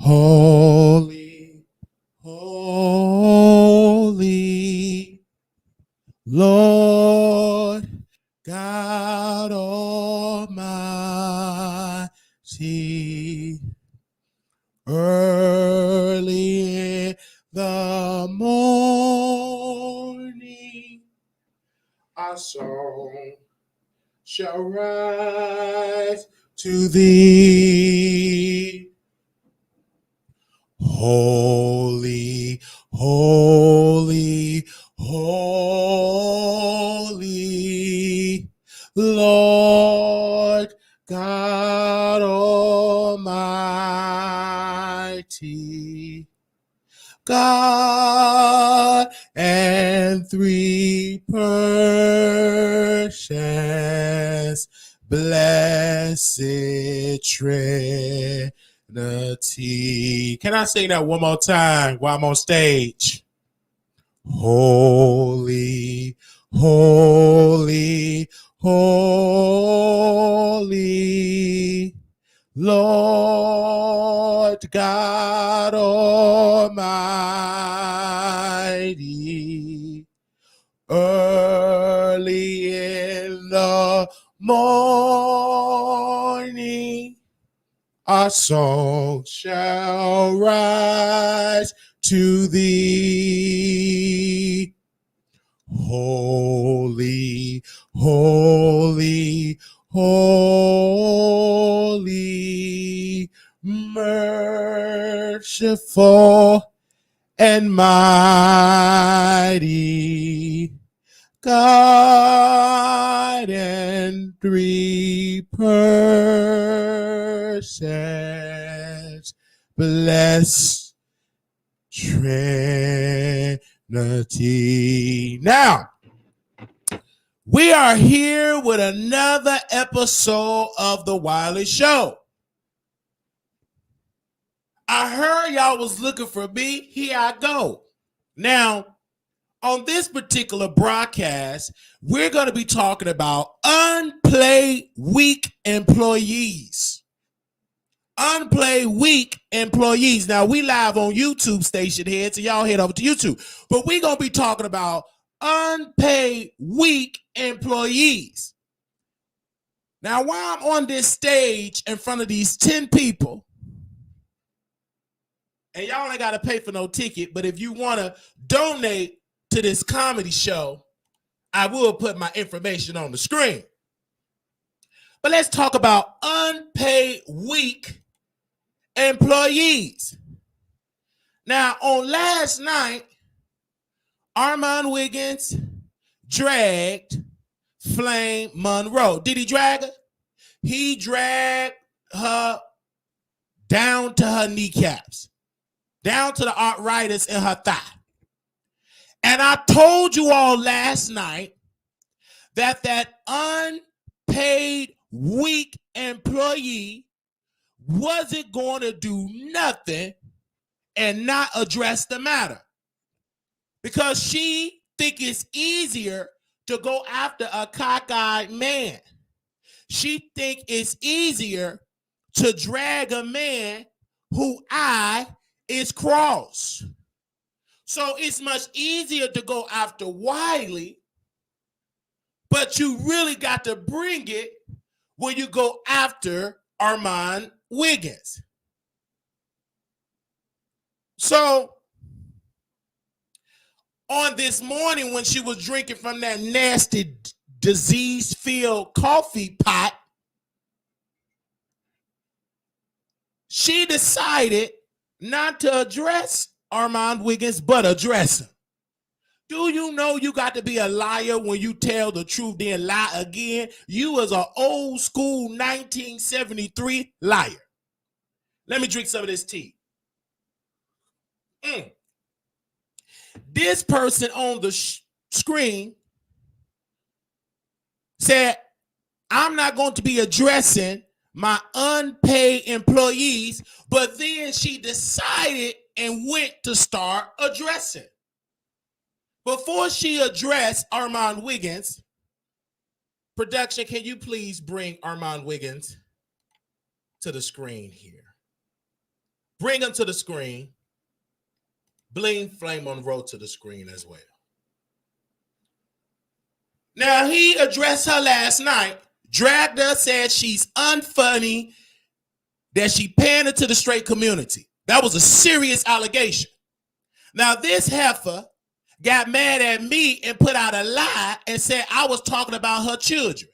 Holy, holy, Lord God Almighty. Early in the morning, our song shall rise to thee. Holy, holy, holy, Lord God Almighty. God and three persons, blessed Trinity. Can I sing that one more time while I'm on stage? Holy, holy, holy, Lord God Almighty. Early in the morning, our song shall rise to thee. Holy, holy, holy, merciful and mighty, God and three persons, blessed Trinity. Now, we are here with another episode of the Wiley Show. I heard y'all was looking for me. Here I go. Now, on this particular broadcast, we're going to be talking about unpaid week employees. Unpaid week employees. Now, we live on YouTube station here, so y'all head over to YouTube. But we're going to be talking about unpaid week employees. Now, while I'm on this stage in front of these 10 people, and y'all ain't got to pay for no ticket, but if you want to donate to this comedy show, I will put my information on the screen. But let's talk about unpaid week employees. Now, on last night, Armon Wiggins dragged Flame Monroe. Did he drag her? He dragged her down to her kneecaps, down to the arthritis in her thigh. And I told you all last night that unpaid week employee wasn't going to do nothing and not address the matter, because she think it's easier to go after a cockeyed man. She think it's easier to drag a man who eye is crossed. So it's much easier to go after Wiley, but you really got to bring it when you go after Armon Wiggins. So on this morning, when she was drinking from that nasty disease-filled coffee pot, she decided not to address Armon Wiggins, but address him. Do you know you got to be a liar when you tell the truth, then lie again? You was an old school 1973 liar. Let me drink some of this tea. This person on the screen said, I'm not going to be addressing my unpaid employees, but then she decided and went to start addressing. Before she addressed Armon Wiggins, production, can you please bring Armon Wiggins to the screen here? bring him to the screen. Bling Flame Monroe to the screen as well. Now, he addressed her last night, dragged her, said she's unfunny, that she pandered to the straight community. That was a serious allegation. Now, this heifer got mad at me and put out a lie and said I was talking about her children.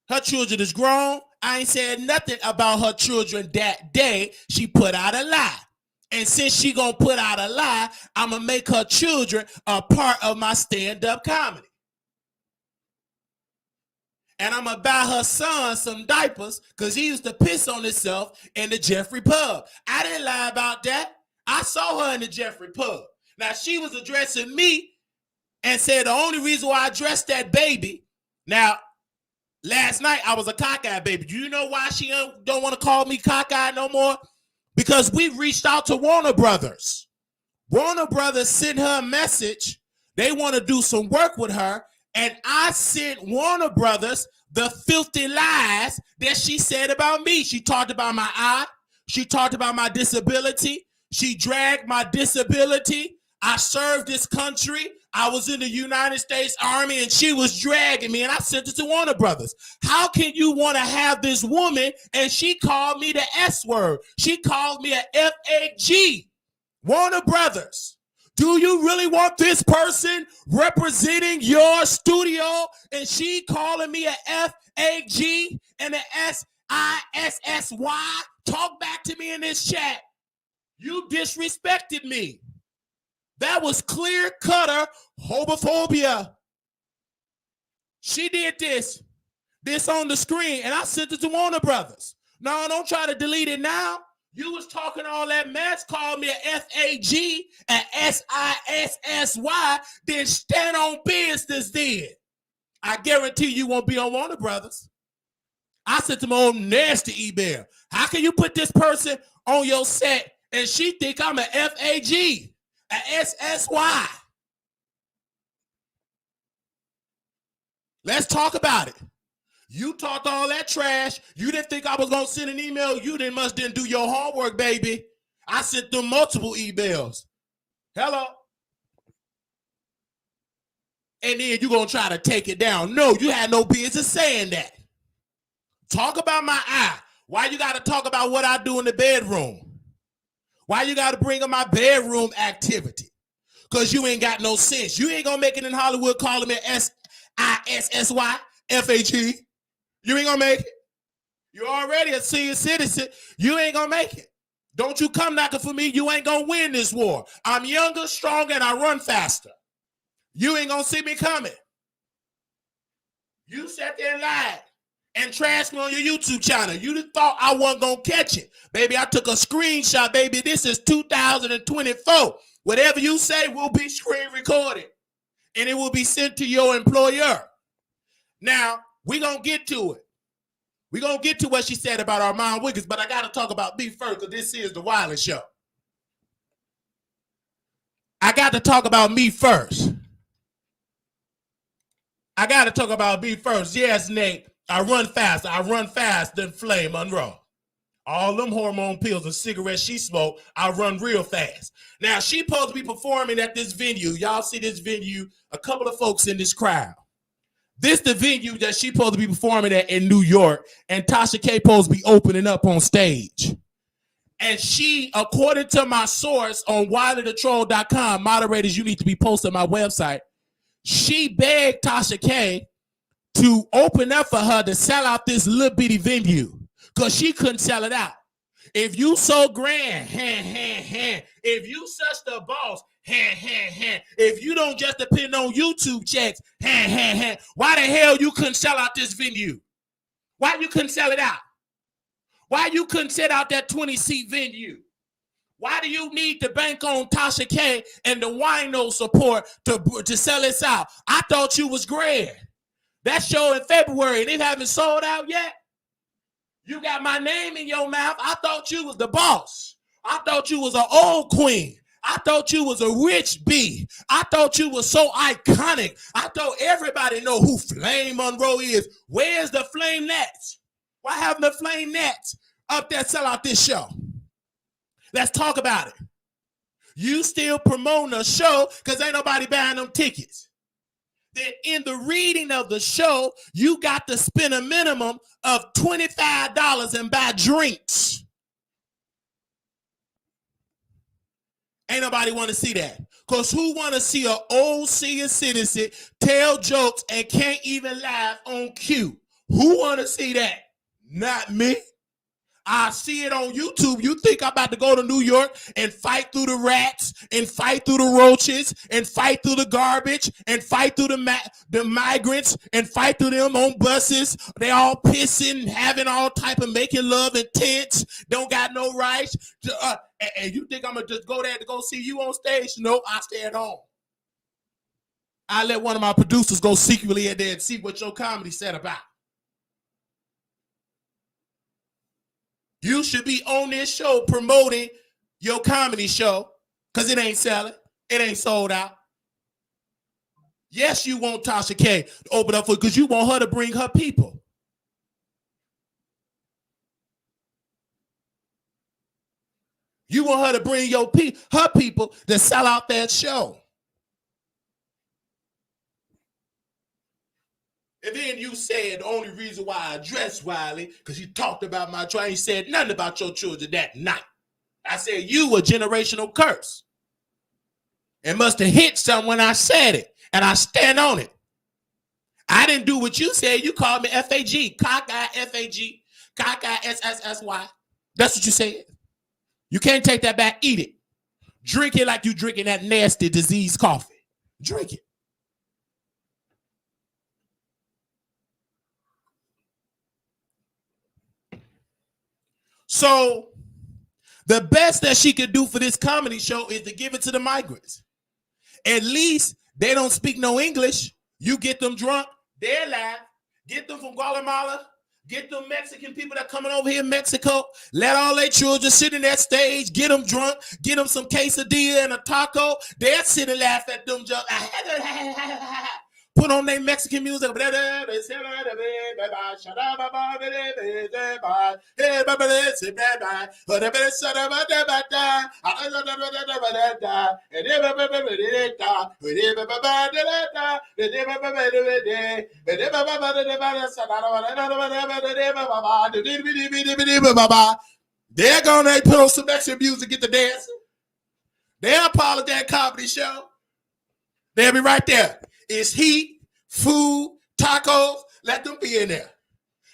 Her children is grown. I ain't said nothing about her children that day. She put out a lie. And since she gonna put out a lie, I'm gonna make her children a part of my stand-up comedy. And I'm gonna buy her son some diapers because he used to piss on himself in the Jeffrey pub. I didn't lie about that. I saw her in the Jeffrey pub. Now, she was addressing me and said the only reason why I dressed that baby. Now, last night I was a cockeyed baby. Do you know why she don't want to call me cockeyed no more? Because we reached out to Warner Brothers. Warner Brothers sent her a message. They want to do some work with her. And I sent Warner Brothers the filthy lies that she said about me. She talked about my eye. She talked about my disability. She dragged my disability. I served this country. I was in the United States Army, and she was dragging me, and I sent it to Warner Brothers. How can you want to have this woman, and she called me the S word? She called me a F-A-G. Warner Brothers. Do you really want this person representing your studio and she calling me a F-A-G and a S-I-S-S-Y? Talk back to me in this chat. You disrespected me. That was clear cutter homophobia. She did this on the screen, and I sent it to Warner Brothers. No, don't try to delete it now. You was talking all that mess, called me a F-A-G, an S-I-S-S-Y, then stand on business then. I guarantee you won't be on Warner Brothers. I sent them on nasty email. How can you put this person on your set and she think I'm an F-A-G, an S-S-Y? Let's talk about it. You talked all that trash. You didn't think I was going to send an email. You didn't do your homework, baby. I sent them multiple emails. Hello? And then you're going to try to take it down. No, you had no business saying that. Talk about my eye. Why you got to talk about what I do in the bedroom? Why you got to bring up my bedroom activity? Because you ain't got no sense. You ain't going to make it in Hollywood calling me S-I-S-S-Y, F-A-G. You ain't gonna make it. You're already a senior citizen. You ain't gonna make it. Don't you come knocking for me. You ain't gonna win this war. I'm younger, stronger, and I run faster. You ain't gonna see me coming. You sat there and lied and trashed me on your YouTube channel. You just thought I wasn't gonna catch it. Baby, I took a screenshot, baby. This is 2024. Whatever you say will be screen recorded. And it will be sent to your employer. Now, we're going to get to it. We're going to get to what she said about Armon Wiggins, but I got to talk about me first because this is the Wiley Show. I got to talk about me first. Yes, Nate, I run faster. I run faster than Flame Monroe. All them hormone pills and cigarettes she smoked, I run real fast. Now, she supposed to be performing at this venue. Y'all see this venue, a couple of folks in this crowd. This the venue that she supposed to be performing at in New York, and Tasha K supposed to be opening up on stage. And she, according to my source on WileyTheTroll.com, moderators, you need to be posting my website. She begged Tasha K to open up for her to sell out this little bitty venue because she couldn't sell it out. If you so grand, if you such the boss, if you don't just depend on YouTube checks, why the hell you couldn't sell out this venue? Why you couldn't sell it out? Why you couldn't set out that 20-seat venue? Why do you need to bank on Tasha K and the wino support to sell this out? I thought you was grand. That show in February, they haven't sold out yet. You got my name in your mouth. I thought you was the boss. I thought you was an old queen. I thought you was a rich bee. I thought you was so iconic. I thought everybody know who Flame Monroe is. Where's the Flame Nets? Why haven't the Flame Nets up there sell out this show? Let's talk about it. You still promoting a show because ain't nobody buying them tickets. Then in the reading of the show, you got to spend a minimum of $25 and buy drinks. Ain't nobody want to see that. Because who want to see an old senior citizen tell jokes and can't even laugh on cue? Who want to see that? Not me. I see it on YouTube. You think I'm about to go to New York and fight through the rats and fight through the roaches and fight through the garbage and fight through the migrants and fight through them on buses. They all pissing, having all type of making love in tents, don't got no rights. And you think I'm going to just go there to go see you on stage? No, I stay at home. I let one of my producers go secretly in there and see what your comedy said about. You should be on this show promoting your comedy show because it ain't selling. It ain't sold out. Yes, you want Tasha K to open up for because you want her to bring her people. You want her to bring her people to sell out that show. And then you said the only reason why I addressed Wiley, because you talked about my trial. You said nothing about your children that night. I said you a generational curse. It must have hit someone I said it, and I stand on it. I didn't do what you said. You called me FAG, cockeyed FAG, cockeyed SSSY. That's what you said. You can't take that back. Eat it. Drink it like you drinking that nasty disease coffee. Drink it. So the best that she could do for this comedy show is to give it to the migrants. At least they don't speak no English. You get them drunk, they're laugh. Get them from Guatemala. Get them Mexican people that coming over here in Mexico. Let all their children sit in that stage. Get them drunk. Get them some quesadilla and a taco. They'll sit and laugh at them jokes. Put on their Mexican music. They're gonna put on some Mexican music, get the dancing. They'll apologize comedy show. They'll be right there. It's heat, food, tacos. Let them be in there.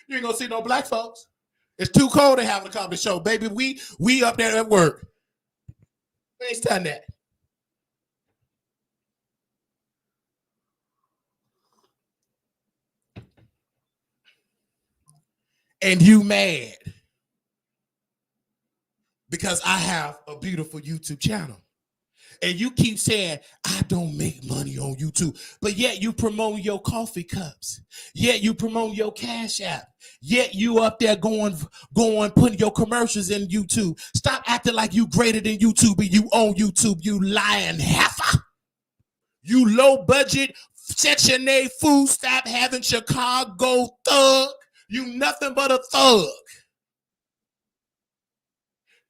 You ain't gonna see no black folks. It's too cold to have a comedy show, baby. We up there at work. We ain't done that. And you mad because I have a beautiful YouTube channel. And you keep saying, I don't make money on YouTube. But yet you promote your coffee cups. Yet you promote your Cash App. Yet you up there going, putting your commercials in YouTube. Stop acting like you greater than YouTube and you own YouTube, you lying heifer. You low budget, Section A food stamp having Chicago thug. You nothing but a thug.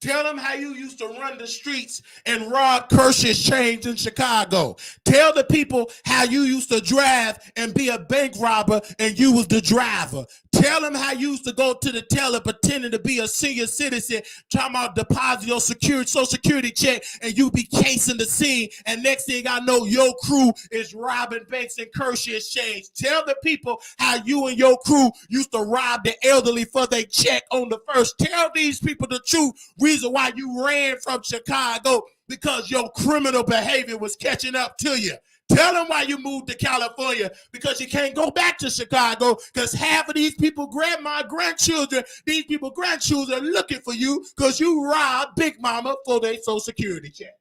Tell them how you used to run the streets and rob Kirsch's chains in Chicago. Tell the people how you used to drive and be a bank robber and you was the driver. Tell them how you used to go to the teller pretending to be a senior citizen, talking about deposit your social security check, and you be casing the scene. And next thing I know, your crew is robbing banks and Kirsch's chains. Tell the people how you and your crew used to rob the elderly for their check on the first. Tell these people the truth. Reason why you ran from Chicago, because your criminal behavior was catching up to you. Tell them why you moved to California, because you can't go back to Chicago, because half of these people, grandchildren are looking for you because you robbed Big Mama for their social security check.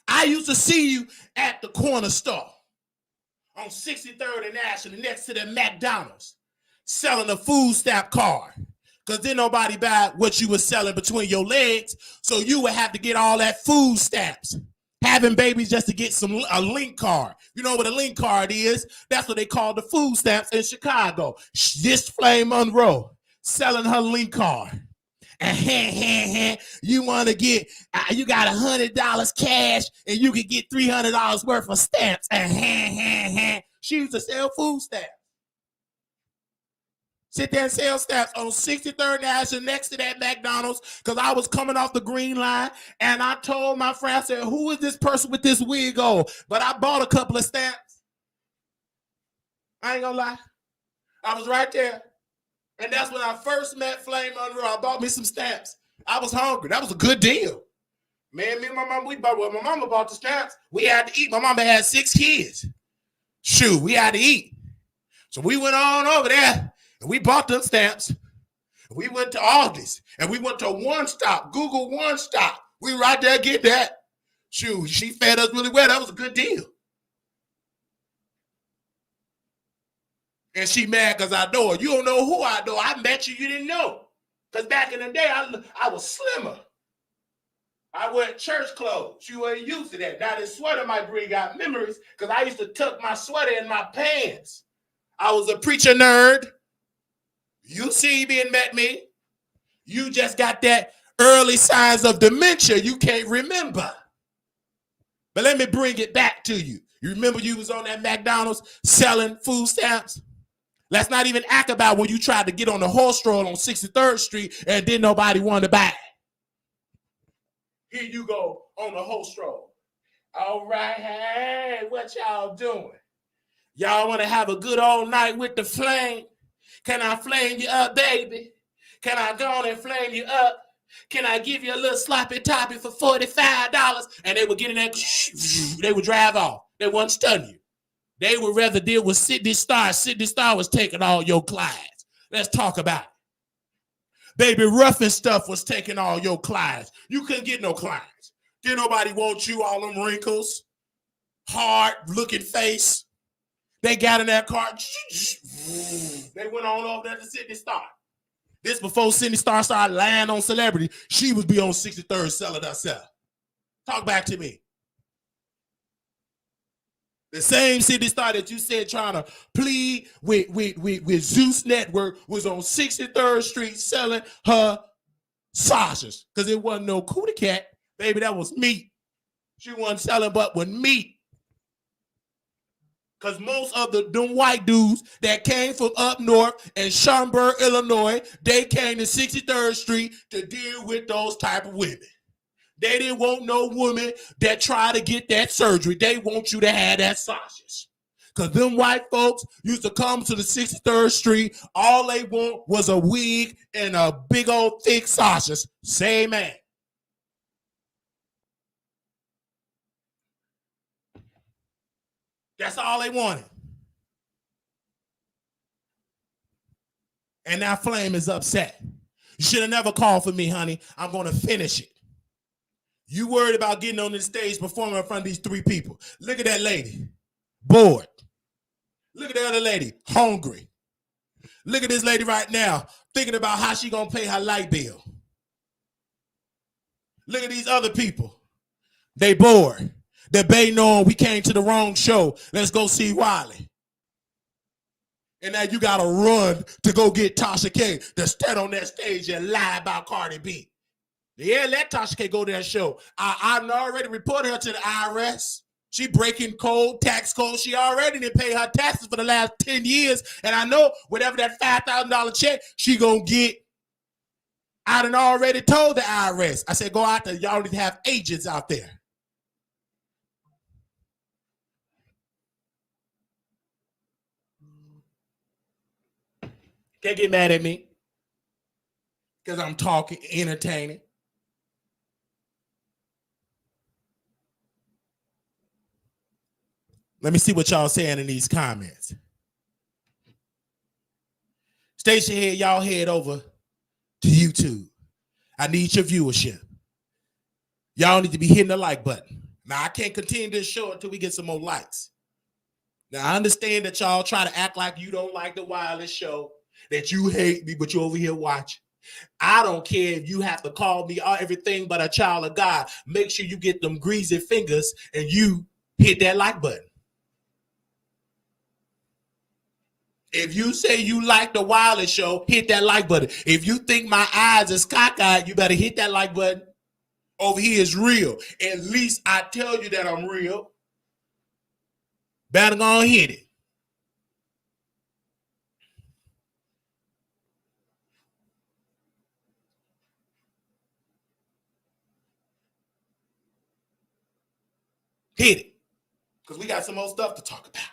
I used to see you at the corner store on 63rd and National next to the McDonald's selling a food stamp card. Because then nobody buy what you were selling between your legs. So you would have to get all that food stamps. Having babies just to get a link card. You know what a link card is? That's what they call the food stamps in Chicago. This Flame Monroe selling her link card. And you want to get, you got $100 cash and you can get $300 worth of stamps. And she used to sell food stamps. Sit there and sell stamps on 63rd National next to that McDonald's because I was coming off the green line and I told my friend, I said, who is this person with this wig on? But I bought a couple of stamps. I ain't gonna lie. I was right there. And that's when I first met Flame Monroe. I bought me some stamps. I was hungry. That was a good deal. Man, me and my mom, my mama bought the stamps. We had to eat. My mama had 6 kids. Shoot, we had to eat. So we went on over there. And we bought them stamps. We went to August and we went to One Stop, Google One Stop. We right there get that. Shoot, she fed us really well. That was a good deal. And she mad because I know her. You don't know who I know. I met you, you didn't know. Because back in the day, I was slimmer. I wear church clothes. You ain't used to that. Now this sweater might bring out memories because I used to tuck my sweater in my pants. I was a preacher nerd. You see me and met me. You just got that early signs of dementia you can't remember. But let me bring it back to you. You remember you was on that McDonald's selling food stamps? Let's not even act about when you tried to get on the horse stroll on 63rd Street and didn't nobody want to buy it. Here you go on the horse stroll. All right, hey, what y'all doing? Y'all want to have a good old night with the flame? Can I flame you up, baby? Can I go on and flame you up? Can I give you a little sloppy toppy for $45? And they would get in there, they would drive off. They wouldn't stun you. They would rather deal with Sydney Star. Sydney Star was taking all your clients. Let's talk about it. Baby Ruffin stuff was taking all your clients. You couldn't get no clients. Didn't nobody want you, all them wrinkles, hard looking face. They got in that car. They went on over there to Sydney Star. This before Sydney Star started lying on celebrity. She would be on 63rd selling herself. Talk back to me. The same Sydney Star that you said trying to plead with Zeus Network was on 63rd Street selling her sausages because it wasn't no cootie cat. Baby, that was meat. She wasn't selling but with meat. Because most of them white dudes that came from up north and Schaumburg, Illinois, they came to 63rd Street to deal with those type of women. They didn't want no woman that try to get that surgery. They want you to have that sausage. Because them white folks used to come to the 63rd Street. All they want was a wig and a big old thick sausage. Say man. That's all they wanted. And now Flame is upset. You should have never called for me, honey. I'm going to finish it. You worried about getting on the stage performing in front of these 3 people. Look at that lady. Bored. Look at the other lady. Hungry. Look at this lady right now thinking about how she going to pay her light bill. Look at these other people. They bored. They're baiting on, we came to the wrong show. Let's go see Wiley. And now you got to run to go get Tasha K to stand on that stage and lie about Cardi B. Yeah, let Tasha K go to that show. I already reported her to the IRS. She breaking code, tax code. She already didn't pay her taxes for the last 10 years. And I know whatever that $5,000 check she going to get, I done already told the IRS. I said, go out there. Y'all need to have agents out there. Can't get mad at me because I'm talking, entertaining. Let me see what y'all saying in these comments. Station head, y'all head over to YouTube. I need your viewership. Y'all need to be hitting the like button. Now, I can't continue this show until we get some more likes. Now, I understand that y'all try to act like you don't like the Wiley Show, that you hate me, but you over here watching. I don't care if you have to call me everything but a child of God. Make sure you get them greasy fingers and you hit that like button. If you say you like the Wiley Show, hit that like button. If you think my eyes is cockeyed, you better hit that like button. Over here is real. At least I tell you that I'm real. Better go and hit it. Hit it. Because we got some more stuff to talk about.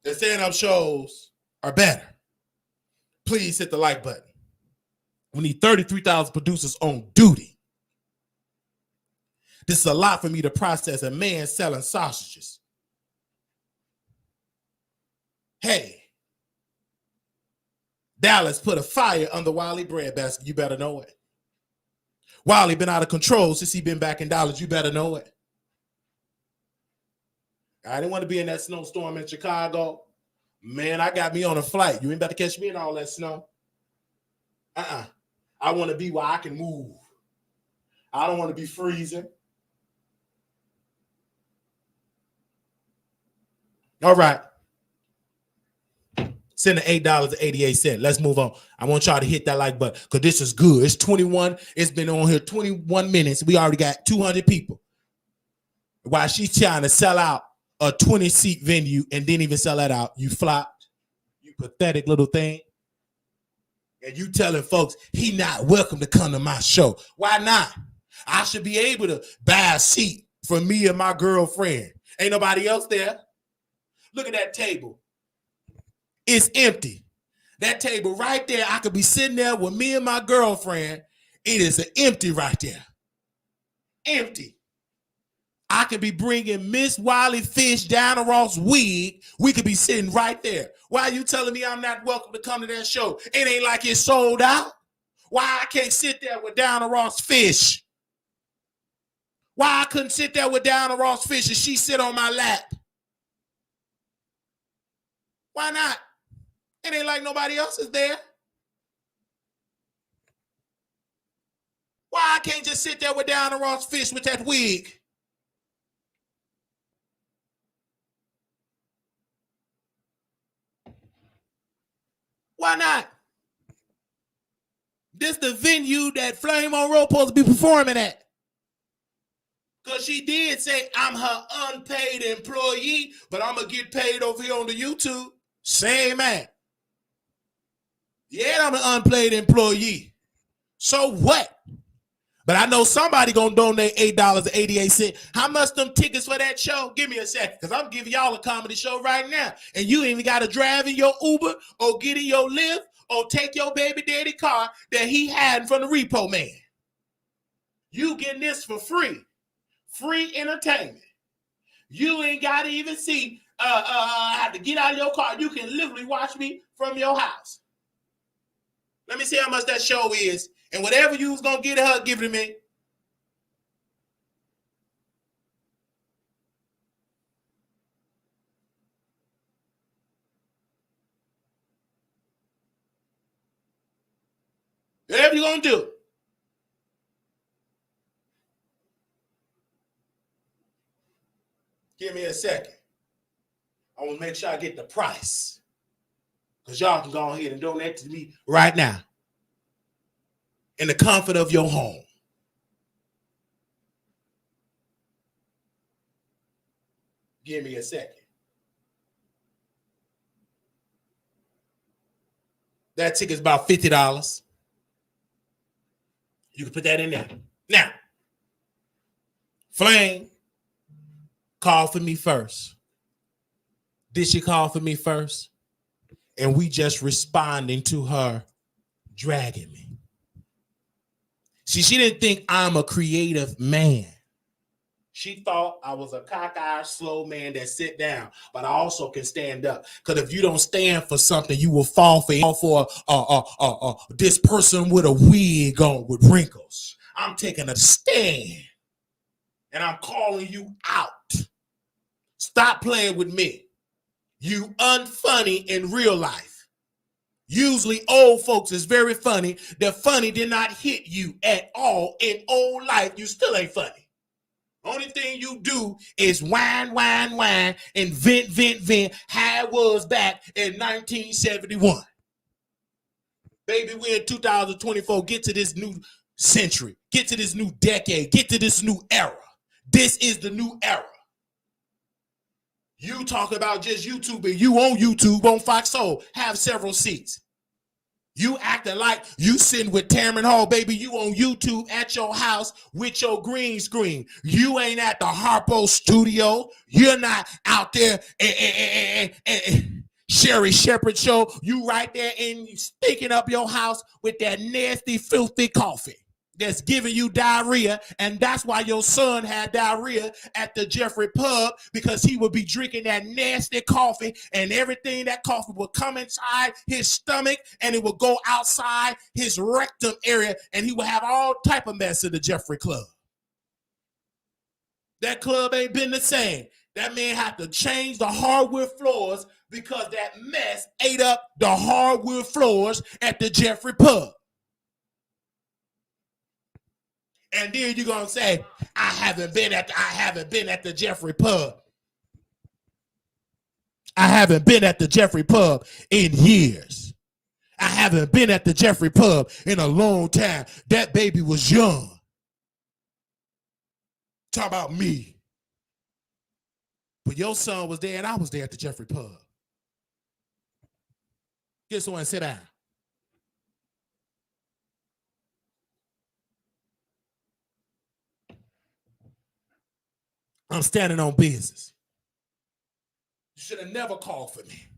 The stand-up shows are better. Please hit the like button. We need 33,000 producers on duty. This is a lot for me to process. A man selling sausages. Hey, Dallas put a fire under Wiley bread basket. You better know it. Wiley been out of control since he been back in Dallas. You better know it. I didn't want to be in that snowstorm in Chicago. Man, I got me on a flight. You ain't about to catch me in all that snow. I want to be where I can move. I don't want to be freezing. All right. Send the $8.88. Let's move on. I want y'all to hit that like button because this is good. It's 21. It's been on here 21 minutes. We already got 200 people. While she's trying to sell out a 20-seat venue and didn't even sell that out, you flopped. You pathetic little thing. And you telling folks he not welcome to come to my show. Why not? I should be able to buy a seat for me and my girlfriend. Ain't nobody else there. Look at that table. It's empty. That table right there, I could be sitting there with me and my girlfriend. It is empty right there. Empty. I could be bringing Miss Wiley Fish, Diana Ross wig. We could be sitting right there. Why are you telling me I'm not welcome to come to that show? It ain't like it's sold out. Why I can't sit there with Diana Ross Fish? Why I couldn't sit there with Diana Ross Fish and she sit on my lap? Why not? It ain't like nobody else is there. Why I can't just sit there with Diana Ross Fish with that wig? Why not? This the venue that Flame Monroe supposed to be performing at. Because she did say, I'm her unpaid employee, but I'm going to get paid over here on the YouTube. Same man. Yeah, I'm an unpaid employee. So what? But I know somebody going to donate $8.88. How much them tickets for that show? Give me a second, because I'm giving y'all a comedy show right now. And you ain't even got to drive in your Uber or get in your Lyft or take your baby daddy car that he had from the repo man. You getting this for free. Free entertainment. You ain't got to even see, have to get out of your car. You can literally watch me from your house. Let me see how much that show is. And whatever you was going to get her, give it to me. Whatever you going to do. Give me a second. I want to make sure I get the price. Because y'all can go ahead and donate to me right now. In the comfort of your home. Give me a second. That ticket's about $50. You can put that in there. Now, Flame called for me first. Did she call for me first? And we just responding to her dragging me. See, she didn't think I'm a creative man. She thought I was a cockeyed, slow man that sit down, but I also can stand up. Because if you don't stand for something, you will fall for this person with a wig on with wrinkles. I'm taking a stand, and I'm calling you out. Stop playing with me. You unfunny in real life. Usually old folks is very funny. The funny did not hit you at all in old life. You still ain't funny. Only thing you do is whine, and vent, how it was back in 1971. Baby, we're in 2024. Get to this new century. Get to this new decade. Get to this new era. This is the new era. You talk about just YouTube, and you on YouTube on Fox Soul have several seats. You acting like you sitting with Tamron Hall, baby. You on YouTube at your house with your green screen. You ain't at the Harpo studio. You're not out there Sherry Shepherd show. You right there and stinking up your house with that nasty, filthy coffee that's giving you diarrhea, and that's why your son had diarrhea at the Jeffrey pub, because he would be drinking that nasty coffee, and everything that coffee would come inside his stomach, and it would go outside his rectum area, and he would have all type of mess in the Jeffrey club. That club ain't been the same. That man had to change the hardwood floors because that mess ate up the hardwood floors at the Jeffrey pub. And then you're gonna say, I haven't been at the Jeffrey pub. I haven't been at the Jeffrey pub in years. I haven't been at the Jeffrey pub in a long time. That baby was young. Talk about me. But your son was there and I was there at the Jeffrey pub. Get someone and sit down. I'm standing on business. You should have never called for me.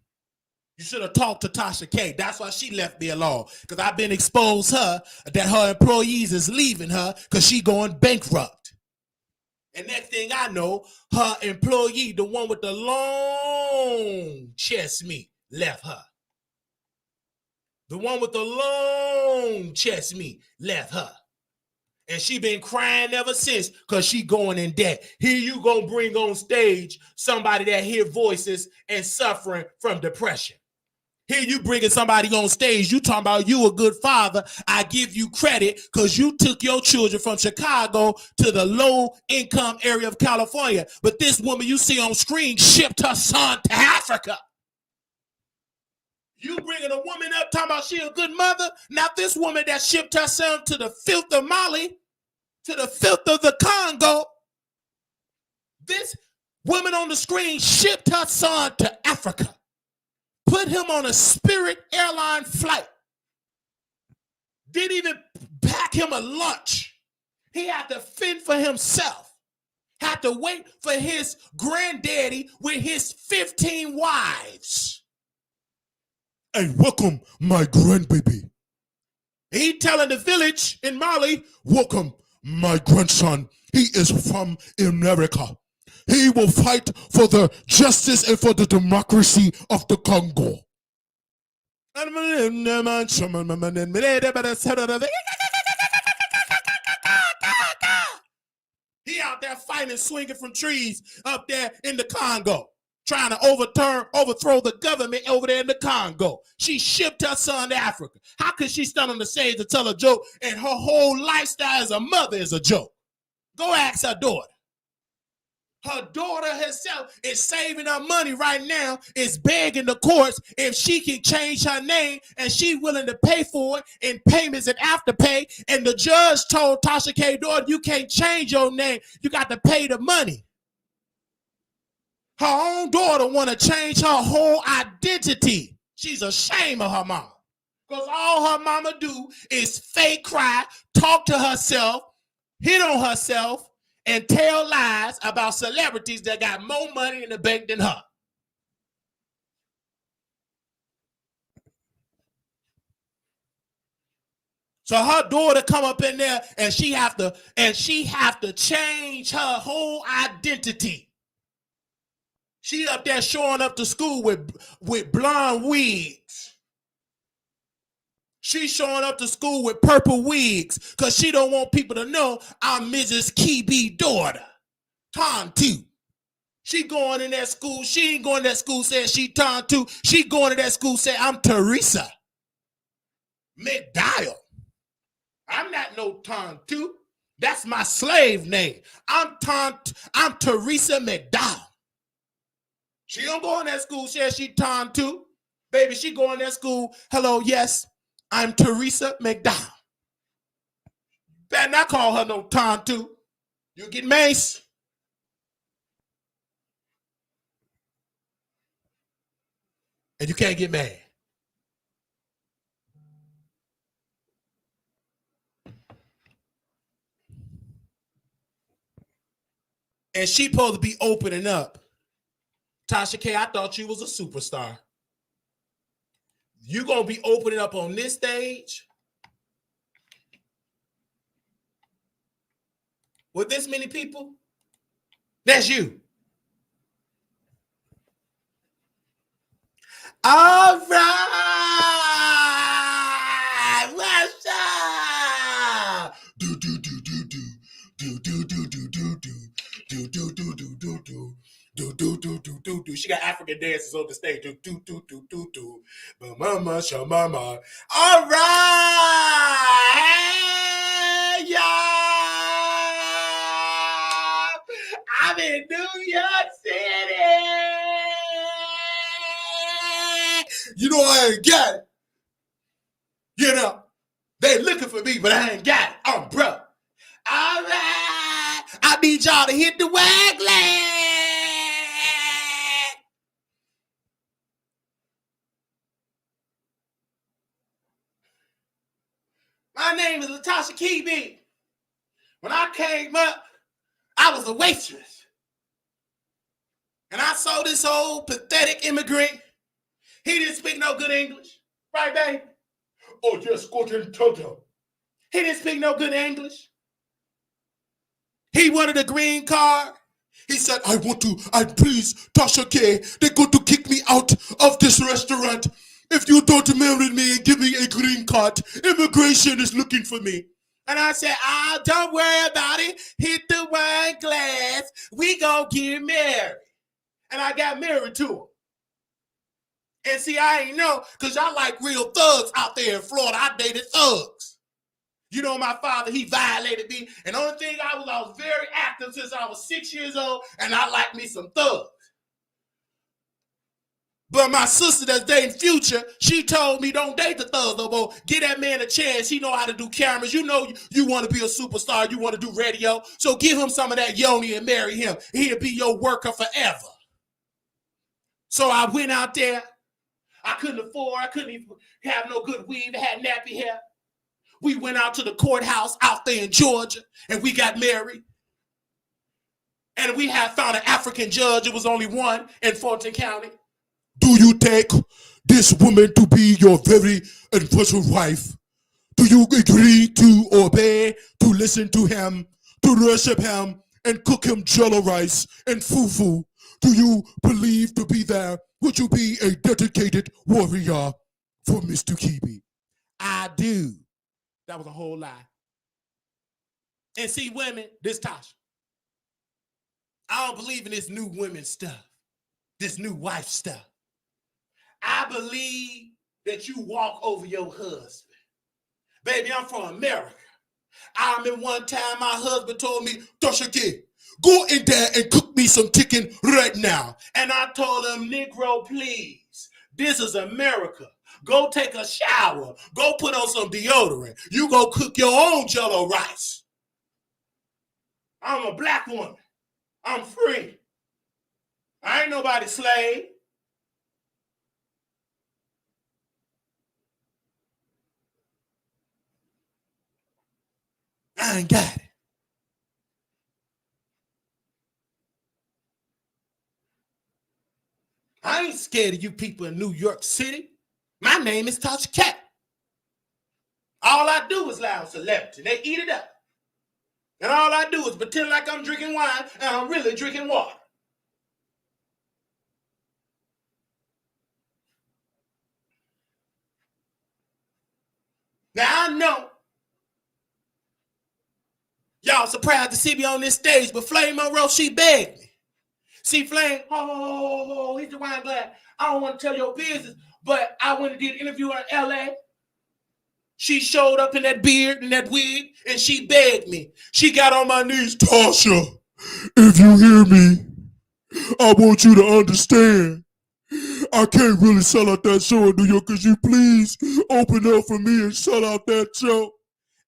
You should have talked to Tasha K. That's why she left me alone. Because I've been exposed her that her employees is leaving her because she going bankrupt. And next thing I know, her employee, the one with the long chest meat, left her. The one with the long chest meat left her. And she been crying ever since because she going in debt. Here you gonna bring on stage somebody that hear voices and suffering from depression. Here you bringing somebody on stage, you talking about you a good father. I give you credit because you took your children from Chicago to the low income area of California. But this woman you see on screen shipped her son to Africa. You bringing a woman up talking about she a good mother. Now this woman that shipped her son to the filth of Mali, to the filth of the Congo, this woman on the screen shipped her son to Africa, put him on a Spirit airline flight, didn't even pack him a lunch. He had to fend for himself, had to wait for his granddaddy with his 15 wives. Hey, welcome my grandbaby. He telling the village in Mali, welcome my grandson. He is from America. He will fight for the justice and for the democracy of the Congo. He out there fighting, swinging from trees up there in the Congo, trying to overthrow the government over there in the Congo. She shipped her son to Africa. How could she stand on the stage to tell a joke and her whole lifestyle as a mother is a joke? Go ask her daughter. Her daughter herself is saving her money right now, is begging the courts if she can change her name, and she's willing to pay for it in payments and afterpay. And the judge told Tasha K, daughter, you can't change your name. You got to pay the money. Her own daughter want to change her whole identity. She's ashamed of her mama. Because all her mama do is fake cry, talk to herself, hit on herself, and tell lies about celebrities that got more money in the bank than her. So her daughter come up in there and she have to change her whole identity. She up there showing up to school with blonde wigs. She's showing up to school with purple wigs because she don't want people to know I'm Mrs. Kibi's daughter. Tontu. She going in that school. She ain't going to that school saying she Tontu. She going to that school saying I'm Teresa McDial. I'm not no Tontu. That's my slave name. I'm Teresa McDowell. She don't go in that school, says she too. Baby, she go in that school. Hello, yes, I'm Teresa McDowell. Better not call her no too. You get mace. And you can't get mad. And she supposed to be opening up. Tasha K, I thought you was a superstar. You gonna be opening up on this stage with this many people? That's you. All right, what's up? Do do do do do do do do do do do do do do do do do. Do do do do do do. She got African dancers on the stage. Do do do do do do. But mama, show mama. All right, hey y'all. I'm in New York City. You know I ain't got it. You know they looking for me, but I ain't got it. I'm broke. All right, I need y'all to hit the wagon. My name is Tasha K. When I came up, I was a waitress. And I saw this old pathetic immigrant. He didn't speak no good English. Right, babe? Oh, just go to Toto. He didn't speak no good English. He wanted a green card. He said, please, Tasha K, they're going to kick me out of this restaurant. If you don't marry me and give me a green card, immigration is looking for me. And I said, don't worry about it. Hit the wine glass. We gonna get married. And I got married to him. And see, I ain't know, because y'all like real thugs out there in Florida. I dated thugs. You know, my father, he violated me. And the only thing I was very active since I was 6 years old, and I liked me some thugs. But my sister that's dating Future, she told me don't date the thugs no more. Give that man a chance. He know how to do cameras. You know you want to be a superstar. You want to do radio. So give him some of that yoni and marry him. He'll be your worker forever. So I went out there. I couldn't even have no good weave. I had nappy hair. We went out to the courthouse out there in Georgia, and we got married. And we had found an African judge. It was only one in Fulton County. Do you take this woman to be your very first wife? Do you agree to obey, to listen to him, to worship him, and cook him jello rice and fufu? Do you believe to be there? Would you be a dedicated warrior for Mr. Kibi? I do. That was a whole lie. And see, women, this Tasha, I don't believe in this new women stuff, this new wife stuff. I believe that you walk over your husband. Baby, I'm from America. I remember one time my husband told me, Tasha K, go in there and cook me some chicken right now. And I told him, Negro, please, this is America. Go take a shower. Go put on some deodorant. You go cook your own jello rice. I'm a black woman. I'm free. I ain't nobody's slave. I ain't got it. I ain't scared of you people in New York City. My name is Tasha K. All I do is allow celebrity. They eat it up. And all I do is pretend like I'm drinking wine and I'm really drinking water. Now I know y'all surprised to see me on this stage, but Flame Monroe, she begged me. See, Flame, he's the wine glass. I don't want to tell your business, but I went and did an interview in LA. She showed up in that beard and that wig, and she begged me. She got on my knees. Tasha, if you hear me, I want you to understand. I can't really sell out that show in New York. Could you please open up for me and sell out that show?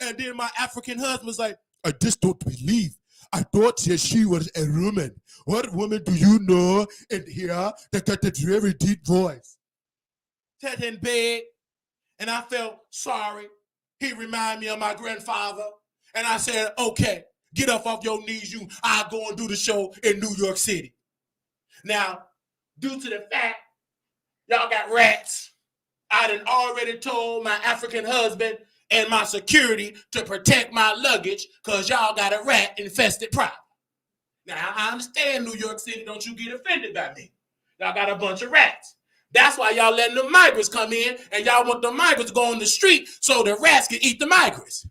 And then my African husband was like, I just don't believe. I thought that she was a woman. What woman do you know in here that got that very deep voice? Sat in bed, and I felt sorry. He reminded me of my grandfather. And I said, okay, get up off your knees. I'll go and do the show in New York City. Now, due to the fact y'all got rats, I done already told my African husband and my security to protect my luggage because y'all got a rat-infested problem. Now, I understand New York City, don't you get offended by me. Y'all got a bunch of rats. That's why y'all letting the migrants come in, and y'all want the migrants to go on the street so the rats can eat the migrants.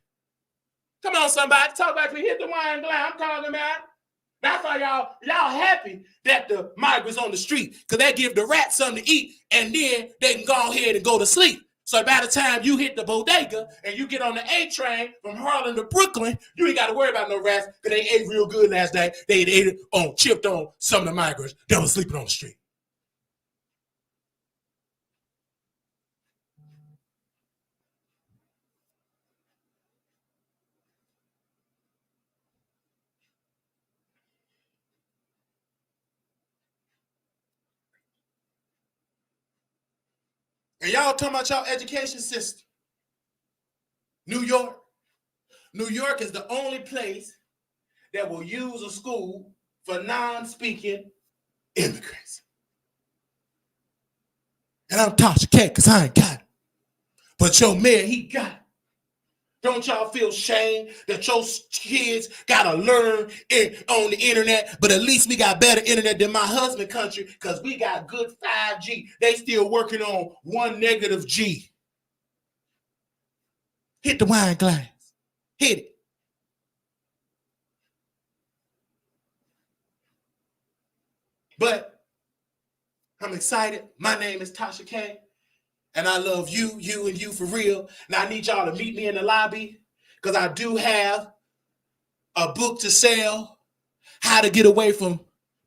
Come on, somebody, talk about me. Hit the wine glass. I'm talking about. That's why y'all happy that the migrants on the street, because they give the rats something to eat, and then they can go ahead and go to sleep. So by the time you hit the bodega and you get on the A train from Harlem to Brooklyn, you ain't got to worry about no rats because they ate real good last night. They ate it on, chipped on some of the migrants that was sleeping on the street. And y'all talking about y'all education system. New York. New York is the only place that will use a school for non-speaking immigrants. And I'm Tasha K because I ain't got it. But your mayor, he got it. Don't y'all feel shame that your kids gotta learn on the internet, but at least we got better internet than my husband's country because we got good 5G. They still working on 1 -G. Hit the wine glass. Hit it. But I'm excited. My name is Tasha K. And I love you, and you for real. Now I need y'all to meet me in the lobby because I do have a book to sell, How to Get Away from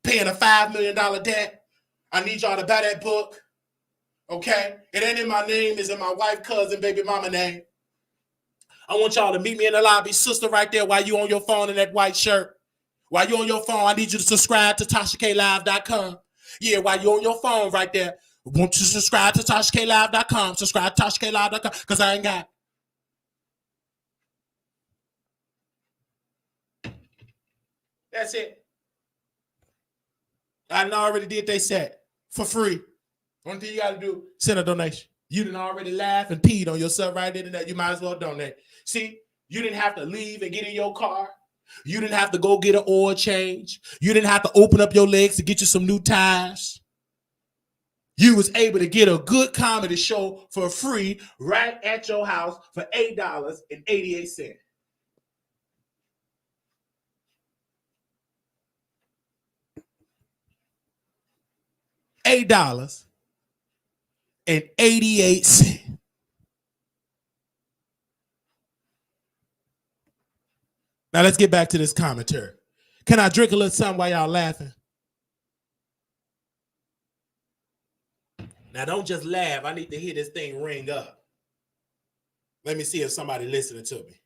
Paying a $5 million Debt. I need y'all to buy that book, okay? It ain't in my name, it's in my wife, cousin, baby mama name. I want y'all to meet me in the lobby. Sister right there while you on your phone in that white shirt. While you on your phone, I need you to subscribe to TashaKLive.com. Yeah, while you on your phone right there, want you to subscribe to TashaKLive.com. Subscribe to TashaKLive.com because I ain't got it. That's it. I already did they set for free. One thing you got to do, send a donation. You didn't already laugh and peed on yourself right there and that. You might as well donate. See, you didn't have to leave and get in your car. You didn't have to go get an oil change. You didn't have to open up your legs to get you some new tires. You was able to get a good comedy show for free right at your house for $8.88. $8.88. Now let's get back to this commentary. Can I drink a little something while y'all laughing? Now don't just laugh. I need to hear this thing ring up. Let me see if somebody listening to me.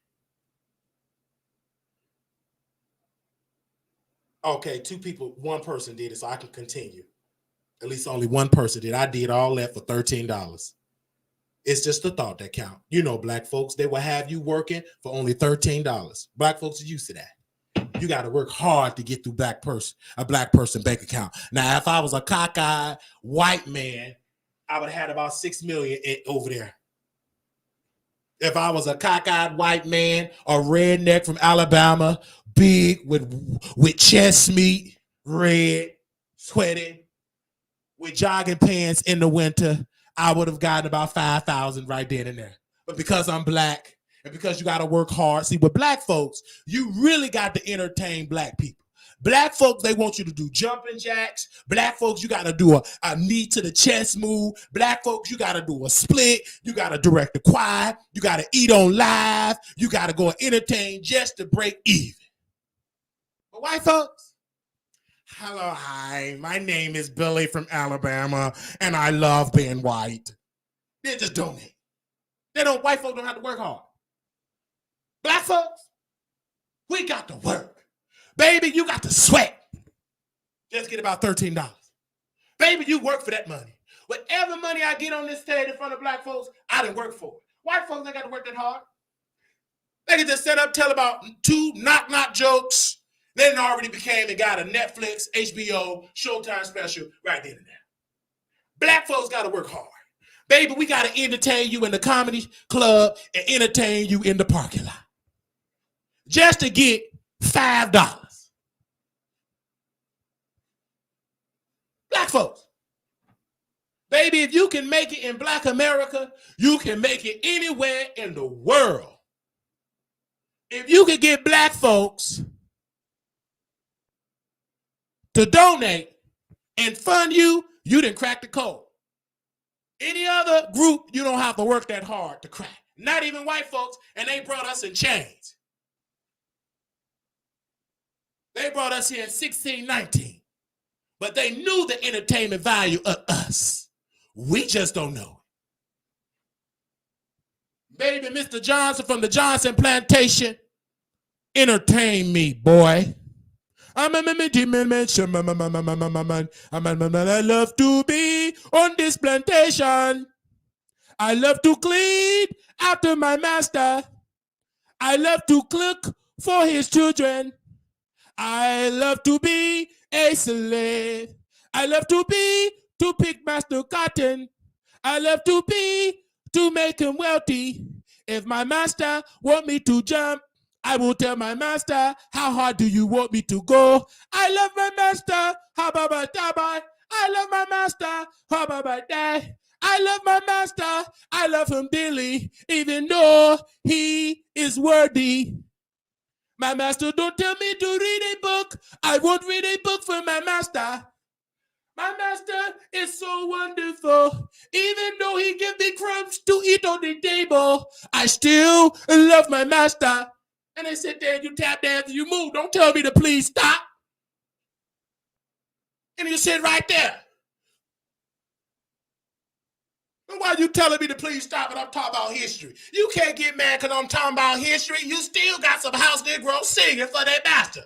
Okay, 2 people, 1 person did it, so I can continue. At least only 1 person did. I did all that for $13. It's just the thought that count. You know, black folks, they will have you working for only $13. Black folks are used to that. You got to work hard to get through a black person bank account. Now, if I was a cockeyed white man, I would have had about 6 million over there. If I was a cockeyed white man, a redneck from Alabama, big with chest meat, red, sweaty, with jogging pants in the winter, I would have gotten about 5,000 right then and there. But because I'm black and because you got to work hard, see, with black folks, you really got to entertain black people. Black folks, they want you to do jumping jacks. Black folks, you got to do a knee to the chest move. Black folks, you got to do a split. You got to direct the choir. You got to eat on live. You got to go and entertain just to break even. But white folks, hello, hi. My name is Billy from Alabama, and I love being white. They just donate. White folks don't have to work hard. Black folks, we got to work. Baby, you got to sweat. Just get about $13. Baby, you work for that money. Whatever money I get on this stage in front of black folks, I didn't work for it. White folks ain't got to work that hard. They can just set up, tell about 2 knock-knock jokes. Then already became and got a Netflix, HBO, Showtime special right then and there. Black folks got to work hard. Baby, we got to entertain you in the comedy club and entertain you in the parking lot. Just to get $5. Black folks. Baby, if you can make it in Black America, you can make it anywhere in the world. If you can get black folks to donate and fund you, you done cracked the code. Any other group, you don't have to work that hard to crack. Not even white folks, and they brought us in chains. They brought us here in 1619. But they knew the entertainment value of us. We just don't know it. Baby, Mr. Johnson from the Johnson Plantation, entertain me, boy. I love to be on this plantation. I love to clean after my master. I love to cook for his children. I love to be a slave. I love to pick master cotton. I love to make him wealthy. If my master want me to jump, I will tell my master, how hard do you want me to go? I love my master. I love my master. I love my master. I love him dearly, even though he is worthy. My master don't tell me to read a book. I won't read a book for my master. My master is so wonderful. Even though he give me crumbs to eat on the table, I still love my master. And they sit there and you tap dance and you move. Don't tell me to please stop. And you sit right there. And why you telling me to please stop and I'm talking about history? You can't get mad because I'm talking about history. You still got some house Negroes singing for their master.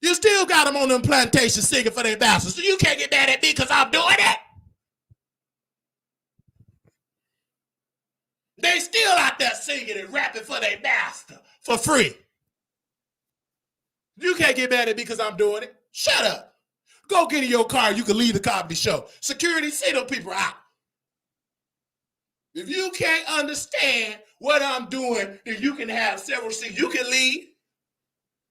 You still got them on them plantations singing for their masters. So you can't get mad at me because I'm doing it. They still out there singing and rapping for their master for free. You can't get mad at me because I'm doing it. Shut up. Go get in your car. You can leave the comedy show. Security, send them people out. If you can't understand what I'm doing, then you can have several seats. You can leave.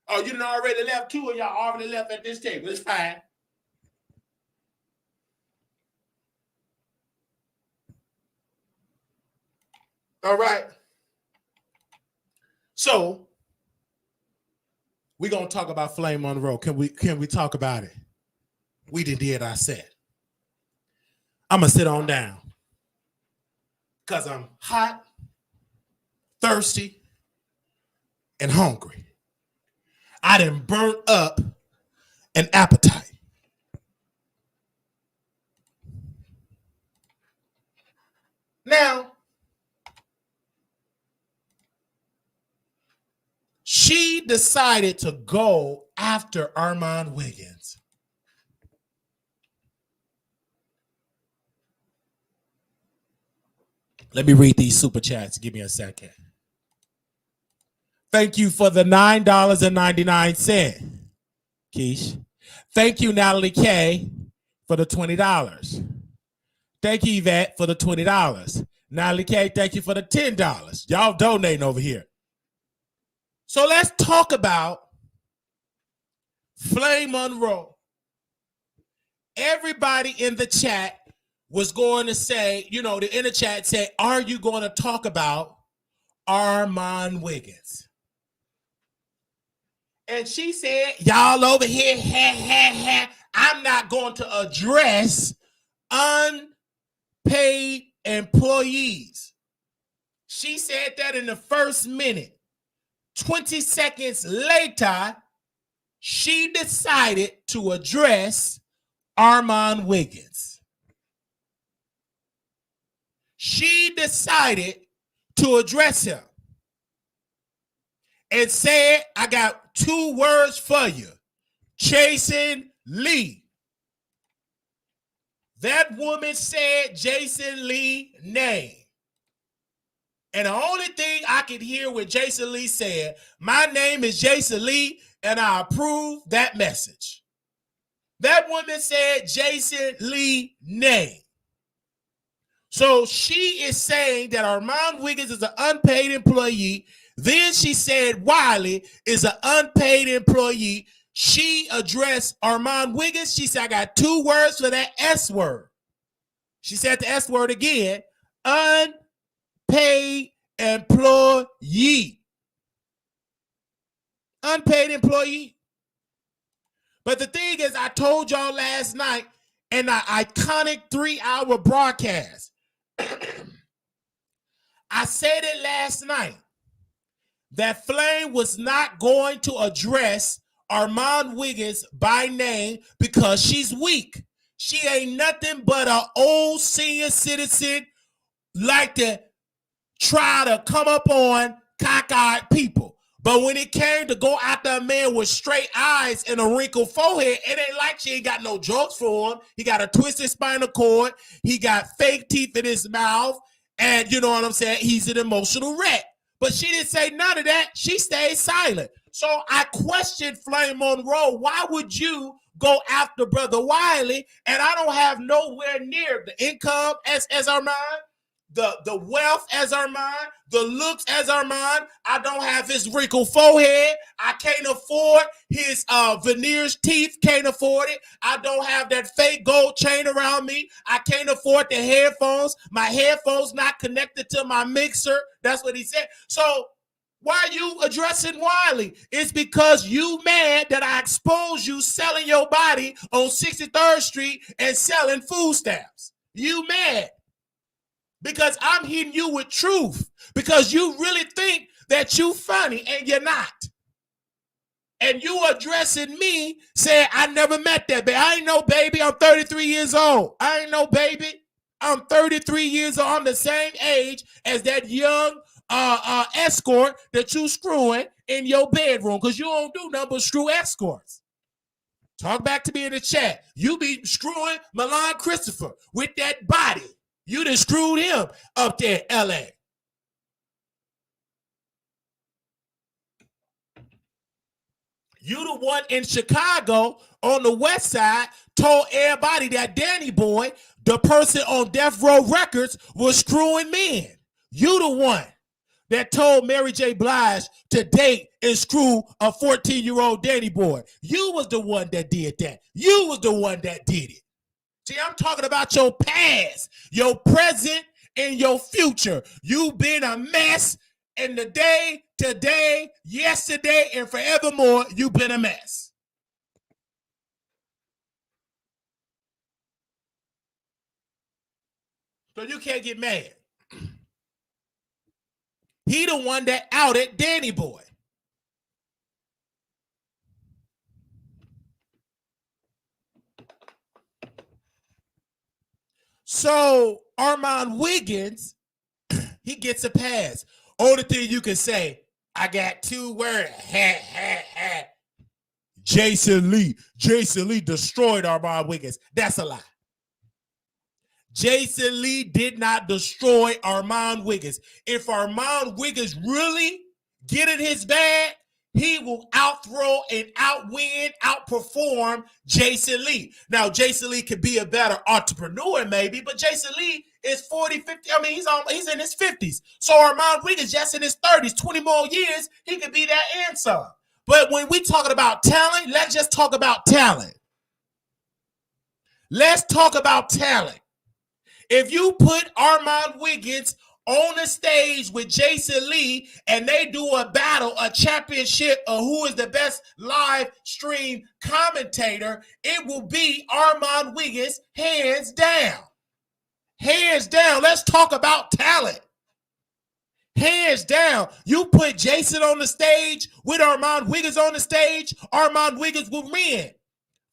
Oh, you done already left. 2 of y'all already left at this table. It's fine. All right. So we're gonna talk about Flame Monroe. Can we talk about it? We did I said. I'm gonna sit on down because I'm hot, thirsty, and hungry. I done burnt up an appetite. Now, she decided to go after Armon Wiggins. Let me read these super chats. Give me a second. Thank you for the $9.99, Keish. Thank you, Natalie K, for the $20. Thank you, Yvette, for the $20. Natalie K, thank you for the $10. Y'all donating over here. So let's talk about Flame Monroe. Everybody in the chat was going to say, you know, the inner chat said, are you going to talk about Armon Wiggins? And she said, y'all over here, ha, ha, ha. I'm not going to address unpaid employees. She said that in the first minute. 20 seconds later, she decided to address Armon Wiggins. She decided to address him and said, I got 2 words for you. Jason Lee. That woman said Jason Lee name. And the only thing I could hear what Jason Lee said, my name is Jason Lee, and I approve that message. That woman said Jason Lee name. So she is saying that Armon Wiggins is an unpaid employee. Then she said Wiley is an unpaid employee. She addressed Armon Wiggins. She said, I got 2 words for that S word. She said the S word again, unpaid employee. Unpaid employee. But the thing is, I told y'all last night in an iconic 3-hour broadcast, I said it last night, that Flame was not going to address Armon Wiggins by name because she's weak. She ain't nothing but an old senior citizen like to try to come up on cockeyed people. But when it came to go after a man with straight eyes and a wrinkled forehead, it ain't like she ain't got no jokes for him. He got a twisted spinal cord. He got fake teeth in his mouth. And you know what I'm saying? He's an emotional wreck. But she didn't say none of that. She stayed silent. So I questioned Flame Monroe. Why would you go after Brother Wiley? And I don't have nowhere near the income as Armon, the wealth as Armon, the looks as Armon. I don't have his wrinkled forehead. I can't afford his veneers teeth. Can't afford it. I don't have that fake gold chain around me. I can't afford the headphones. My headphones not connected to my mixer. That's what he said. So why are you addressing Wiley? It's because you mad that I exposed you selling your body on 63rd Street and selling food stamps. You mad. Because I'm hitting you with truth. Because you really think that you funny and you're not. And you addressing me saying, I never met that baby. I ain't no baby. I'm 33 years old. I ain't no baby. I'm 33 years old. I'm the same age as that young escort that you screwing in your bedroom. Because you don't do nothing but screw escorts. Talk back to me in the chat. You be screwing Milan Christopher with that body. You done screwed him up there in L.A. You the one in Chicago on the west side told everybody that Danny Boy, the person on Death Row Records, was screwing men. You the one that told Mary J. Blige to date and screw a 14-year-old Danny Boy. You was the one that did that. You was the one that did it. See, I'm talking about your past, your present, and your future. You've been a mess, and the day, today, yesterday, and forevermore, you've been a mess. So you can't get mad. He the one that outed Danny Boy. So Armon Wiggins, he gets a pass. Only thing you can say, I got 2 words. Jason Lee. Jason Lee destroyed Armon Wiggins. That's a lie. Jason Lee did not destroy Armon Wiggins. If Armon Wiggins really get in his bag, he will outthrow and outwin, outperform Jason Lee. Now, Jason Lee could be a better entrepreneur maybe, but Jason Lee is 40, 50. I mean, he's in his 50s. So Armon Wiggins just in his 30s, 20 more years, he could be that and some. But when we talking about talent, let's just talk about talent. Let's talk about talent. If you put Armon Wiggins on the stage with Jason Lee and they do a battle, a championship of who is the best live stream commentator, it will be Armon Wiggins, hands down. Hands down. Let's talk about talent. Hands down. You put Jason on the stage with Armon Wiggins on the stage, Armon Wiggins will win.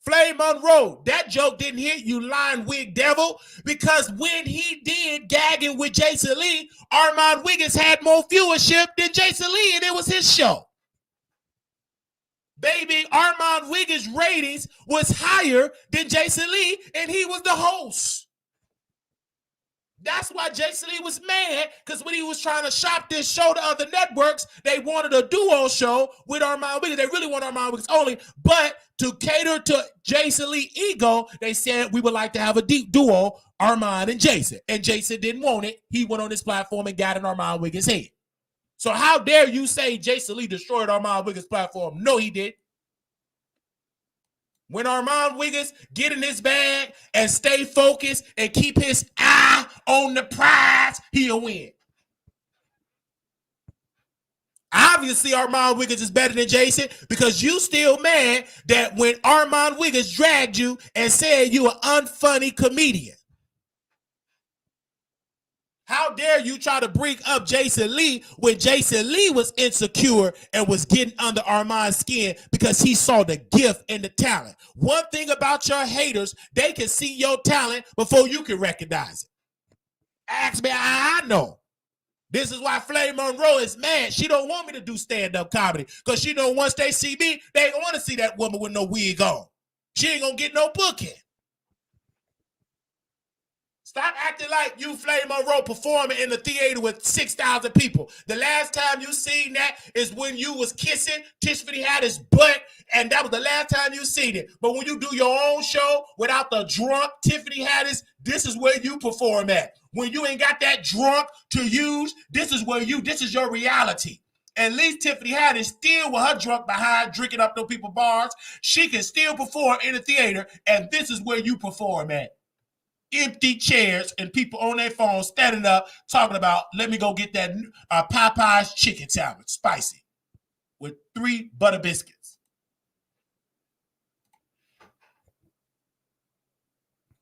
Flame Monroe, that joke didn't hit you, lying wig devil, because when he did gagging with Jason Lee, Armon Wiggins had more viewership than Jason Lee, and it was his show. Baby, Armon Wiggins' ratings was higher than Jason Lee, and he was the host. That's why Jason Lee was mad, because when he was trying to shop this show to other networks, they wanted a duo show with Armon Wiggins. They really want Armon Wiggins only, but to cater to Jason Lee's ego, they said we would like to have a deep duo, Armon and Jason. And Jason didn't want it. He went on this platform and got in Armon Wiggins' head. So how dare you say Jason Lee destroyed Armon Wiggins' platform? No, he did. When Armon Wiggins get in his bag and stay focused and keep his eye on the prize, he'll win. Obviously, Armon Wiggins is better than Jason because you still mad that when Armon Wiggins dragged you and said you an unfunny comedian. How dare you try to bring up Jason Lee when Jason Lee was insecure and was getting under Armon's skin because he saw the gift and the talent. One thing about your haters, they can see your talent before you can recognize it. Ask me, I know. This is why Flame Monroe is mad. She don't want me to do stand-up comedy because she know once they see me, they ain't gonna want to see that woman with no wig on. She ain't gonna get no booking. Stop acting like you Flame Monroe performing in the theater with 6,000 people. The last time you seen that is when you was kissing Tiffany Haddish butt, and that was the last time you seen it. But when you do your own show without the drunk Tiffany Haddish, this is where you perform at. When you ain't got that drunk to use, this is your reality. At least Tiffany Haddish still with her drunk behind drinking up those people bars. She can still perform in the theater, and this is where you perform at. Empty chairs and people on their phones standing up talking about, let me go get that Popeye's chicken sandwich, spicy, with 3 butter biscuits.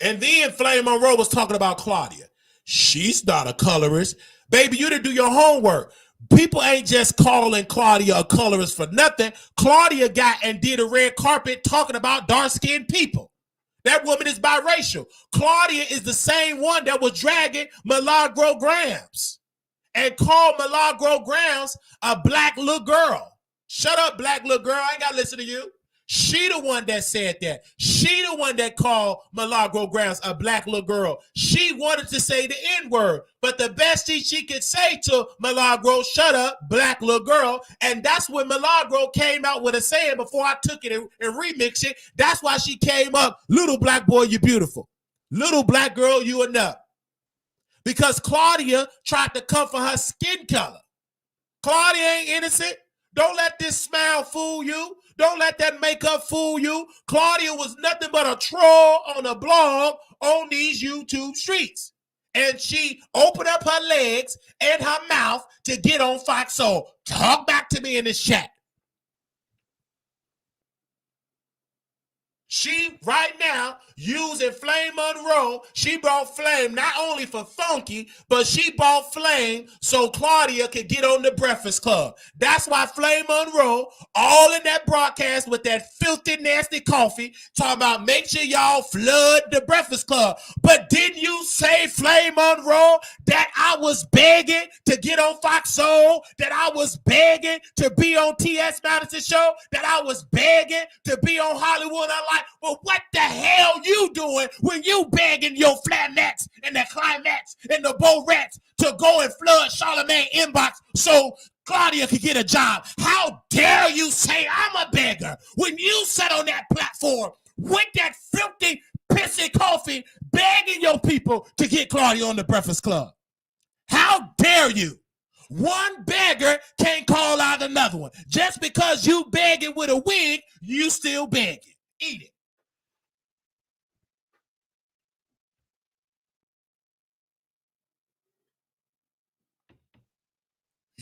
And then Flame Monroe was talking about Claudia. She's not a colorist. Baby, you didn't do your homework. People ain't just calling Claudia a colorist for nothing. Claudia got and did a red carpet talking about dark-skinned people. That woman is biracial. Claudia is the same one that was dragging Milagro Grams and called Milagro Grams a black little girl. Shut up, black little girl. I ain't got to listen to you. She the one that said that. She the one that called Milagro Grams a black little girl. She wanted to say the N-word, but the best thing she could say to Milagro, shut up, black little girl, and that's when Milagro came out with a saying before I took it and remixed it. That's why she came up, little black boy, you beautiful. Little black girl, you enough. Because Claudia tried to come for her skin color. Claudia ain't innocent. Don't let this smile fool you. Don't let that makeup fool you. Claudia was nothing but a troll on a blog on these YouTube streets. And she opened up her legs and her mouth to get on Fox Soul. Talk back to me in this chat. She, right now, using Flame Monroe, she brought Flame not only for Funky, but she brought Flame so Claudia could get on the Breakfast Club. That's why Flame Monroe, all in that broadcast with that filthy, nasty coffee, talking about make sure y'all flood the Breakfast Club. But didn't you say, Flame Monroe, that I was begging to get on Fox Soul, that I was begging to be on T.S. Madison Show, that I was begging to be on Hollywood Unlocked? Well, what the hell you doing when you begging your Flatnets and the Climax and the Bo Rats to go and flood Charlamagne inbox so Claudia could get a job? How dare you say I'm a beggar when you sat on that platform with that filthy, pissy coffee begging your people to get Claudia on the Breakfast Club? How dare you? One beggar can't call out another one. Just because you begging with a wig, you still begging. Eat it.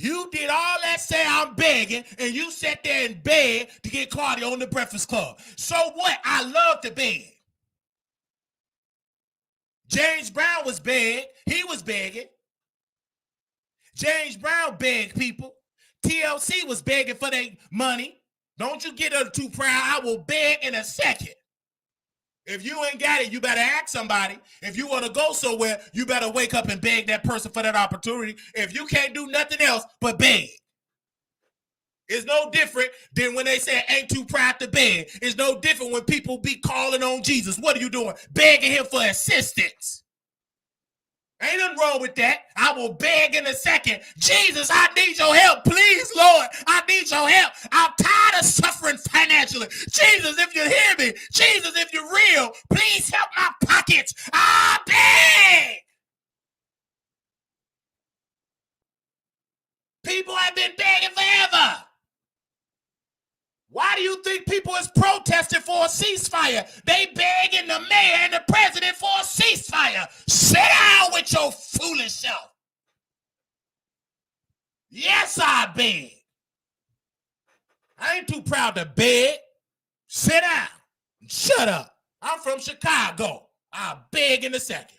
You did all that say I'm begging, and you sat there and begged to get Claudia on the Breakfast Club. So what? I love to beg. James Brown was begged. He was begging. James Brown begged people. TLC was begging for their money. Don't you get too proud. I will beg in a second. If you ain't got it, you better ask somebody. If you want to go somewhere, you better wake up and beg that person for that opportunity. If you can't do nothing else but beg. It's no different than when they say ain't too proud to beg. It's no different when people be calling on Jesus. What are you doing? Begging him for assistance. Ain't nothing wrong with that. I will beg in a second. Jesus, I need your help. Please, Lord, I need your help. I'm tired of suffering financially. Jesus, if you hear me. Jesus, if you're real, please help my pockets. I beg. People have been begging forever. Why do you think people is protesting for a ceasefire? They begging the mayor and the president for a ceasefire. Sit down with your foolish self. Yes, I beg. I ain't too proud to beg. Sit down. Shut up. I'm from Chicago. I'll beg in a second.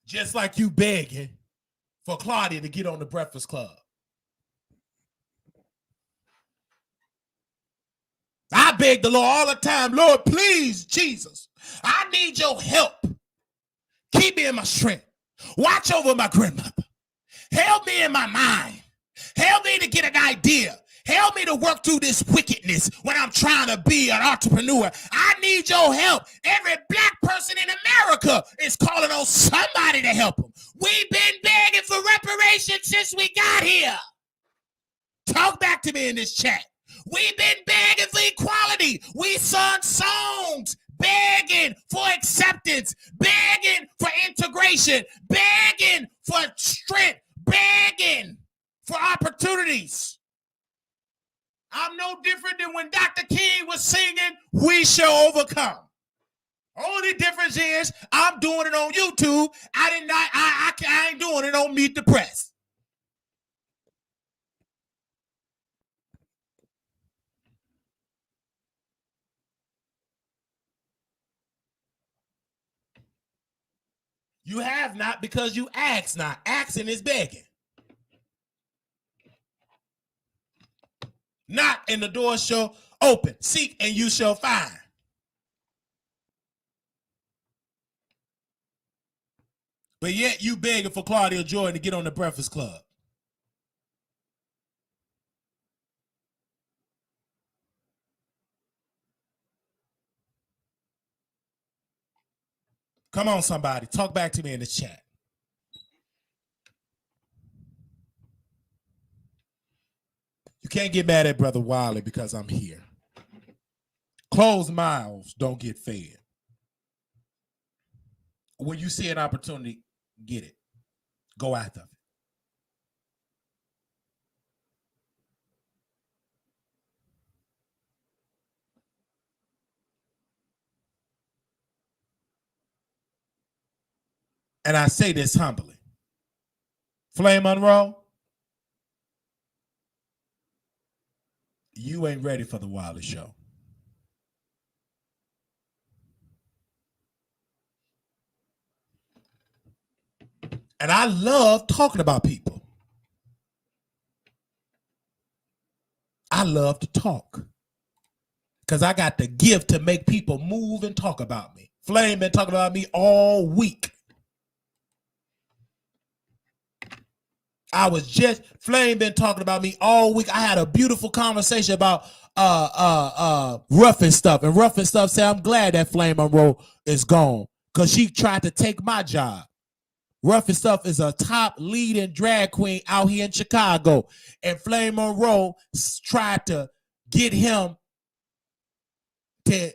Just like you begging for Claudia to get on the Breakfast Club. I beg the Lord all the time, Lord, please, Jesus, I need your help. Keep me in my strength. Watch over my grandmother. Help me in my mind. Help me to get an idea. Help me to work through this wickedness when I'm trying to be an entrepreneur. I need your help. Every black person in America is calling on somebody to help them. We've been begging for reparations since we got here. Talk back to me in this chat. We've been begging for equality. We sung songs begging for acceptance, begging for integration, begging for strength, begging for opportunities. I'm no different than when Dr. King was singing, "We Shall Overcome." Only difference is I'm doing it on YouTube. I ain't doing it on Meet the Press. You have not because you ask not. Asking is begging. Knock and the door shall open. Seek and you shall find. But yet you begging for Claudia Jordan to get on the Breakfast Club. Come on, somebody. Talk back to me in the chat. You can't get mad at Brother Wiley because I'm here. Closed mouths don't get fed. When you see an opportunity, get it. Go after it. And I say this humbly. Flame Monroe, you ain't ready for the Wiley Show. And I love talking about people. I love to talk. Because I got the gift to make people move and talk about me. Flame been talking about me all week. Flame been talking about me all week. I had a beautiful conversation about Rough and Stuff. And Rough and Stuff said, I'm glad that Flame Monroe is gone. Because she tried to take my job. Rough and Stuff is a top leading drag queen out here in Chicago. And Flame Monroe tried to get him to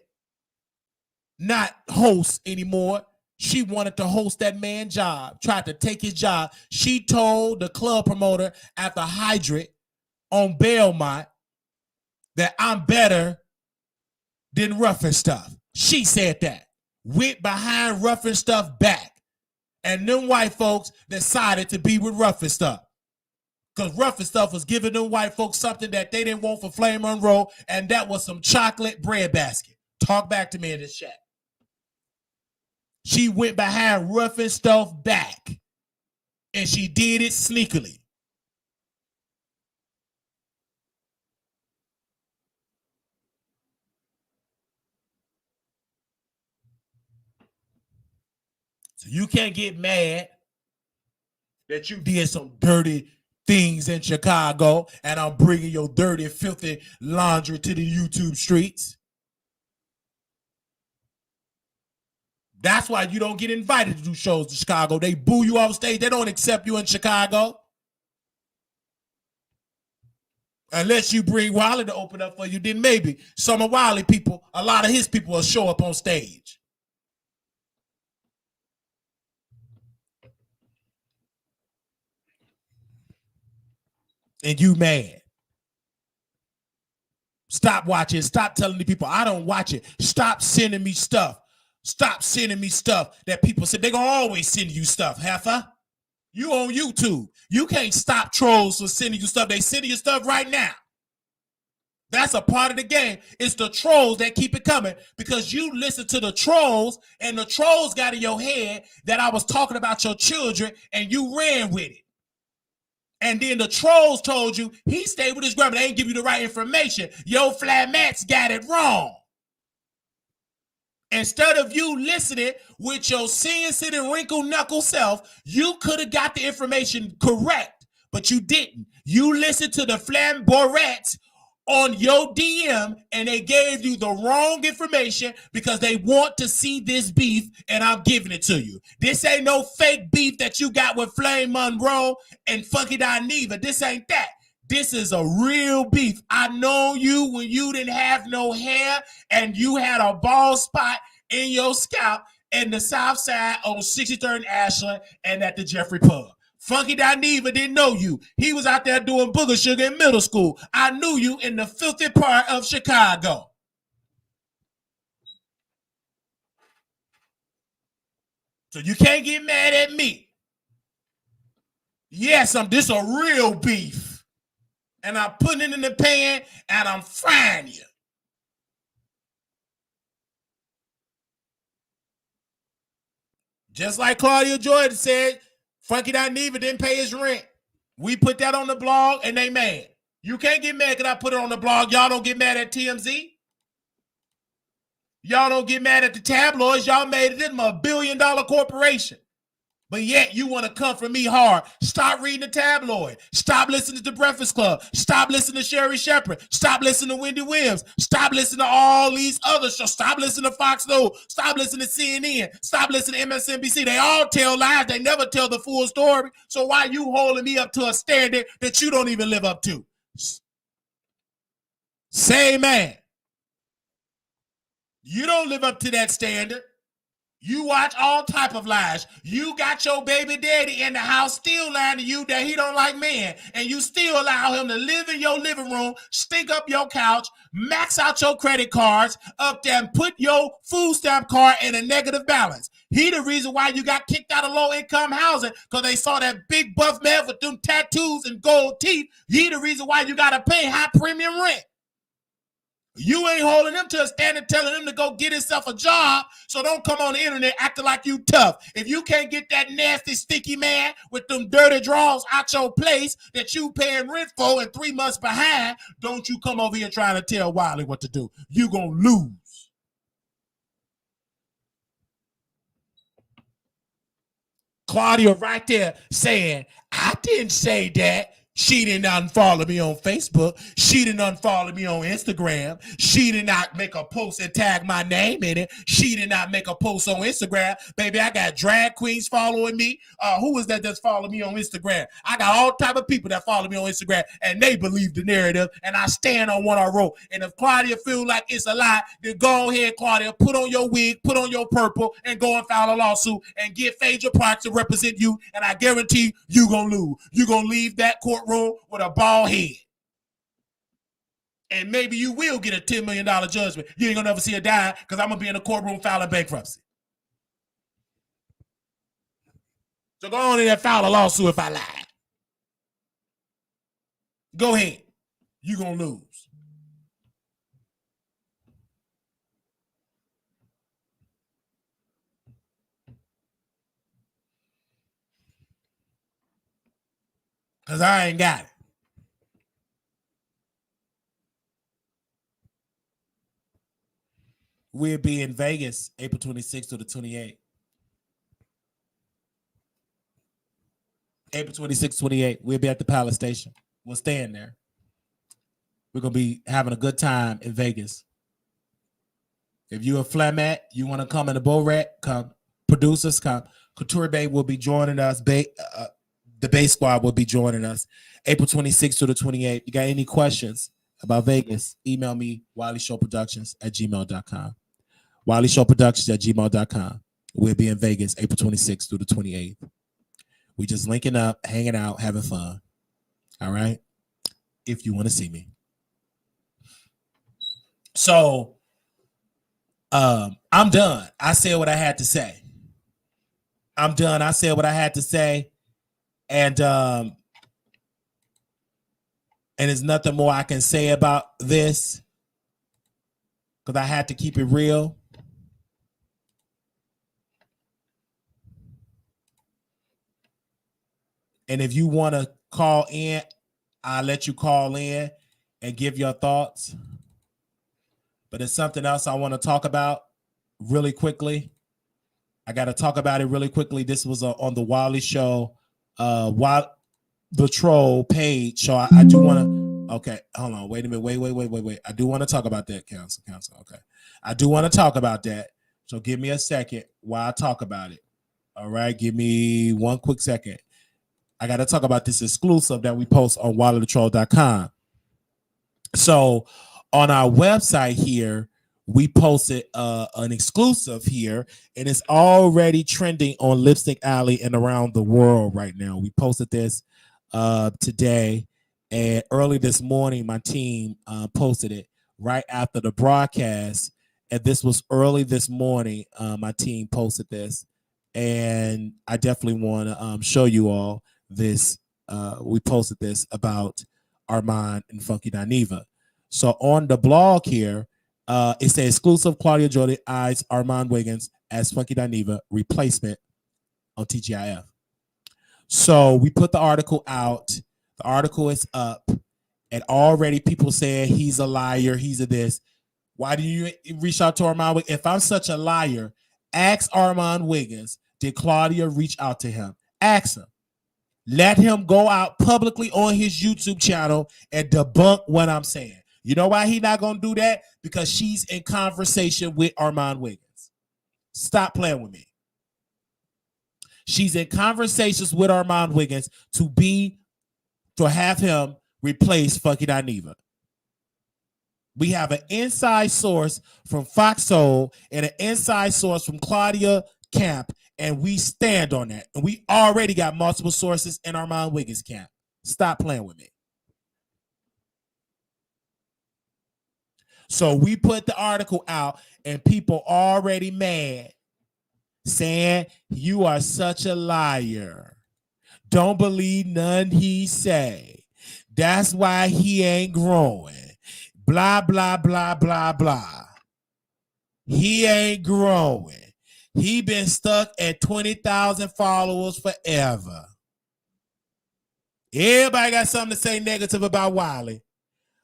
not host anymore. She wanted to host that man's job, tried to take his job. She told the club promoter at the Hydrant on Belmont that I'm better than Rough and Stuff. She said that. Went behind Rough and Stuff back And them white folks decided to be with Rough and Stuff. Because Rough and Stuff was giving them white folks something that they didn't want for Flame Monroe, and that was some chocolate bread basket. Talk back to me in this chat. She went behind Rough and Stuff back, and she did it sneakily. So you can't get mad that you did some dirty things in Chicago and I'm bringing your dirty, filthy laundry to the YouTube streets. That's why you don't get invited to do shows in Chicago. They boo you off stage. They don't accept you in Chicago. Unless you bring Wiley to open up for you, then maybe some of Wiley people, a lot of his people will show up on stage. And you mad. Stop watching. Stop telling the people, I don't watch it. Stop sending me stuff. Stop sending me stuff that people said. They're going to always send you stuff, heifer. You on YouTube. You can't stop trolls from sending you stuff. They sending you stuff right now. That's a part of the game. It's the trolls that keep it coming because you listen to the trolls and the trolls got in your head that I was talking about your children and you ran with it. And then the trolls told you he stayed with his grandma. They ain't give you the right information. Yo, Flat Matt's got it wrong. Instead of you listening with your sin-sitting wrinkle-knuckle self, you could have got the information correct, but you didn't. You listened to the flamboyants on your DM, and they gave you the wrong information because they want to see this beef, and I'm giving it to you. This ain't no fake beef that you got with Flame Monroe and Funky Dineva. This ain't that. This is a real beef. I know you when you didn't have no hair and you had a bald spot in your scalp in the South Side on 63rd and Ashland and at the Jeffrey Pub. Funky Dineva didn't know you. He was out there doing booger sugar in middle school. I knew you in the filthy part of Chicago. So you can't get mad at me. Yes, this a real beef. And I'm putting it in the pan and I'm frying you. Just like Claudia Jordan said, Funky Dineva didn't pay his rent. We put that on the blog and they mad. You can't get mad because I put it on the blog. Y'all don't get mad at TMZ. Y'all don't get mad at the tabloids. Y'all made it into a $1 billion corporation. But yet you want to come for me hard. Stop reading the tabloid. Stop listening to Breakfast Club. Stop listening to Sherry Shepherd. Stop listening to Wendy Williams. Stop listening to all these other shows. Stop listening to Fox News. Stop listening to CNN. Stop listening to MSNBC. They all tell lies. They never tell the full story. So why are you holding me up to a standard that you don't even live up to? Say amen. You don't live up to that standard. You watch all type of lies. You got your baby daddy in the house still lying to you that he don't like men, and you still allow him to live in your living room, stink up your couch, max out your credit cards up there, and put your food stamp card in a negative balance. He the reason why you got kicked out of low-income housing because they saw that big buff man with them tattoos and gold teeth. He the reason why you got to pay high premium rent. You ain't holding him to a standard telling him to go get himself a job, so don't come on the internet acting like you tough. If you can't get that nasty, sticky man with them dirty drawers out your place that you paying rent for and 3 months behind, don't you come over here trying to tell Wiley what to do. You gonna lose. Claudia right there saying, I didn't say that. She did not unfollow me on Facebook. She did not unfollow me on Instagram. She did not make a post and tag my name in it. She did not make a post on Instagram. Baby, I got drag queens following me. Who is that that's following me on Instagram? I got all type of people that follow me on Instagram, and they believe the narrative, and I stand on what I wrote. And if Claudia feel like it's a lie, then go ahead, Claudia, put on your wig, put on your purple, and go and file a lawsuit and get Phaedra Parks to represent you, and I guarantee you gonna lose. You gonna leave that courtroom with a bald head. And maybe you will get a $10 million judgment. You ain't gonna never see a dime because I'm gonna be in the courtroom filing bankruptcy. So go on in and file a lawsuit if I lied. Go ahead. You're going to lose. Because I ain't got it. We'll be in Vegas April 26th to the 28th. April 26th, 28th. We'll be at the Palace Station. We'll stay in there. We're going to be having a good time in Vegas. If you're a flamat, you want to come in the Bo Rat, come. Producers, come. Couture Bay will be joining us. The Bay Squad will be joining us April 26th to the 28th. You got any questions about Vegas, email me, WileyShowProductions@gmail.com. WileyShowProductions@gmail.com. We'll be in Vegas April 26th through the 28th. We just linking up, hanging out, having fun. All right? If you want to see me. So, I'm done. I said what I had to say. I'm done. I said what I had to say. And there's nothing more I can say about this because I had to keep it real. And if you want to call in, I'll let you call in and give your thoughts. But it's something else I want to talk about really quickly. I got to talk about it really quickly. This was on the Wiley Show, the Troll page. So I do want to. Okay, hold on. Wait a minute. Wait. I do want to talk about that, counsel. Okay, I do want to talk about that. So give me a second while I talk about it. All right, give me one quick second. I got to talk about this exclusive that we post on WileyTheTroll.com. So on our website here, we posted an exclusive here, and it's already trending on Lipstick Alley and around the world right now. We posted this today, and early this morning, my team posted it right after the broadcast, and this was early this morning. My team posted this, and I definitely want to show you all this. We posted this about Armon and Funky Dineva. So on the blog here, it says exclusive Claudia Jordan eyes Armon Wiggins as Funky Dineva replacement on TGIF. So we put the article out. The article is up, and already people saying he's a liar. He's a this. Why do you reach out to Armon? If I'm such a liar, ask Armon Wiggins. Did Claudia reach out to him? Ask him. Let him go out publicly on his YouTube channel and debunk what I'm saying. You know why he's not going to do that? Because she's in conversation with Armon Wiggins. Stop playing with me. She's in conversations with Armon Wiggins to have him replace Funky Dineva. We have an inside source from Fox Soul and an inside source from Claudia Camp, and we stand on that. And we already got multiple sources in Armon Wiggins camp. Stop playing with me. So we put the article out, and people already mad, saying you are such a liar. Don't believe none he say. That's why he ain't growing. Blah, blah, blah, blah, blah. He ain't growing. He been stuck at 20,000 followers forever. Everybody got something to say negative about Wiley.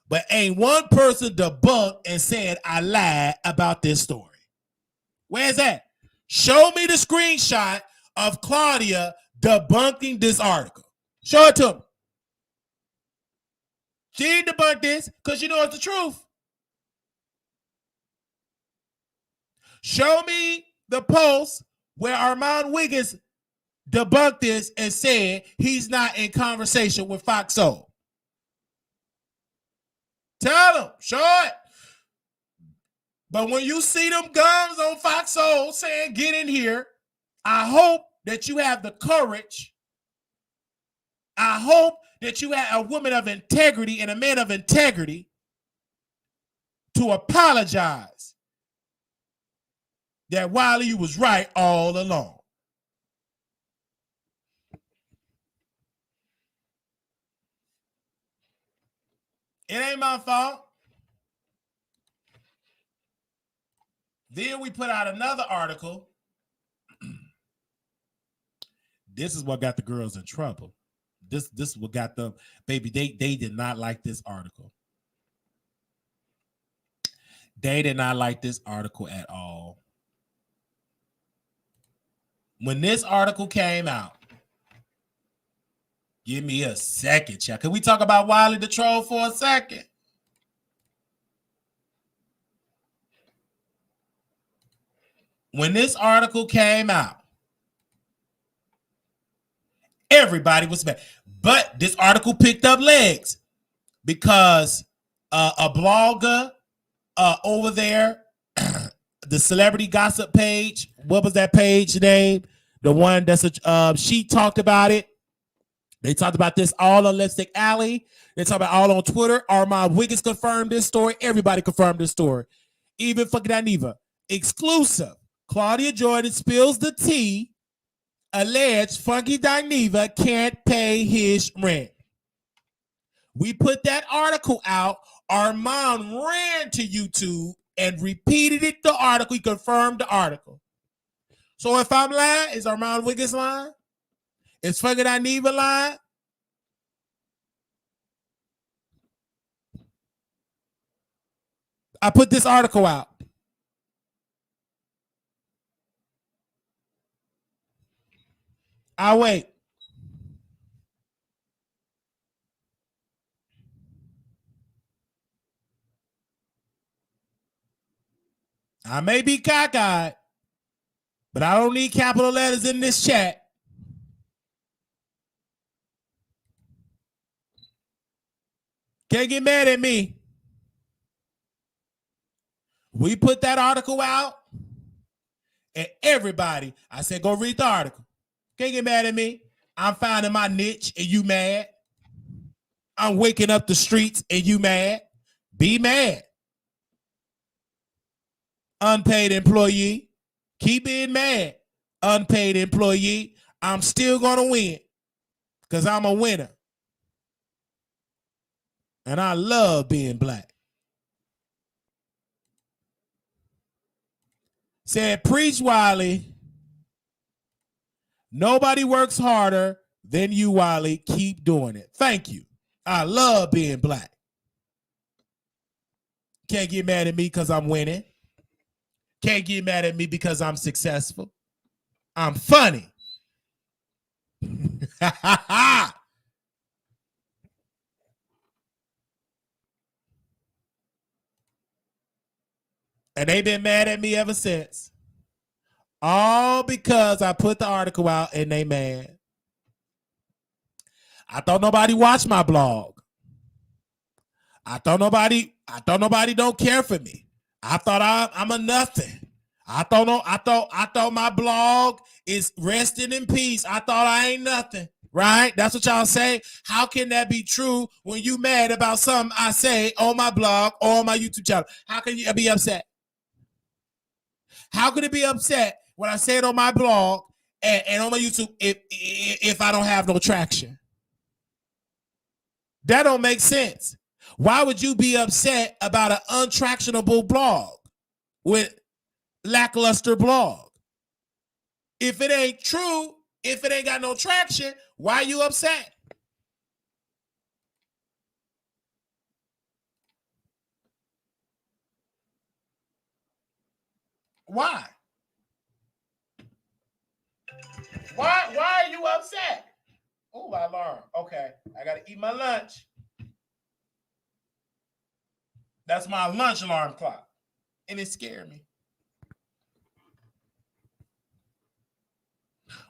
But ain't one person debunked and said I lied about this story. Where's that? Show me the screenshot of Claudia debunking this article. Show it to me. She didn't debunk this because you know it's the truth. Show me the post where Armon Wiggins debunked this and said he's not in conversation with Fox Soul. Tell him, show it. But when you see them guns on Fox Soul saying get in here, I hope that you have the courage. I hope that you have a woman of integrity and a man of integrity to apologize that Wiley was right all along. It ain't my fault. Then we put out another article. This is what got the girls in trouble. This is what got them, baby. They did not like this article. They did not like this article at all. When this article came out, give me a second, chat. Can we talk about Wiley the Troll for a second? When this article came out, everybody was mad. But this article picked up legs because a blogger over there, the celebrity gossip page, what was that page name? The one that's she talked about it. They talked about this all on Lipstick Alley. They talked about all on Twitter. Armon Wiggins confirmed this story. Everybody confirmed this story. Even fucking Aniva. Exclusive. Claudia Jordan spills the tea. Alleged Funky Dineva can't pay his rent. We put that article out. Armon ran to YouTube and repeated it, the article. He confirmed the article. So if I'm lying, is Armon Wiggins lying? Is Funky Dineva lying? I put this article out. I wait. I may be cockeyed, but I don't need capital letters in this chat. Can't get mad at me. We put that article out, and everybody, I said, go read the article. Can't get mad at me. I'm finding my niche, and you mad. I'm waking up the streets, and you mad. Be mad. Unpaid employee. Keep being mad. Unpaid employee. I'm still going to win because I'm a winner. And I love being black. Said, preach, Wiley. Nobody works harder than you, Wiley. Keep doing it. Thank you. I love being black. Can't get mad at me because I'm winning. Can't get mad at me because I'm successful. I'm funny. And they've been mad at me ever since. All because I put the article out and they mad. I thought nobody watched my blog. I thought nobody don't care for me. I thought I'm a nothing. I thought my blog is resting in peace. I thought I ain't nothing. Right? That's what y'all say. How can that be true when you mad about something I say on my blog or on my YouTube channel? How can you be upset? How could it be upset when I say it on my blog and on my YouTube if I don't have no traction? That don't make sense. Why would you be upset about an untractionable blog with lackluster blog? If it ain't true, if it ain't got no traction, why are you upset? Why? Why are you upset? Oh, my alarm. Okay, I gotta eat my lunch. That's my lunch alarm clock, and it scared me.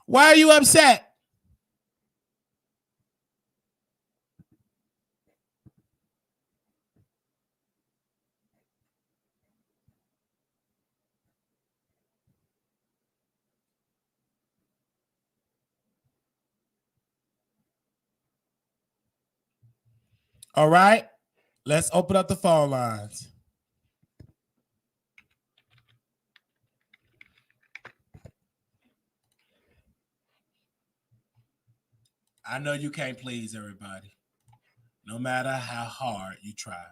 Why are you upset? All right, let's open up the phone lines. I know you can't please everybody. no matter how hard you try.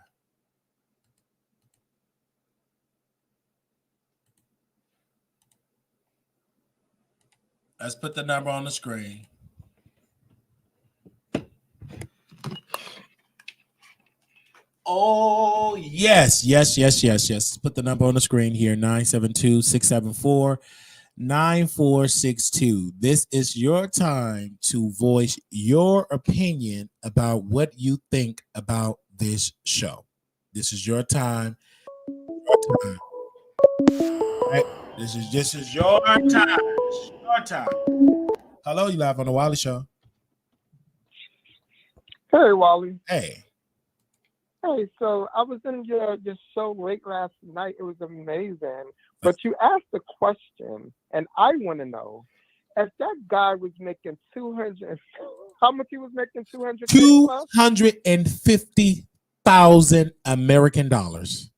Let's put the number on the screen. Oh, yes. Put the number on the screen here, 972-674-9462. This is your time to voice your opinion about what you think about this show. This is your time. Right? This is your time. This is your time. Hello, you live on the Wiley Show. Hey, Wally. Hey. Hey, so I was in your show late last night. It was amazing. But you asked a question, and I want to know, if that guy was making 200, how much he was making? 250,000 American dollars.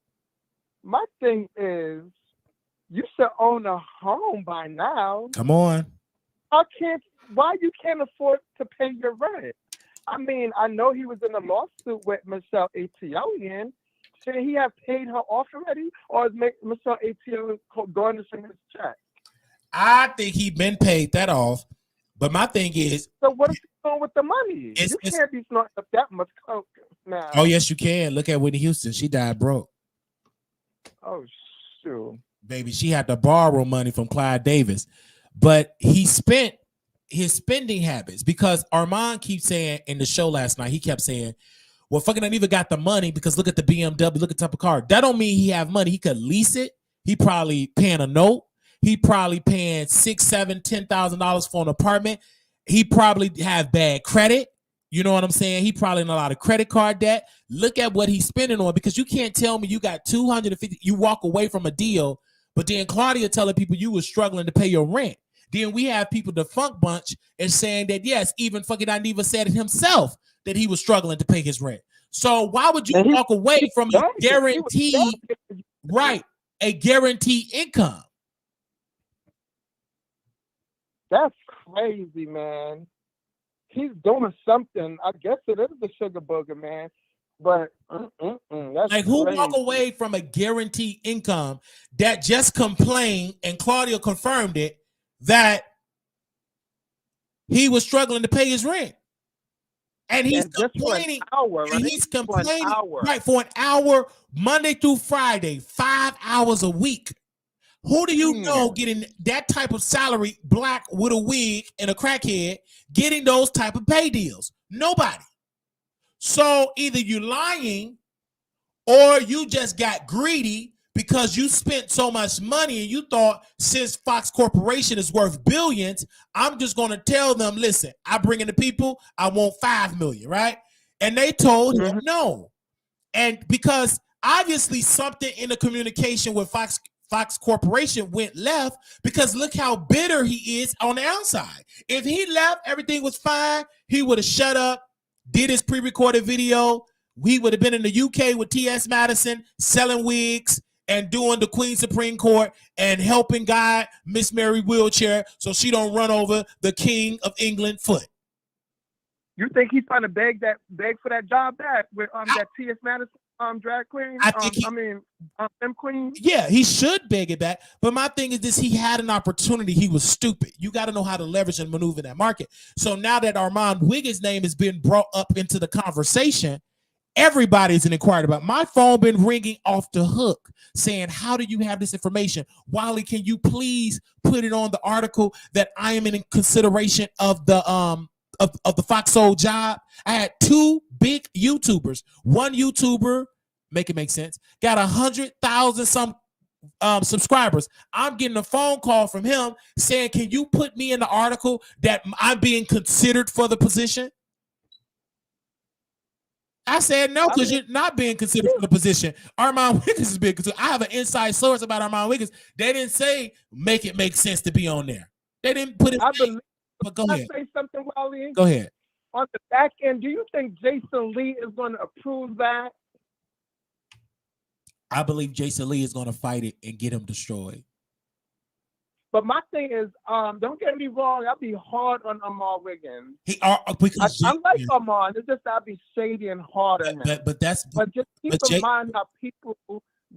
My thing is, you should own a home by now. Come on. Why you can't afford to pay your rent? I mean, I know he was in a lawsuit with Michelle Etienne. Should he have paid her off already, or is Michelle Etienne going to send his check? I think he been paid that off, but my thing is, so what is he doing with the money? You can't be snorting up that much coke now. Oh yes, you can. Look at Whitney Houston; she died broke. Oh shoot, baby, she had to borrow money from Clyde Davis, but he spent his spending habits because Armon keeps saying in the show last night, he kept saying, well, fucking I even got the money because look at the BMW, look at the type of car. That don't mean he have money. He could lease it. He probably paying a note. He probably paying $6,000, $7,000, $10,000 for an apartment. He probably have bad credit. You know what I'm saying? He probably in a lot of credit card debt. Look at what he's spending on, because you can't tell me you got 250, you walk away from a deal, but then Claudia telling people you was struggling to pay your rent. Then we have people, the funk bunch, and saying that, yes, even fucking Aniva said it himself that he was struggling to pay his rent. So why would you walk away from a guaranteed, right, a guaranteed income? That's crazy, man. He's doing something. I guess it is the sugar booger, man. But that's like who crazy. Walk away from a guaranteed income that just complained, and Claudia confirmed it, that he was struggling to pay his rent. And he's complaining. He's complaining right for an hour, Monday through Friday, 5 hours a week. Who do you know getting that type of salary, black with a wig and a crackhead, getting those type of pay deals? Nobody. So either you're lying or you just got greedy because you spent so much money and you thought, since Fox Corporation is worth billions, I'm just going to tell them, listen, I bring in the people, I want $5 million, right? And they told him no. And because obviously something in the communication with Fox Corporation went left, because look how bitter he is on the outside. If he left, everything was fine, he would have shut up, did his pre-recorded video. We would have been in the UK with T.S. Madison selling wigs and doing the Queen Supreme Court and helping guide Miss Mary wheelchair so she don't run over the King of England foot. You think he's trying to beg for that job back with that T.S. Madison drag queen? M queen? Yeah, he should beg it back. But my thing is this: he had an opportunity. He was stupid. You got to know how to leverage and maneuver that market. So now that Armon Wiggins' name has been brought up into the conversation, everybody's inquired about. My phone been ringing off the hook saying, how do you have this information? Wiley, can you please put it on the article that I am in consideration of the of the Fox Soul job? I had two big YouTubers. One YouTuber, make it make sense, got 100,000 some subscribers. I'm getting a phone call from him saying, can you put me in the article that I'm being considered for the position? I said no, because you're not being considered for the position. Armon Wiggins is being considered. I have an inside source about Armon Wiggins. They didn't say make it make sense to be on there. They didn't put it. But go ahead. Say something, Wally? Go ahead. On the back end, do you think Jason Lee is going to approve that? I believe Jason Lee is going to fight it and get him destroyed. But my thing is, don't get me wrong, I'll be hard on Amar Wiggins. I like Armon. It's just I'll be shady and hard on him. But just keep in mind how people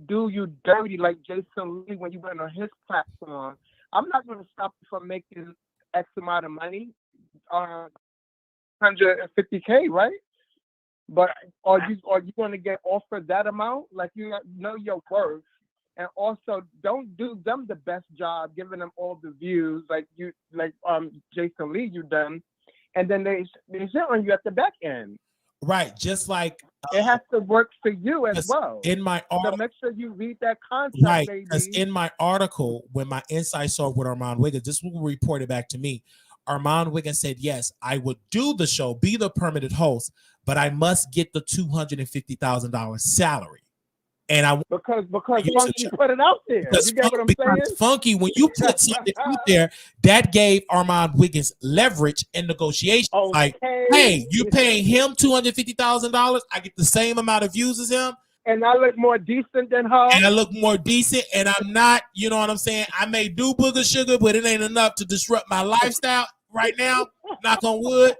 do you dirty, like Jason Lee when you went on his platform. I'm not going to stop you from making X amount of money, 150K, right? But are you going to get offered that amount? Like, you know your worth. And also, don't do them the best job, giving them all the views like Jason Lee you done, and then they sit on you at the back end. Right, just like it has to work for you as well. In my article, so make sure you read that contract, right? Because in my article, when my inside source with Armon Wiggins, this was reported back to me. Armon Wiggins said, "Yes, I would do the show, be the permanent host, but I must get the $250,000 salary." And because Funky put it out there. You get what I'm saying? Funky, when you put something out there, that gave Armon Wiggins leverage in negotiation. Okay. Like, hey, you paying him $250,000, I get the same amount of views as him. And I look more decent than her. And I look more decent, and I'm not, you know what I'm saying? I may do booger sugar, but it ain't enough to disrupt my lifestyle right now. Knock on wood.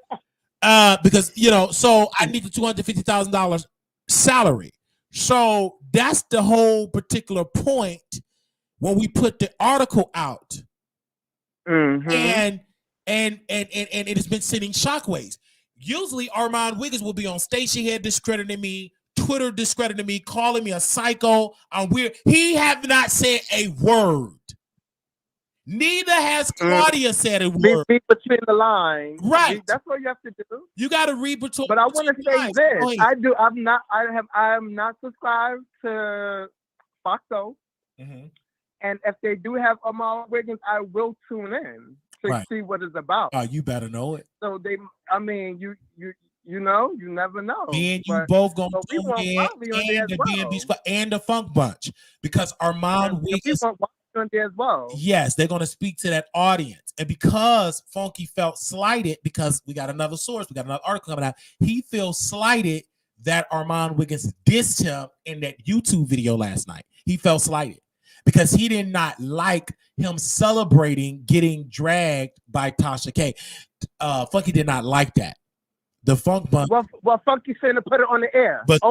Because, so I need the $250,000 salary. So that's the whole particular point when we put the article out. Mm-hmm. And it has been sending shockwaves. Usually Armon Wiggins will be on Station Head discrediting me, Twitter discrediting me, calling me a psycho. I'm weird. He have not said a word. Neither has Claudia said a word. Read between the lines. Right. That's what you have to do. You got to read between. But I want to say this. I am not subscribed to Foxo. Mm-hmm. And if they do have Amar Wiggins, I will tune in to see what it's about. You better know it. So you never know. Me and you both gonna tune in, and the DMV Squad and the Funk Bunch, because Armon Wiggins. There as well. Yes, they're going to speak to that audience. And because Funky felt slighted, because we got another source, we got another article coming out, he feels slighted that Armon Wiggins dissed him in that YouTube video last night. He felt slighted because he did not like him celebrating getting dragged by Tasha K. Funky did not like that. The Funk Bunch. Well, Funky should have put it on the air. But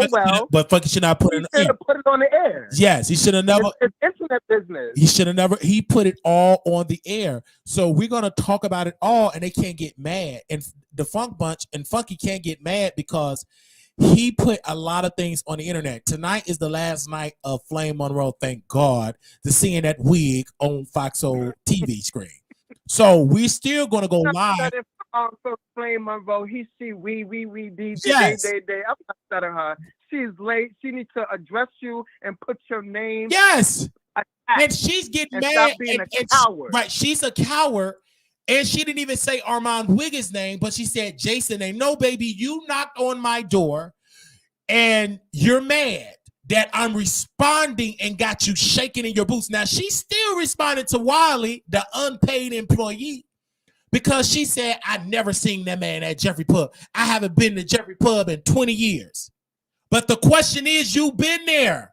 Funky should not put it on the air. Put it on the air. Yes, he should have never. It's internet business. He should have never. He put it all on the air. So we're gonna talk about it all, and they can't get mad. And the Funk Bunch and Funky can't get mad because he put a lot of things on the internet. Tonight is the last night of Flame Monroe. Thank God to seeing that wig on Foxo TV screen. So we're still gonna go live. So Flame Monroe, he see we yes. they. I'm not stuttering her. She's late. She needs to address you and put your name. Yes. And she's getting mad. Stop being a coward. Right. She's a coward. And she didn't even say Armon Wiggins' name, but she said Jason's name. No, baby, you knocked on my door and you're mad that I'm responding and got you shaking in your boots. Now, she's still responding to Wiley, the unpaid employee, because she said, I never seen that man at Jeffrey Pub. I haven't been to Jeffrey Pub in 20 years. But the question is, you've been there.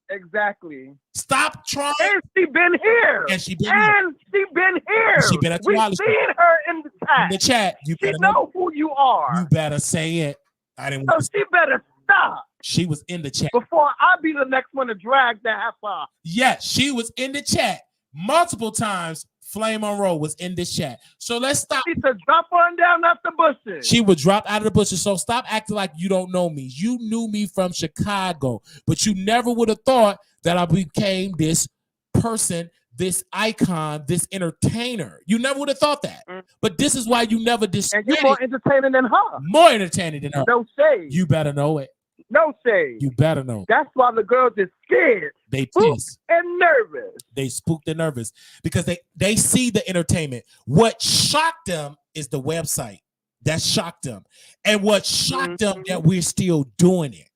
Exactly. Stop trying. And she been here. And she been here. She been at the We've seen her in the chat. In the chat. You she know who you are. You better say it. I didn't. So she better stop. She was in the chat. Before I be the next one to drag that heifer. Yes, she was in the chat multiple times. Flame Monroe was in this chat. So let's stop. She said drop on down out the bushes. She would drop out of the bushes. So stop acting like you don't know me. You knew me from Chicago, but you never would have thought that I became this person, this icon, this entertainer. You never would have thought that. But this is why you never discredit. And you're more entertaining than her. More entertaining than her. No shade. You better know it. No shade. You better know. That's why the girls is scared. They spooked and nervous. They spooked and nervous because they see the entertainment. What shocked them is the website. That shocked them. And what shocked them that we're still doing it.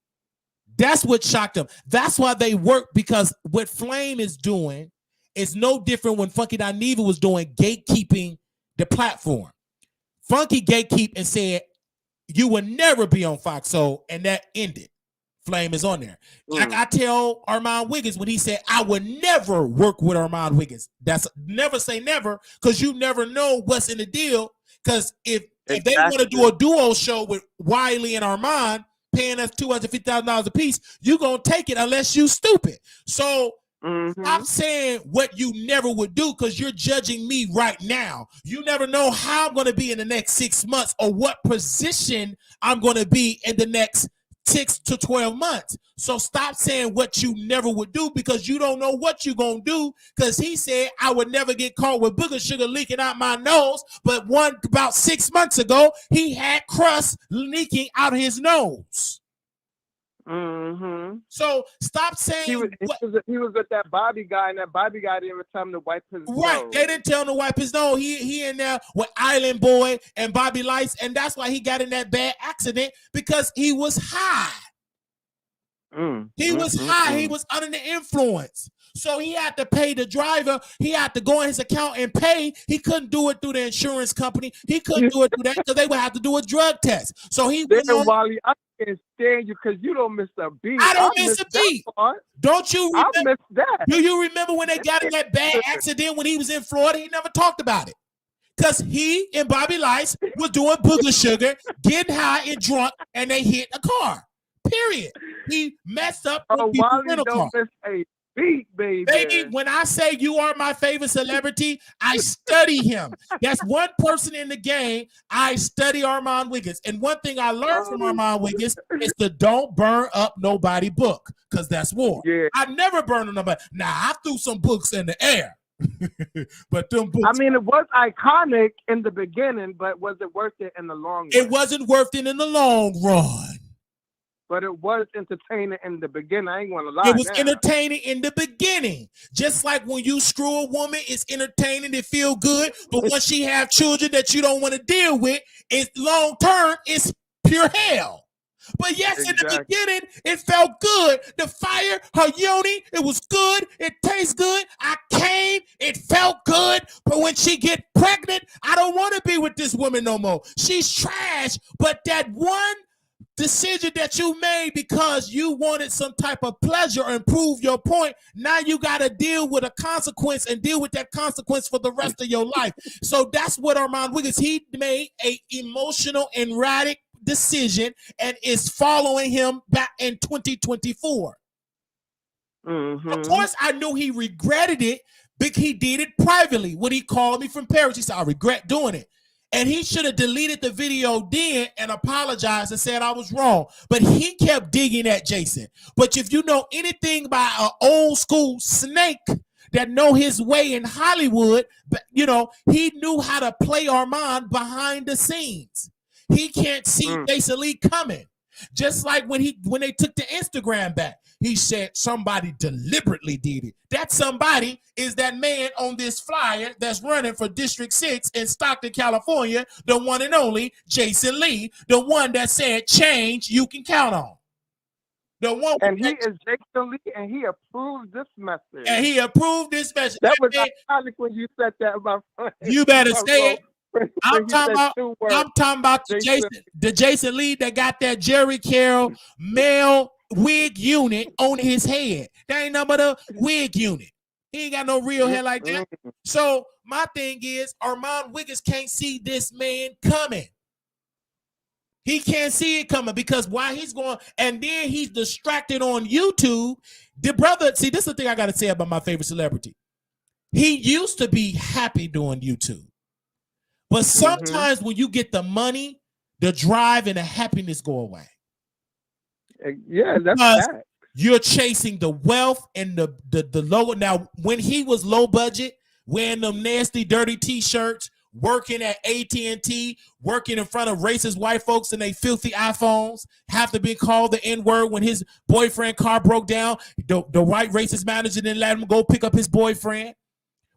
That's what shocked them. That's why they work, because what Flame is doing is no different when Funky Dineva was doing gatekeeping the platform. Funky gatekeep and said, you will never be on Foxo, and that ended. Flame is on there. Like I tell Armon Wiggins when he said, I would never work with Armon Wiggins. That's never say never, because you never know what's in the deal. Because if they want to do a duo show with Wiley and Armon, paying us $250,000 a piece, you gonna take it unless you stupid. So stop saying what you never would do, because you're judging me right now. You never know how I'm gonna be in the next 6 months or what position I'm gonna be in the next 6 to 12 months. So stop saying what you never would do, because you don't know what you're gonna do. Because he said I would never get caught with booger sugar leaking out my nose, but about 6 months ago he had crust leaking out of his nose. So stop saying he was with that Bobby guy, and that Bobby guy didn't even tell him to wipe his nose. Right, they didn't tell him to wipe his nose. He in there with Island Boy and Bobby Lights, and that's why he got in that bad accident, because he was high. He was high. He was under the influence. So he had to pay the driver. He had to go in his account and pay. He couldn't do it through the insurance company. He couldn't do it through that, because they would have to do a drug test. So he went on. Wally, I can't stand you because you don't miss a beat. I don't miss a beat. Don't you remember? I miss that. Do you remember when they got in that bad accident when he was in Florida? He never talked about it. Because he and Bobby Lights was doing booger sugar, getting high and drunk, and they hit a car. Period. He messed up. Wally don't miss a beat, baby. Baby, when I say you are my favorite celebrity, I study him. That's one person in the game. I study Armon Wiggins. And one thing I learned from Armon Wiggins is to don't burn up nobody book, because that's war. Yeah. I never burned nobody. Now, I threw some books in the air. But them books, I mean, it was iconic in the beginning, but was it worth it in the long run? It wasn't worth it in the long run. But it was entertaining in the beginning. I ain't gonna lie. It was entertaining in the beginning. Just like when you screw a woman, it's entertaining, it feel good. But once she have children that you don't want to deal with, it's long term, it's pure hell. But yes, in the beginning, it felt good. The fire, her yoni, it was good. It tastes good. I came, it felt good. But when she get pregnant, I don't want to be with this woman no more. She's trash. But that one decision that you made because you wanted some type of pleasure and prove your point, now you got to deal with a consequence and deal with that consequence for the rest of your life. So that's what Armon Wiggins, he made a emotional and erratic decision and is following him back in 2024. Of course, I knew he regretted it, but he did it privately. When he called me from Paris, he said, I regret doing it. And he should have deleted the video then and apologized and said I was wrong. But he kept digging at Jason. But if you know anything about an old school snake that know his way in Hollywood, you know, he knew how to play Armon behind the scenes. He can't see Jason Lee coming. Just like when they took the Instagram back, he said somebody deliberately did it. That somebody is that man on this flyer that's running for District 6 in Stockton, California, the one and only Jason Lee, the one that said change you can count on. The one, and he is Jason Lee, and he approved this message. And he approved this message. That was iconic when you said that about. You better say it. I'm talking about the Jason Lee that got that Jerry Carroll male wig unit on his head. That ain't nothing but a wig unit. He ain't got no real hair like that. So my thing is, Armon Wiggins can't see this man coming. He can't see it coming because while he's going, and then he's distracted on YouTube. The brother, see, this is the thing I got to say about my favorite celebrity. He used to be happy doing YouTube. But sometimes when you get the money, the drive and the happiness go away. Yeah, that's fact. You're chasing the wealth and the low. Now, when he was low budget, wearing them nasty, dirty T-shirts, working at AT&T, working in front of racist white folks and they filthy iPhones, have to be called the N-word when his boyfriend car broke down. The white racist manager didn't let him go pick up his boyfriend.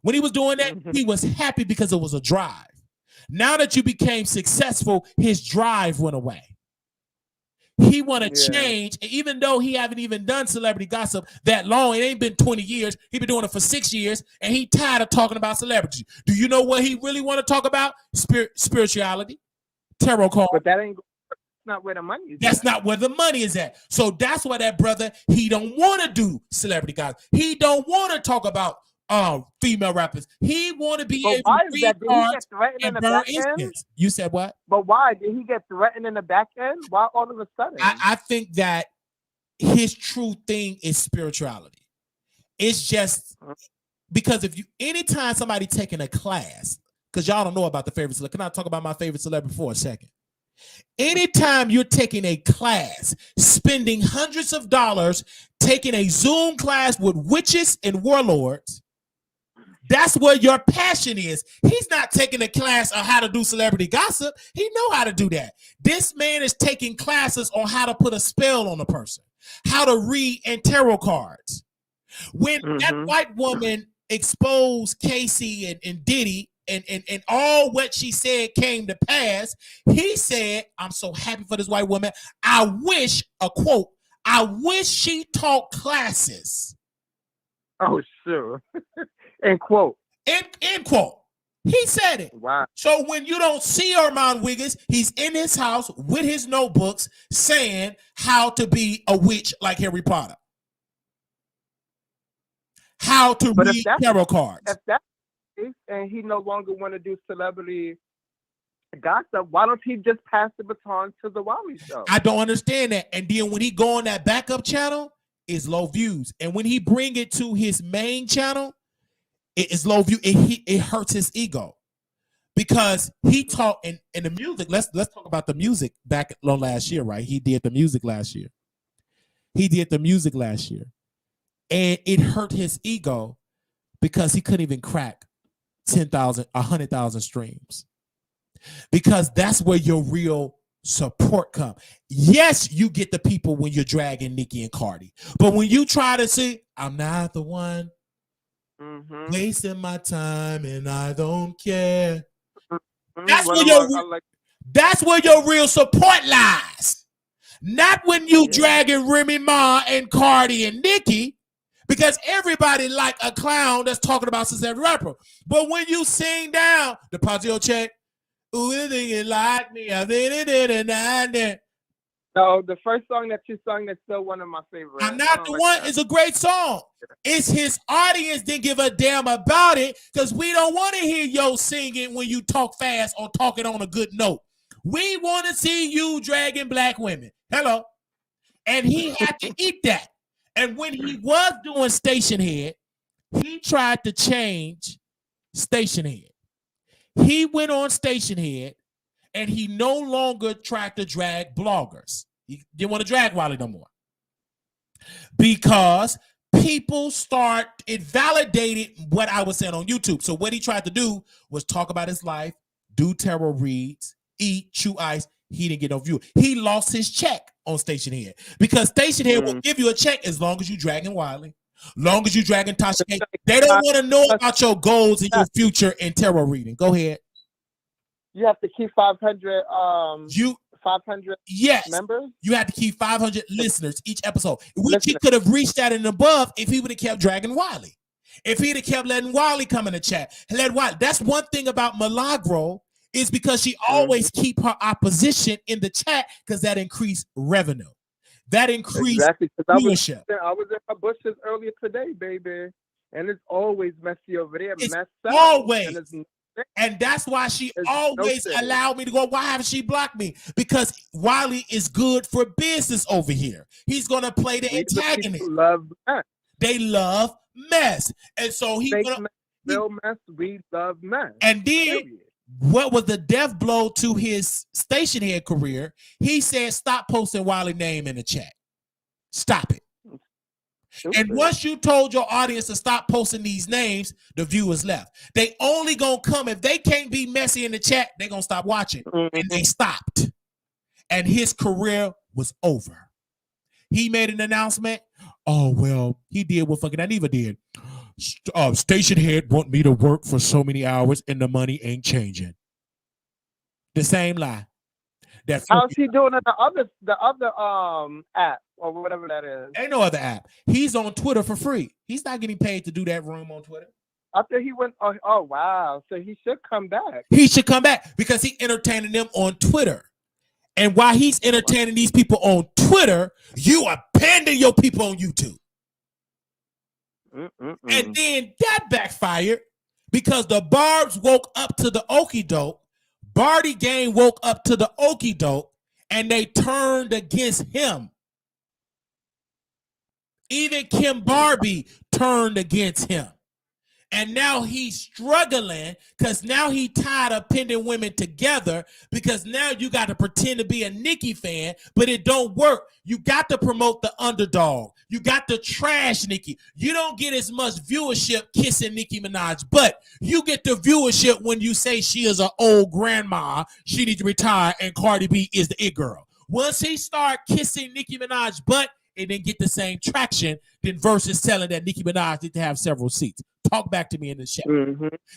When he was doing that, he was happy because it was a drive. Now that you became successful, his drive went away. He want to change, even though he haven't even done celebrity gossip that long. It ain't been 20 years. He been doing it for 6 years, and he tired of talking about celebrities. Do you know what he really want to talk about? Spirituality, tarot cards. But that ain't. not where the money is. That's not where the money is at. So that's why that brother, he don't want to do celebrity guys. He don't want to talk about female rappers. He want to be able to read cards and burn incense. You said what? But why did he get threatened in the back end? Why all of a sudden? I think that his true thing is spirituality. It's just because if you anytime somebody taking a class, because y'all don't know about the favorite celebrity. Can I talk about my favorite celebrity for a second? Anytime you're taking a class, spending hundreds of dollars, taking a Zoom class with witches and warlords, that's where your passion is. He's not taking a class on how to do celebrity gossip. He know how to do that. This man is taking classes on how to put a spell on a person, how to read and tarot cards. When that white woman exposed Casey and Diddy, and all what she said came to pass, he said, I'm so happy for this white woman. I wish, a quote, I wish she taught classes. Oh, sure. End quote. End quote. He said it. Wow. So when you don't see Armon Wiggins, he's in his house with his notebooks saying how to be a witch like Harry Potter. How to read tarot cards. If that's and he no longer want to do celebrity gossip, why don't he just pass the baton to the Wiley Show? I don't understand that. And then when he go on that backup channel, it's low views. And when he bring it to his main channel, it is low view. It hurts his ego because he talked in the music. Let's talk about the music back on last year, right? He did the music last year. And it hurt his ego because he couldn't even crack 10,000, 100,000 streams. Because that's where your real support comes. Yes, you get the people when you're dragging Nicki and Cardi. But when you try to see, I'm not the one wasting my time and I don't care. That's where your real support lies. Not when you dragging Remy Ma and Cardi and Nicki. Because everybody like a clown that's talking about celebrity rapper. But when you sing down, deposit your check. Ooh, you think it like me. I think it. No, the first song that you sung that's still one of my favorites. I'm not the one. It's a great song. It's his audience didn't give a damn about it because we don't want to hear yo singing when you talk fast or talking on a good note. We want to see you dragging black women. Hello. And he had to eat that. And when he was doing Station Head, he tried to change Station Head. He went on Station Head, and he no longer tried to drag bloggers. He didn't want to drag Wiley no more. Because people it validated what I was saying on YouTube. So what he tried to do was talk about his life, do tarot reads, eat, chew ice. He didn't get no view. He lost his check on Station Head because Station Head will give you a check as long as you dragging Wiley, long as you dragging Tasha K. They don't want to know about your goals and your future in tarot reading. Go ahead. You have to keep 500. 500 members. You have to keep 500 listeners each episode. He could have reached that and above if he would have kept dragging Wiley. If he'd have kept letting Wiley come in the chat, That's one thing about Milagro. Is because she always keep her opposition in the chat because that increased revenue. That increased viewership. I was in my bushes earlier today, baby. And it's always messy over there. It's always. And that's why she always allowed me to go. Why haven't she blocked me? Because Wiley is good for business over here. He's going to play the antagonist. They love mess. And so we love mess. And then what was the death blow to his Station Head career? He said, stop posting Wiley's name in the chat. Stop it. And once you told your audience to stop posting these names, the viewers left. They only gonna come if they can't be messy in the chat, they're gonna stop watching. And they stopped. And his career was over. He made an announcement. Oh, well, he did what fucking Aniva did. Station Head want me to work for so many hours and the money ain't changing. The same lie. How's he doing in the other app or whatever that is? Ain't no other app. He's on Twitter for free. He's not getting paid to do that room on Twitter. After he went, oh wow. So he should come back. He should come back because he entertaining them on Twitter. And while he's entertaining these people on Twitter, you abandon your people on YouTube. And then that backfired because the Barbs woke up to the okie doke. Barty Gang woke up to the okie doke, and they turned against him. Even Kim Barbie turned against him. And now he's struggling because now he tired of pinning women together because now you got to pretend to be a Nicki fan, but it don't work. You got to promote the underdog. You got to trash Nicki. You don't get as much viewership kissing Nicki Minaj, but you get the viewership when you say she is an old grandma, she needs to retire, and Cardi B is the it girl. Once he start kissing Nicki Minaj's butt, it didn't get the same traction than versus telling that Nicki Minaj need to have several seats. Talk back to me in the chat.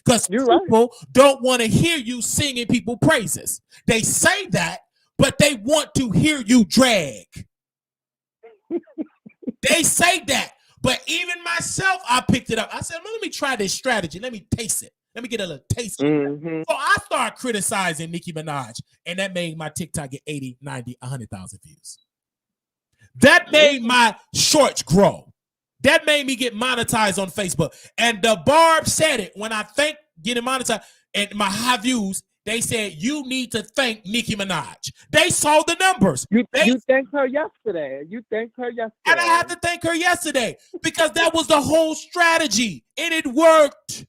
Because people don't want to hear you singing people praises. They say that, but they want to hear you drag. They say that. But even myself, I picked it up. I said, let me try this strategy. Let me taste it. Let me get a little taste of it. So I started criticizing Nicki Minaj, and that made my TikTok get 80, 90, 100,000 views. That made my shorts grow. That made me get monetized on Facebook. And the Barb said it when I thank getting monetized and my high views. They said you need to thank Nicki Minaj. They saw the numbers. You thanked her yesterday. And I had to thank her yesterday because that was the whole strategy, and it worked.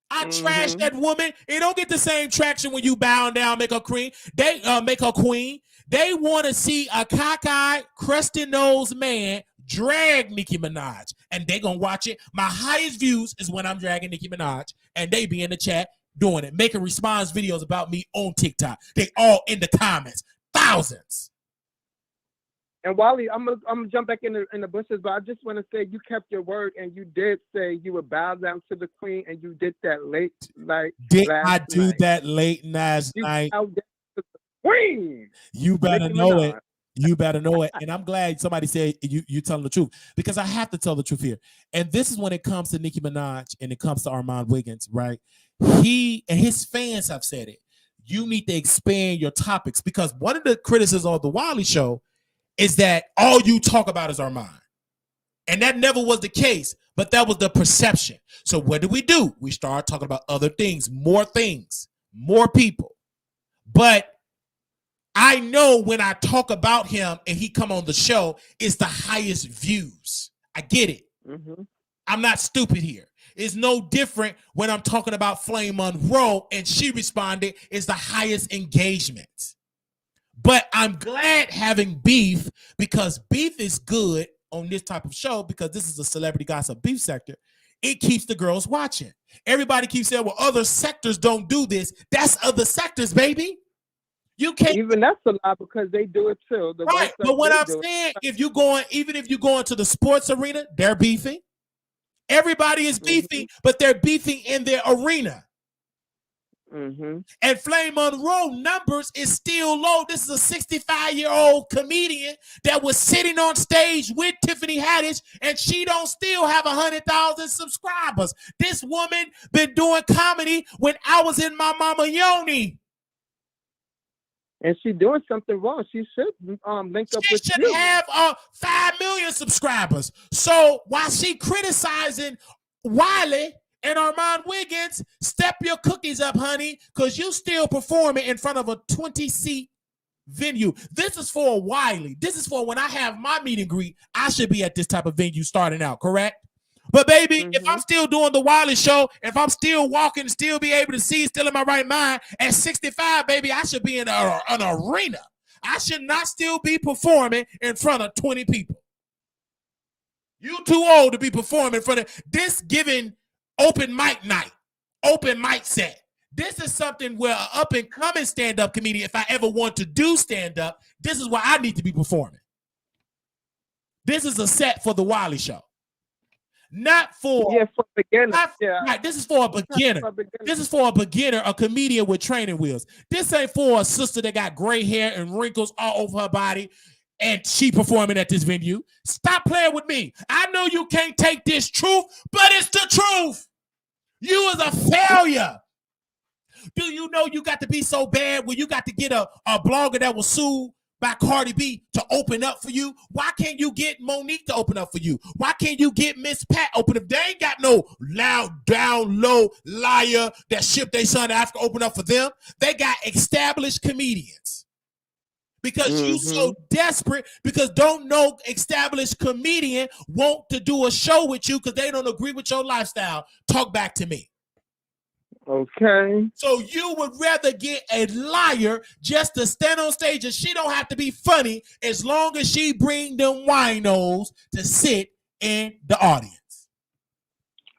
I trashed that woman. It don't get the same traction when you bow down, make her queen. They make her queen. They want to see a cockeyed, crusty-nosed man drag Nicki Minaj, and they gonna watch it. My highest views is when I'm dragging Nicki Minaj, and they be in the chat doing it, making response videos about me on TikTok. They all in the comments, thousands. And Wiley, I'm gonna jump back in the bushes, but I just want to say you kept your word, and you did say you would bow down to the queen, and you did that late night. Did I do that late last night? Queen. You better know it. You better know it. And I'm glad somebody said you telling the truth, because I have to tell the truth here. And this is when it comes to Nicki Minaj and it comes to Armon Wiggins, right? He and his fans have said it. You need to expand your topics, because one of the criticisms of the Wiley Show is that all you talk about is Armon. And that never was the case, but that was the perception. So what do? We start talking about other things, more people. But I know when I talk about him and he come on the show, it's the highest views. I get it. I'm not stupid here. It's no different when I'm talking about Flame Monroe and she responded, it's the highest engagement. But I'm glad having beef, because beef is good on this type of show, because this is a celebrity gossip beef sector. It keeps the girls watching. Everybody keeps saying, well, other sectors don't do this. That's other sectors, baby. You can't. Even that's a lie, because they do it too. Right. But what I'm saying, even if you go into the sports arena, they're beefing. Everybody is beefing, but they're beefing in their arena. And Flame Monroe numbers is still low. This is a 65-year-old comedian that was sitting on stage with Tiffany Haddish, and she don't still have 100,000 subscribers. This woman been doing comedy when I was in my mama yoni. And she's doing something wrong. She should link up with you. She should have 5 million subscribers. So while she criticizing Wiley and Armon Wiggins, step your cookies up, honey, because you still performing in front of a 20-seat venue. This is for Wiley. This is for when I have my meet and greet. I should be at this type of venue starting out, correct? But baby, if I'm still doing the Wiley Show, if I'm still walking, still be able to see, still in my right mind, at 65, baby, I should be in an arena. I should not still be performing in front of 20 people. You too old to be performing in front of this given open mic night, open mic set. This is something where an up-and-coming stand-up comedian, if I ever want to do stand-up, this is where I need to be performing. This is a set for the Wiley Show. Not for beginners. Right, this is for a beginner. This is for a beginner, a comedian with training wheels. This ain't for a sister that got gray hair and wrinkles all over her body and she performing at this venue. Stop playing with me. I know you can't take this truth, but it's the truth. You is a failure. Do you know you got to be so bad where you got to get a blogger that was sued by Cardi B to open up for you? Why can't you get Monique to open up for you? Why can't you get Miss Pat open up? They ain't got no loud, down, low liar that shipped their son to Africa open up for them. They got established comedians. Because you so desperate, because don't no established comedian want to do a show with you because they don't agree with your lifestyle. Talk back to me. Okay. So you would rather get a liar just to stand on stage, and she don't have to be funny as long as she bring them winos to sit in the audience.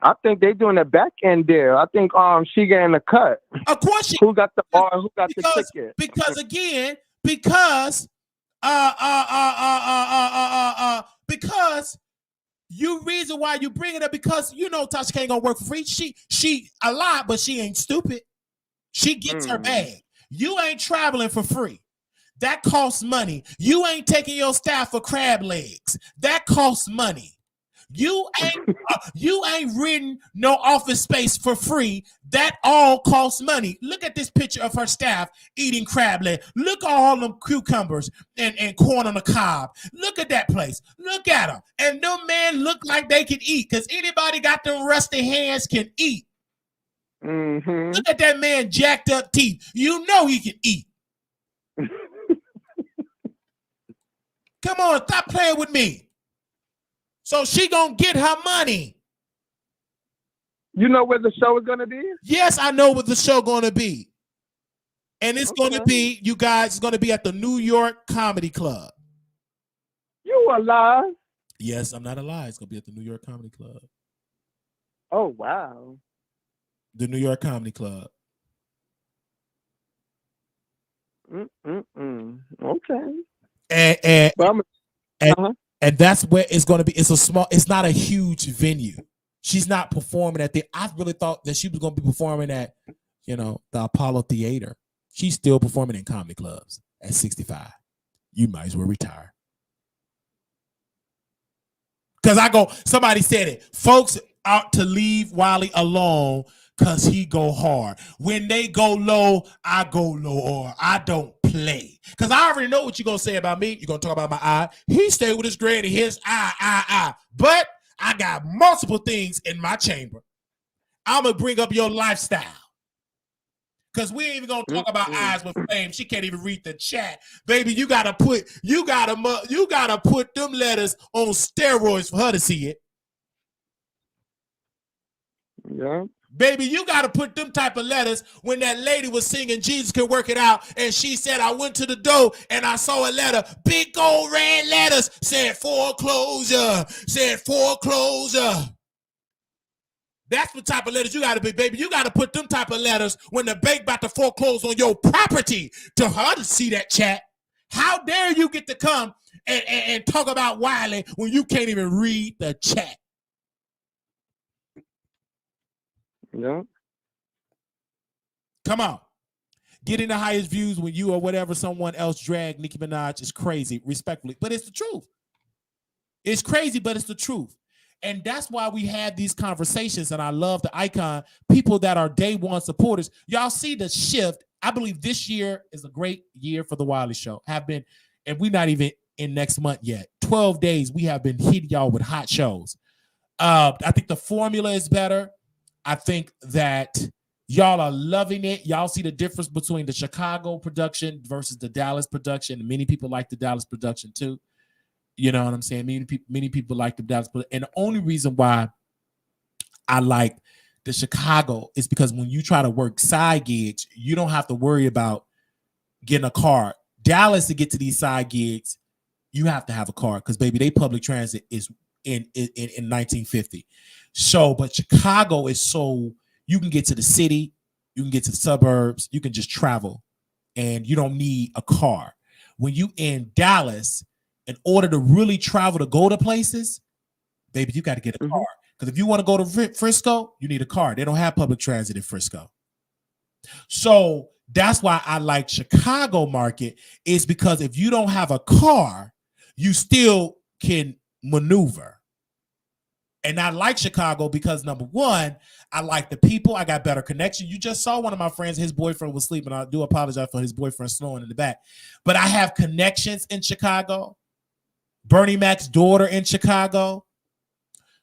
I think they doing a back end there. I think she getting a cut. Of course, who got the bar? Who got the ticket? Because you reason why you bring it up, because you know Tasha K ain't gonna work for free. She a lot, but she ain't stupid. She gets her bag. You ain't traveling for free. That costs money. You ain't taking your staff for crab legs. That costs money. You ain't renting no office space for free. That all costs money. Look at this picture of her staff eating crab leg. Look at all them cucumbers and corn on the cob. Look at that place. Look at them. And them men look like they can eat, because anybody got them rusty hands can eat. Look at that man jacked up teeth. You know he can eat. Come on, stop playing with me. So she gonna get her money. You know where the show is gonna be? Yes, I know what the show gonna be. And it's gonna be, you guys, it's gonna be at the New York Comedy Club. You a lie? Yes, I'm not a lie. It's gonna be at the New York Comedy Club. Oh wow. The New York Comedy Club. Okay. And that's where it's going to be. It's not a huge venue. She's not performing at I really thought that she was going to be performing at, the Apollo Theater. She's still performing in comedy clubs at 65. You might as well retire. Because somebody said it. Folks ought to leave Wiley alone because he go hard. When they go low, I go low, or I don't play. Because I already know what you're going to say about me. You're going to talk about my eye. He stayed with his granny, his eye. But I got multiple things in my chamber. I'm going to bring up your lifestyle. Because we ain't even going to talk about eyes with fame. She can't even read the chat. Baby, you got to put them letters on steroids for her to see it. Yeah. Baby, you got to put them type of letters when that lady was singing Jesus Can Work It Out, and she said, I went to the door and I saw a letter, big old red letters, said foreclosure. That's the type of letters you got to be, baby. You got to put them type of letters when the bank about to foreclose on your property to her to see that chat. How dare you get to come and talk about Wiley when you can't even read the chat? Yeah. Come on. Getting the highest views when you or whatever someone else dragged Nicki Minaj is crazy, respectfully. But it's the truth. It's crazy, but it's the truth. And that's why we had these conversations. And I love the icon, people that are day one supporters. Y'all see the shift. I believe this year is a great year for the Wiley Show. And we're not even in next month yet. 12 days, we have been hitting y'all with hot shows. I think the formula is better. I think that y'all are loving it. Y'all see the difference between the Chicago production versus the Dallas production. Many people like the Dallas production too. You know what I'm saying? Many people like the Dallas production. And the only reason why I like the Chicago is because when you try to work side gigs, you don't have to worry about getting a car. Dallas, to get to these side gigs, you have to have a car because, baby, they public transit is in 1950. So, but Chicago is so you can get to the city, you can get to the suburbs, you can just travel, and you don't need a car. When you in Dallas, in order to really travel to go to places, baby, you got to get a car. Because if you want to go to Frisco, you need a car. They don't have public transit in Frisco. So that's why I like Chicago market, is because if you don't have a car, you still can maneuver. And I like Chicago because, number one, I like the people. I got better connection. You just saw one of my friends, his boyfriend was sleeping. I do apologize for his boyfriend snoring in the back. But I have connections in Chicago. Bernie Mac's daughter in Chicago.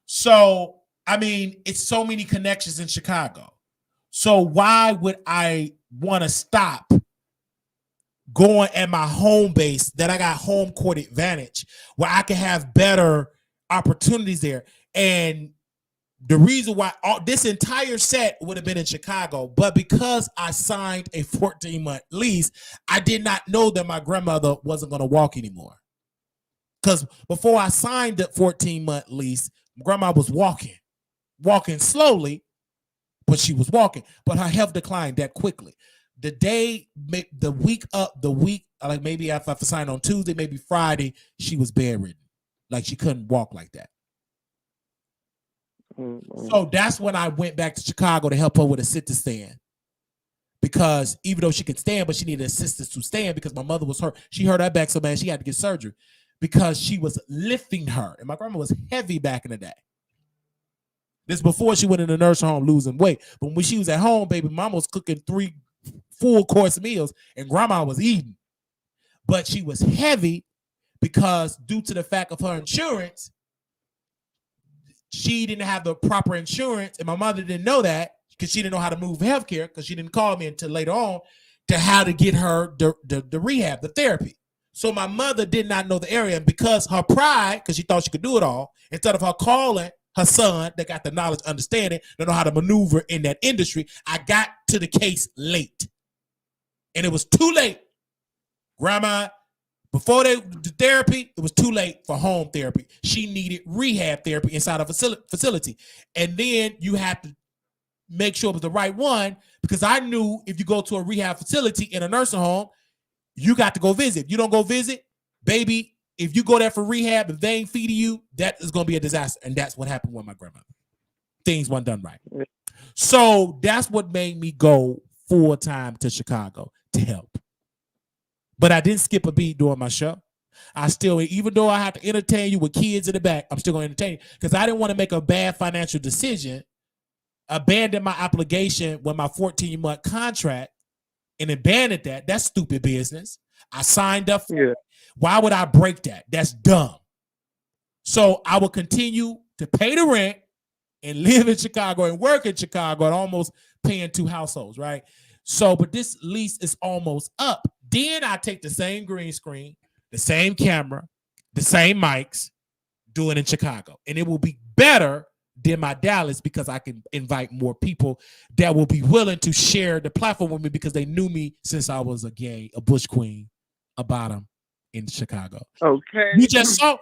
So, I mean, it's so many connections in Chicago. So why would I want to stop going at my home base that I got home court advantage where I can have better opportunities there? And the reason why this entire set would have been in Chicago, but because I signed a 14-month lease, I did not know that my grandmother wasn't going to walk anymore. Because before I signed the 14-month lease, grandma was walking slowly, but she was walking. But her health declined that quickly. The week, like maybe if I signed on Tuesday, maybe Friday, she was bedridden. Like she couldn't walk like that. So that's when I went back to Chicago to help her with a sit-to-stand. Because even though she could stand, but she needed assistance to stand because my mother was hurt. She hurt her back so bad she had to get surgery because she was lifting her. And my grandma was heavy back in the day. This before she went in the nursing home losing weight. But when she was at home, baby, mama was cooking 3 full-course meals and grandma was eating. But she was heavy because due to the fact of her insurance, she didn't have the proper insurance, and my mother didn't know that because she didn't know how to move healthcare because she didn't call me until later on to how to get her the rehab, the therapy. So my mother did not know the area, and because her pride, because she thought she could do it all, instead of her calling her son that got the knowledge, understanding, to know how to maneuver in that industry, I got to the case late. And it was too late. Grandma, before the therapy, it was too late for home therapy. She needed rehab therapy inside a facility. And then you have to make sure it was the right one because I knew if you go to a rehab facility in a nursing home, you got to go visit. If you don't go visit, baby, if you go there for rehab, if they ain't feeding you, that is going to be a disaster. And that's what happened with my grandmother. Things weren't done right. So that's what made me go full time to Chicago to help. But I didn't skip a beat during my show. I still, even though I have to entertain you with kids in the back, I'm still going to entertain you because I didn't want to make a bad financial decision, abandon my obligation with my 14-month contract and abandon that. That's stupid business. I signed up for it. Why would I break that? That's dumb. So I will continue to pay the rent and live in Chicago and work in Chicago and almost paying 2 households, right? So, but this lease is almost up. Then I take the same green screen, the same camera, the same mics, do it in Chicago. And it will be better than my Dallas because I can invite more people that will be willing to share the platform with me because they knew me since I was a bush queen, a bottom in Chicago. Okay. You just saw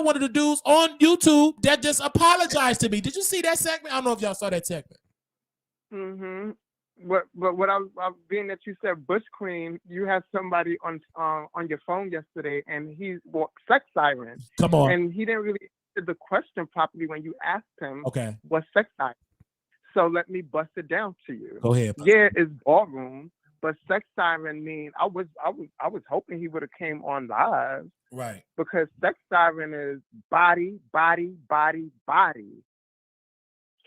one of the dudes on YouTube that just apologized to me. Did you see that segment? I don't know if y'all saw that segment. Mm-hmm. But what I being that you said Bush Queen, you had somebody on your phone yesterday, and he walked sex siren. Come on, and he didn't really answer the question properly when you asked him. Okay, what sex siren? So let me bust it down to you. Go ahead. Yeah, it's ballroom, but sex siren mean I was hoping he would have came on live, right? Because sex siren is body, body, body, body.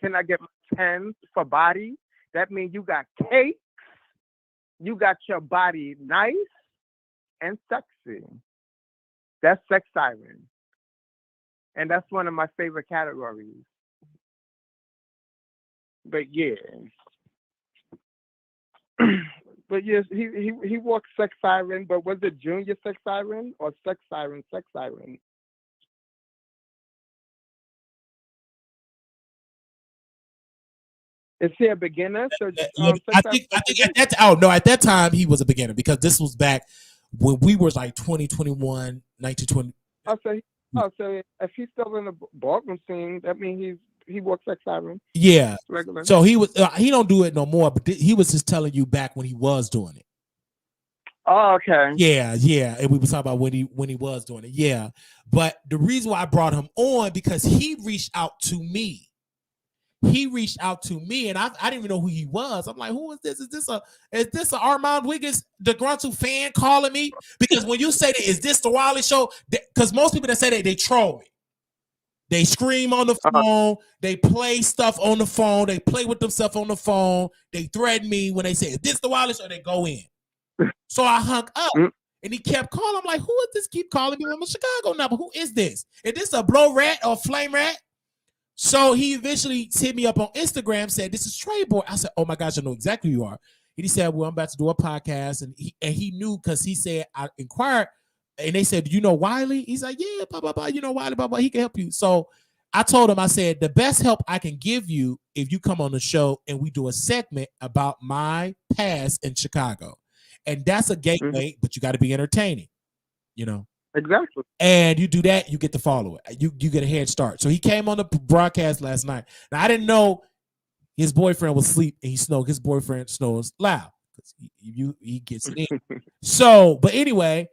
Can I get 10 for body? That means you got cakes, you got your body nice and sexy. That's sex siren. And that's one of my favorite categories. But yeah. But yes, he walked sex siren, but was it junior sex siren or sex siren, sex siren? Is he a beginner? So, I think at that time he was a beginner because this was back when we was like 2021, 1920. So if he's still in the ballroom scene, that means he works sex siren. Yeah, regular. So he was he don't do it no more, but he was just telling you back when he was doing it. Oh, okay. Yeah, and we were talking about when he was doing it. Yeah, but the reason why I brought him on because he reached out to me. He reached out to me, and I didn't even know who he was. I'm like, who is this? Is this a Armon Wiggins, the Gruntle fan calling me? Because when you say that, is this the Wiley Show? Because most people that say that, they troll me. They scream on the phone. They play stuff on the phone. They play with themselves on the phone. They threaten me when they say, "Is this the Wiley Show?" They go in. So I hung up, and he kept calling. I'm like, "Who is this? Keep calling me on my Chicago number. Who is this? Is this a blow rat or flame rat?" So he eventually hit me up on Instagram, said, "This is Trey Boy." I said, "Oh my gosh, I know exactly who you are." And he said, "Well, I'm about to do a podcast," and he knew because he said I inquired. And they said, "You know Wiley?" He's like, "Yeah, blah, blah, blah. You know Wiley, blah, blah. He can help you." So I told him, I said, "The best help I can give you if you come on the show and we do a segment about my past in Chicago." And that's a gateway, but you got to be entertaining, you know. Exactly. And you do that, you get to follow it. You get a head start. So he came on the broadcast last night. Now, I didn't know his boyfriend was asleep and he snored. His boyfriend snores loud because he gets it in. So, but anyway,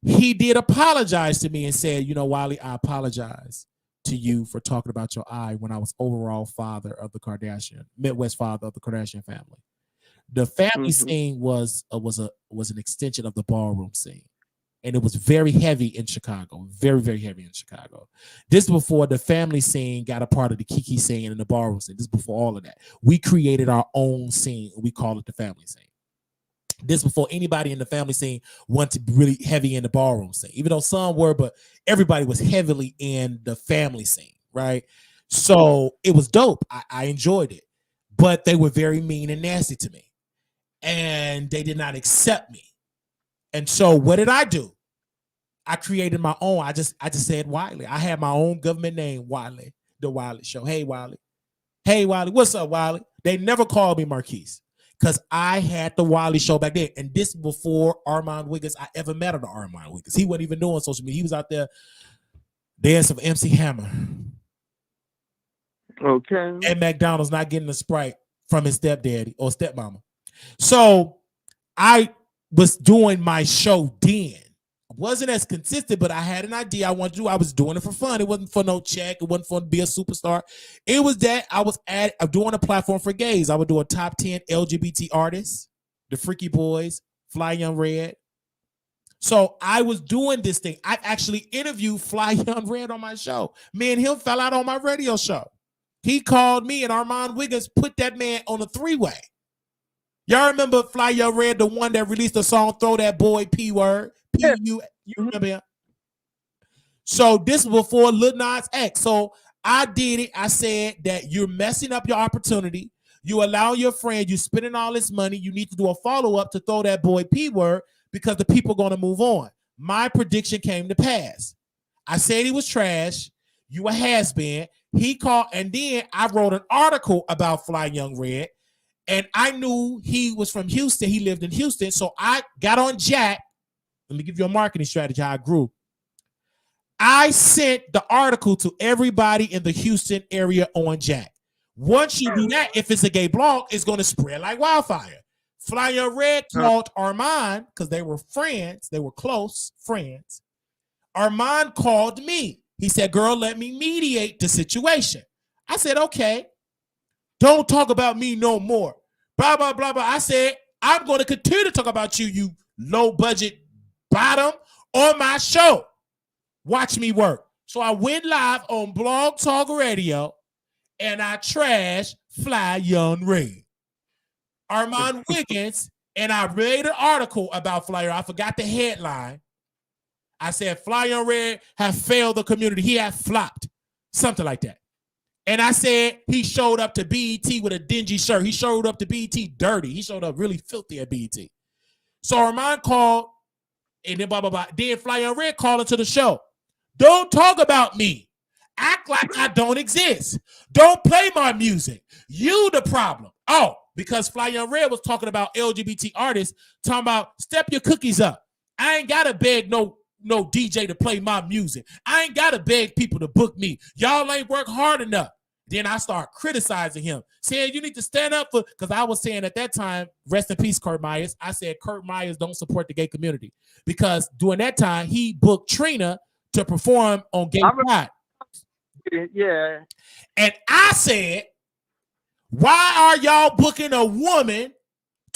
he did apologize to me and said, "You know, Wiley, I apologize to you for talking about your eye when I was overall father of the Kardashian, Midwest father of the Kardashian family." The family scene was an extension of the ballroom scene. And it was very heavy in Chicago, very, very heavy in Chicago. This before the family scene got a part of the Kiki scene and the ballroom scene. This before all of that. We created our own scene, and we call it the family scene. This before anybody in the family scene wanted to be really heavy in the ballroom scene, even though some were, but everybody was heavily in the family scene, right? So it was dope. I enjoyed it, but they were very mean and nasty to me, and they did not accept me. And so what did I do? I created my own. I just said Wiley. I had my own government name, Wiley, the Wiley Show. Hey, Wiley. Hey, Wiley. What's up, Wiley? They never called me Marquise because I had the Wiley Show back then. And this before Armon Wiggins, I ever met the Armon Wiggins. He wasn't even doing social media. He was out there dancing for MC Hammer. Okay. At McDonald's, not getting a Sprite from his stepdaddy or stepmama. So I was doing my show then. I wasn't as consistent, but I had an idea I wanted to do. I was doing it for fun. It wasn't for no check. It wasn't for to be a superstar. It was that I was doing a platform for gays. I would do a top 10 LGBT artists, the Freaky Boys, Fly Young Red. So I was doing this thing. I actually interviewed Fly Young Red on my show. Me and him fell out on my radio show. He called me and Armon Wiggins put that man on a three-way. Y'all remember Fly Young Red, the one that released the song Throw That Boy P-Word? You remember him? So this was before Lil Nas X. So I did it. I said that you're messing up your opportunity. You allow your friend, you spending all this money. You need to do a follow-up to Throw That Boy P-Word because the people are going to move on. My prediction came to pass. I said he was trash. You a has-been. He called, and then I wrote an article about Fly Young Red, and I knew he was from Houston. He lived in Houston. So I got on Jack. Let me give you a marketing strategy how I grew. I sent the article to everybody in the Houston area on Jack. Once you do that, if it's a gay blog, it's going to spread like wildfire. Fly Young Red called Armon because they were friends. They were close friends. Armon called me. He said, "Girl, let me mediate the situation." I said, "Okay. Don't talk about me no more." Blah, blah, blah, blah. I said, "I'm going to continue to talk about you, you low budget bottom, on my show. Watch me work." So I went live on Blog Talk Radio and I trashed Fly Young Red. Armon Wiggins, and I read an article about Fly Young. I forgot the headline. I said, "Fly Young Red have failed the community. He has flopped." Something like that. And I said he showed up to BET with a dingy shirt. He showed up to BET dirty. He showed up really filthy at BET. So Armon called, and then blah, blah, blah. Then Fly Young Red called into the show. "Don't talk about me. Act like I don't exist. Don't play my music. You the problem." Oh, because Fly Young Red was talking about LGBT artists, talking about step your cookies up. I ain't got to beg no DJ to play my music. I ain't got to beg people to book me. Y'all ain't work hard enough. Then I start criticizing him, saying you need to stand up for, because I was saying at that time, rest in peace, Kurt Myers. I said Kurt Myers don't support the gay community because during that time, he booked Trina to perform on Gay Pride. Yeah. And I said, why are y'all booking a woman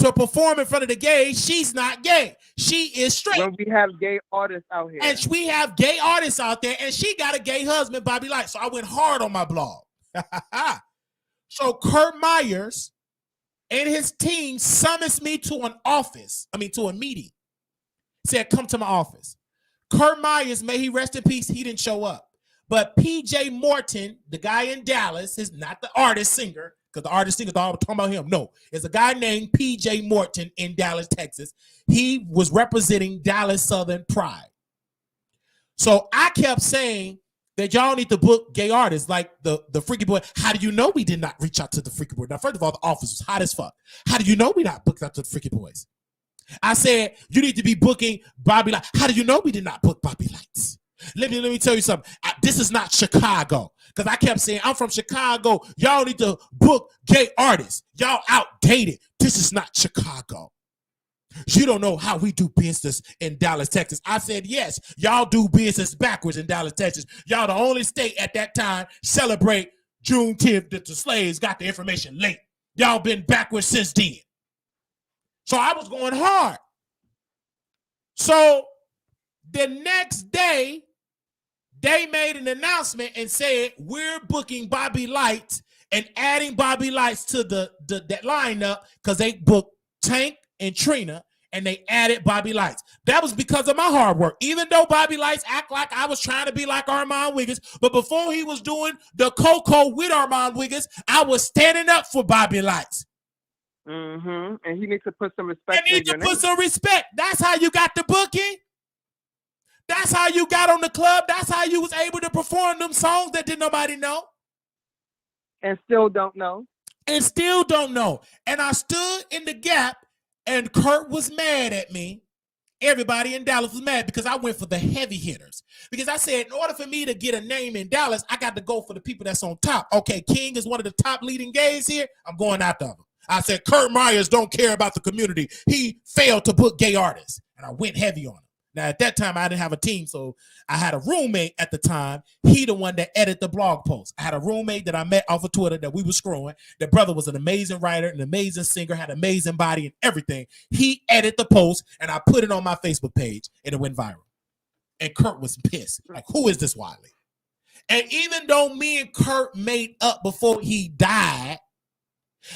to perform in front of the gays, she's not gay. She is straight. When we have gay artists out here. And we have gay artists out there, and she got a gay husband, Bobby Light. So I went hard on my blog. So Kurt Myers and his team summons me to a meeting. Said, come to my office. Kurt Myers, may he rest in peace, he didn't show up. But PJ Morton, the guy in Dallas, is not the artist singer, because the artist singer thought I was talking about him. No, it's a guy named PJ Morton in Dallas, Texas. He was representing Dallas Southern Pride. So I kept saying that y'all need to book gay artists like the Freaky Boy. How do you know we did not reach out to the Freaky Boy? Now, first of all, the office was hot as fuck. How do you know we not booked out to the Freaky Boys? I said, you need to be booking Bobby Light. How do you know we did not book Bobby Lights? Let me tell you something. This is not Chicago. Because I kept saying, I'm from Chicago. Y'all need to book gay artists. Y'all outdated. This is not Chicago. You don't know how we do business in Dallas, Texas. I said, yes, y'all do business backwards in Dallas, Texas. Y'all the only state at that time celebrate Juneteenth that the slaves got the information late. Y'all been backwards since then. So I was going hard. So the next day, they made an announcement and said, we're booking Bobby Lights and adding Bobby Lights to that lineup because they booked Tank and Trina, and they added Bobby Lights. That was because of my hard work. Even though Bobby Lights act like I was trying to be like Armon Wiggins, but before he was doing the Coco with Armon Wiggins, I was standing up for Bobby Lights. Mm-hmm. And he needs to put some respect. And he needs to put some respect. That's how you got the booking. That's how you got on the club. That's how you was able to perform them songs that didn't nobody know. And still don't know. And still don't know. And I stood in the gap, and Kurt was mad at me. Everybody in Dallas was mad because I went for the heavy hitters. Because I said, in order for me to get a name in Dallas, I got to go for the people that's on top. Okay, King is one of the top leading gays here. I'm going after him. I said, Kurt Myers don't care about the community. He failed to book gay artists. And I went heavy on him. Now, at that time, I didn't have a team, so I had a roommate at the time. He the one that edited the blog post. I had a roommate that I met off of Twitter that we were screwing. The brother was an amazing writer, an amazing singer, had an amazing body and everything. He edited the post, and I put it on my Facebook page, and it went viral. And Kurt was pissed. Like, who is this Wiley? And even though me and Kurt made up before he died,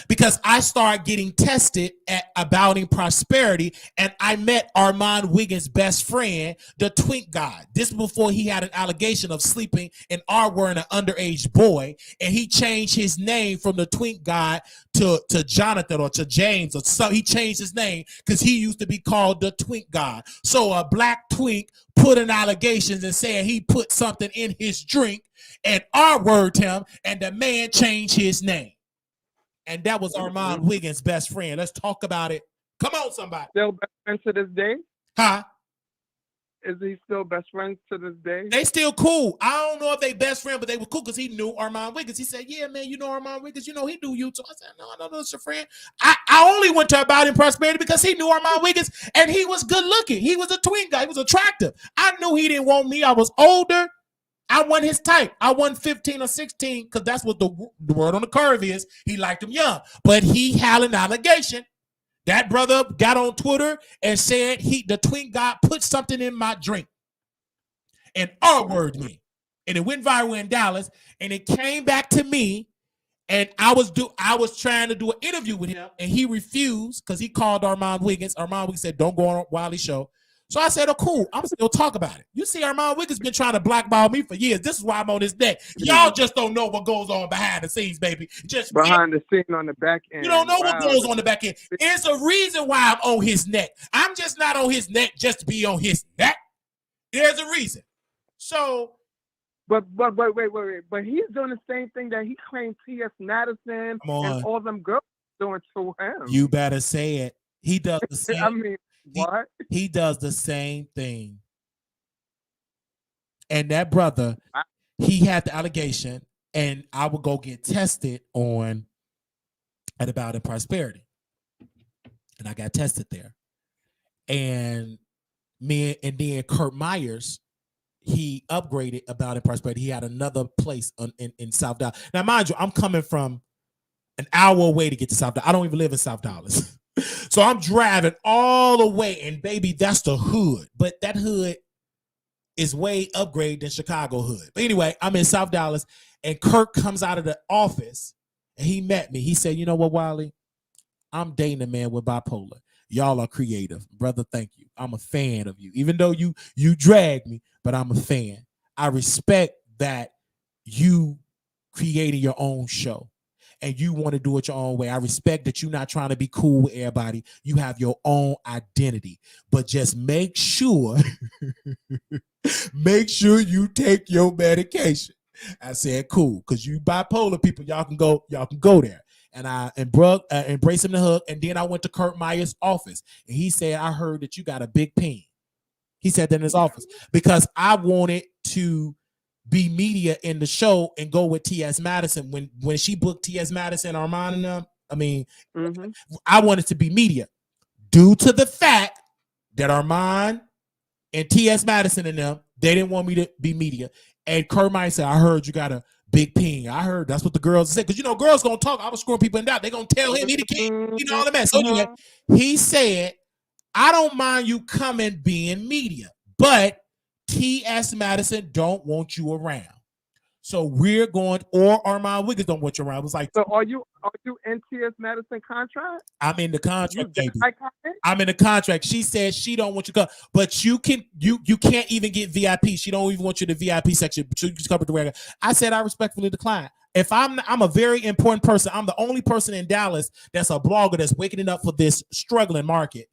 because I started getting tested at Abounding Prosperity, and I met Armon Wiggins' best friend, the Twink God. This before he had an allegation of sleeping in R and an underage boy, and he changed his name from the Twink God to Jonathan or to James, or so he changed his name because he used to be called the Twink God. So a black twink put in allegations and said he put something in his drink and R-worded him, and the man changed his name. And that was Armon Wiggins' best friend. Let's talk about it. Come on, somebody. Still best friends to this day? Huh? Is he still best friends to this day? They still cool. I don't know if they best friend, but they were cool because he knew Armon Wiggins. He said, yeah, man, you know Armon Wiggins. You know, he knew you too. I said, no, I don't know it's your friend. I only went to About in Prosperity because he knew Armon Wiggins, and he was good looking. He was a twin guy. He was attractive. I knew he didn't want me. I was older. I wasn't his type. I wasn't 15 or 16 because that's what the word on the curve is. He liked him young. But he had an allegation. That brother got on Twitter and said the twin God put something in my drink and R-worded me. And it went viral in Dallas, and it came back to me, and I was trying to do an interview with him, and he refused because he called Armon Wiggins. Armon Wiggins said, don't go on Wiley Show. So I said, oh, cool. I'm still talk about it. You see, Armon Wiggins been trying to blackball me for years. This is why I'm on this neck. Y'all just don't know what goes on behind the scenes, baby. Just behind the scene on the back end. You don't know what goes on the back end. It's a reason why I'm on his neck. I'm just not on his neck just to be on his neck. There's a reason. So, but wait. But he's doing the same thing that he claimed T.S. Madison and all them girls doing to him. You better say it. He does the same. I mean, what? He does the same thing. And that brother, he had the allegation, and I would go get tested at About in Prosperity. And I got tested there. And then Kurt Myers, he upgraded About in Prosperity. He had another place in South Dallas. Now, mind you, I'm coming from an hour away to get to South Dallas. I don't even live in South Dallas. So I'm driving all the way, and baby, that's the hood. But that hood is way upgrade than Chicago hood. But anyway, I'm in South Dallas, and Kirk comes out of the office, and he met me. He said, "You know what, Wiley? I'm dating a man with bipolar. Y'all are creative, brother. Thank you. I'm a fan of you. Even though you drag me, but I'm a fan. I respect that you created your own show and you want to do it your own way. I respect that you're not trying to be cool with everybody. You have your own identity, but just make sure you take your medication." I said, "Cool, because you bipolar people, y'all can go there." And I embraced him the hug. And then I went to Kurt Meyer's office, and he said, "I heard that you got a big pain." He said that in his office because I wanted to be media in the show and go with T.S. Madison. When she booked T.S. Madison, Armon and them, I mean, I wanted to be media due to the fact that Armon and T.S. Madison and them, they didn't want me to be media. And Kurt Meyer said, "I heard you got a big ping." I heard that's what the girls said. Because, girls going to talk. I was screwing people in doubt. They're going to tell him he the king. All the mess. So anyway, he said, "I don't mind you coming being media, but T.S. Madison don't want you around. So we're going, or Armon Wiggins don't want you around." It was like, so are you in T.S. Madison contract? I'm in the contract, baby. I'm in the contract. She said she don't want you to come, but you can't even get VIP. She don't even want you to the VIP section, but you can cover the regular. I said I respectfully decline. If I'm a very important person. I'm the only person in Dallas that's a blogger that's waking it up for this struggling market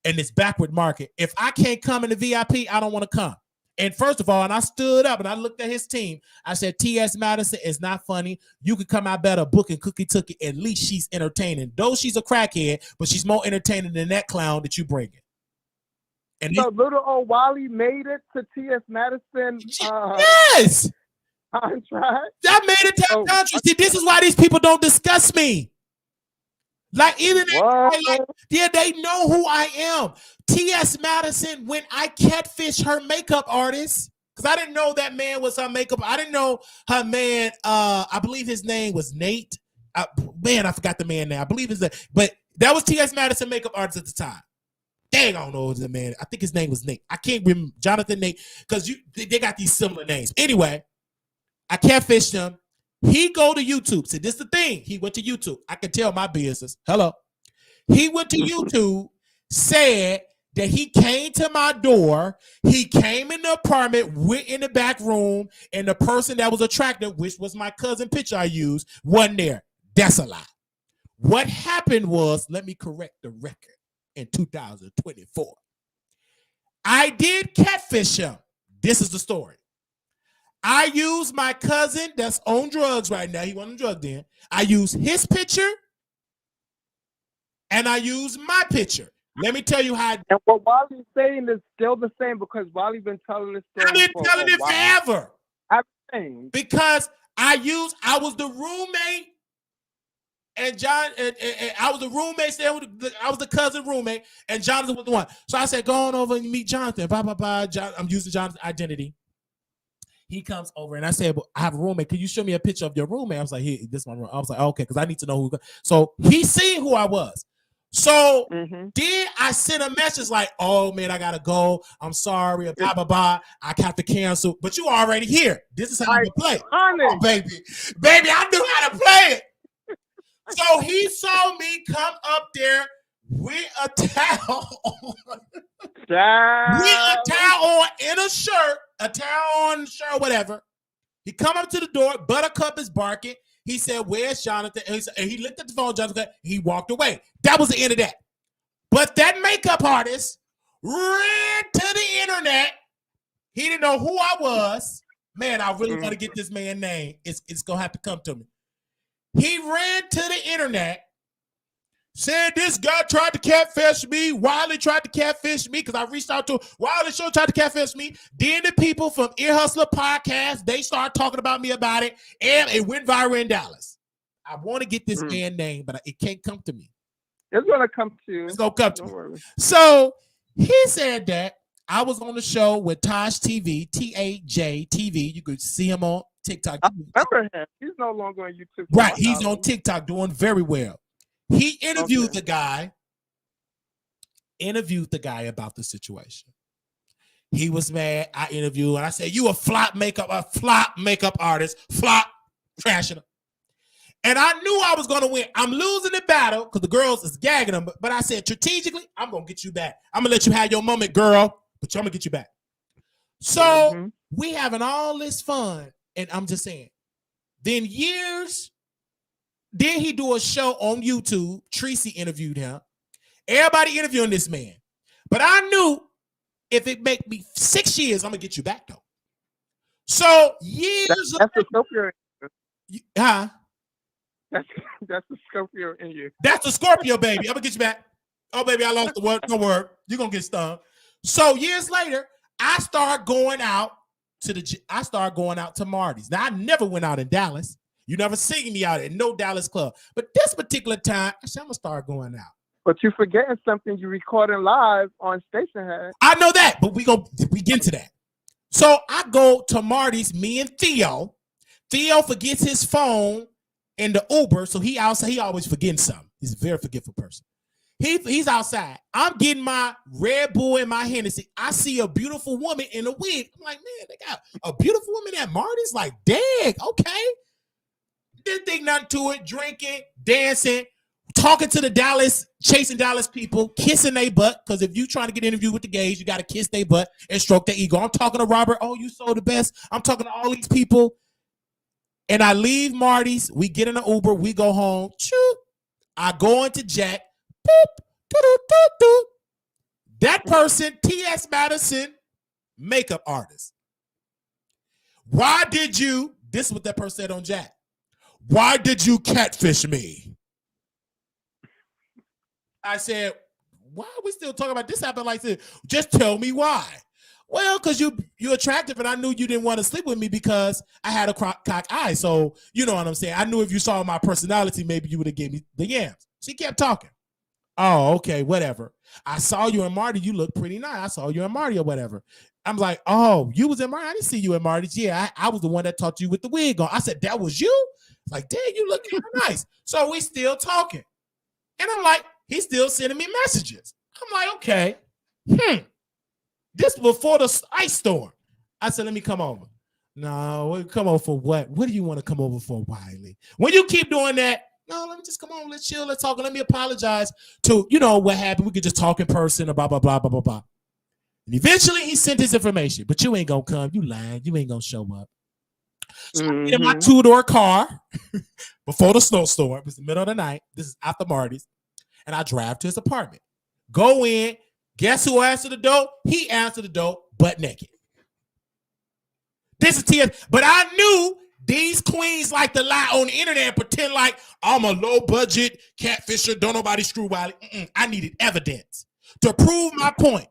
and this backward market. If I can't come in the VIP, I don't want to come. And first of all, and I stood up and I looked at his team. I said, T.S. Madison is not funny. You could come out better booking Cookie Tookie. At least she's entertaining. Though she's a crackhead, but she's more entertaining than that clown that you bring in. And so little old Wiley made it to T.S. Madison. Yes. Contract. That made it to contract. See, this is why these people don't discuss me. Like, even they know who I am. T.S. Madison, when I catfished her makeup artist, because I didn't know that man was her makeup. I didn't know her man. I believe his name was Nate. I forgot the man now. I believe but that was T.S. Madison makeup artist at the time. Dang, I don't know the man. I think his name was Nate. I can't remember. Jonathan Nate, because they got these similar names. Anyway, I catfished him. He go to YouTube. See, this is the thing. He went to YouTube. I can tell my business. Hello. He went to YouTube, said that he came to my door. He came in the apartment, went in the back room, and the person that was attractive, which was my cousin picture I used, wasn't there. That's a lie. What happened was, let me correct the record in 2024. I did catfish him. This is the story. I used my cousin that's on drugs right now. He wasn't on drugs then. I used his picture and I used my picture. Let me tell you how. And what Wiley's saying is still the same because Wiley's been telling this story. I've been telling it forever. Because I was the roommate and John, and I was the roommate. I was the cousin roommate and Jonathan was the one. So I said, go on over and meet Jonathan. Bye, bye, bye. I'm using Jonathan's identity. He comes over and I said, well, I have a roommate. Can you show me a picture of your roommate? I was like, here, this is my room. I was like, okay, because I need to know who. So he seen who I was. So then I sent a message like, oh man, I gotta go. I'm sorry. Blah, blah, blah. I have to cancel. But you already here. This is how you play. Oh, baby. Baby, I knew how to play it. So he saw me come up there with a towel on. With a towel on in a shirt. A towel on, shirt, whatever. He come up to the door. Buttercup is barking. He said, where's Jonathan? And he looked at the phone, Jonathan. He walked away. That was the end of that. But that makeup artist ran to the internet. He didn't know who I was. Man, I really want to get this man's name. It's going to have to come to me. He ran to the internet. Said this guy tried to catfish me. Wiley tried to catfish me because I reached out to him. Wiley Show tried to catfish me. Then the people from Ear Hustler Podcast, they started talking about me about it, and it went viral in Dallas. I want to get this man's name, but it can't come to me. It's going to come to you. It's going to come to me. So he said that I was on the show with Taj TV, Taj TV. You could see him on TikTok. I remember him. He's no longer on YouTube. Right. He's on TikTok doing very well. He interviewed the guy, interviewed the guy about the situation. He was mad. I interviewed and I said, you a flop makeup artist, flop, trashing him. And I knew I was going to win. I'm losing the battle because the girls is gagging him. But I said, strategically, I'm going to get you back. I'm going to let you have your moment, girl, but I'm going to get you back. So we having all this fun. And I'm just saying, then he do a show on YouTube. Tracy interviewed him. Everybody interviewing this man. But I knew if it make me 6 years, I'm going to get you back, though. So years That's the Scorpio. Huh? That's the Scorpio in you. That's the Scorpio, baby. I'm going to get you back. Oh, baby, I lost the word. Don't worry. You're going to get stung. So years later, I started going out to Marty's. Now, I never went out in Dallas. You never seen me out at no Dallas club. But this particular time, I said, I'm going to start going out. But you forgetting something you recording live on Stationhead. I know that, but we get into that. So I go to Marty's, me and Theo. Theo forgets his phone in the Uber, so he outside. He always forgetting something. He's a very forgetful person. He's outside. I'm getting my Red Bull and my Hennessy. I see a beautiful woman in a wig. I'm like, man, they got a beautiful woman at Marty's? Like, dang, okay. Didn't think nothing to it. Drinking, dancing, talking to the chasing Dallas people, kissing their butt. Because if you trying to get interviewed with the gays, you got to kiss their butt and stroke their ego. I'm talking to Robert. Oh, you so the best. I'm talking to all these people. And I leave Marty's. We get in an Uber. We go home. Choo. I go into Jack. Boop. Doo-doo-doo-doo. That person, T.S. Madison, makeup artist. Why did you, this is what that person said on Jack. Why did you catfish me? I said, why are we still talking about this happened like this? Just tell me why. Well, because you're attractive and I knew you didn't want to sleep with me because I had a cock eye. So, you know what I'm saying? I knew if you saw my personality, maybe you would have gave me the yams. She kept talking. Oh, okay, whatever. I saw you in Marty. You look pretty nice. I saw you in Marty or whatever. I'm like, oh, you was in Marty? I didn't see you in Marty. Yeah, I was the one that taught you with the wig on. I said, that was you? Like, dang, you look kind of nice. So we still talking. And I'm like, he's still sending me messages. I'm like, okay. This before the ice storm. I said, let me come over. No, come over for what? What do you want to come over for, Wiley? When you keep doing that, no, let me just come on, let's chill, let's talk, and let me apologize to, you know, what happened. We could just talk in person, blah, blah, blah, blah, blah, blah. And eventually he sent his information, but you ain't gonna come. You lying. You ain't gonna show up. So I get in my two-door car before the snowstorm. It was the middle of the night. This is after Marty's. And I drive to his apartment. Go in. Guess who answered the door? He answered the door butt naked. This is TS. But I knew these queens like to lie on the internet and pretend like I'm a low-budget catfisher. Don't nobody screw Wiley. I needed evidence to prove my point.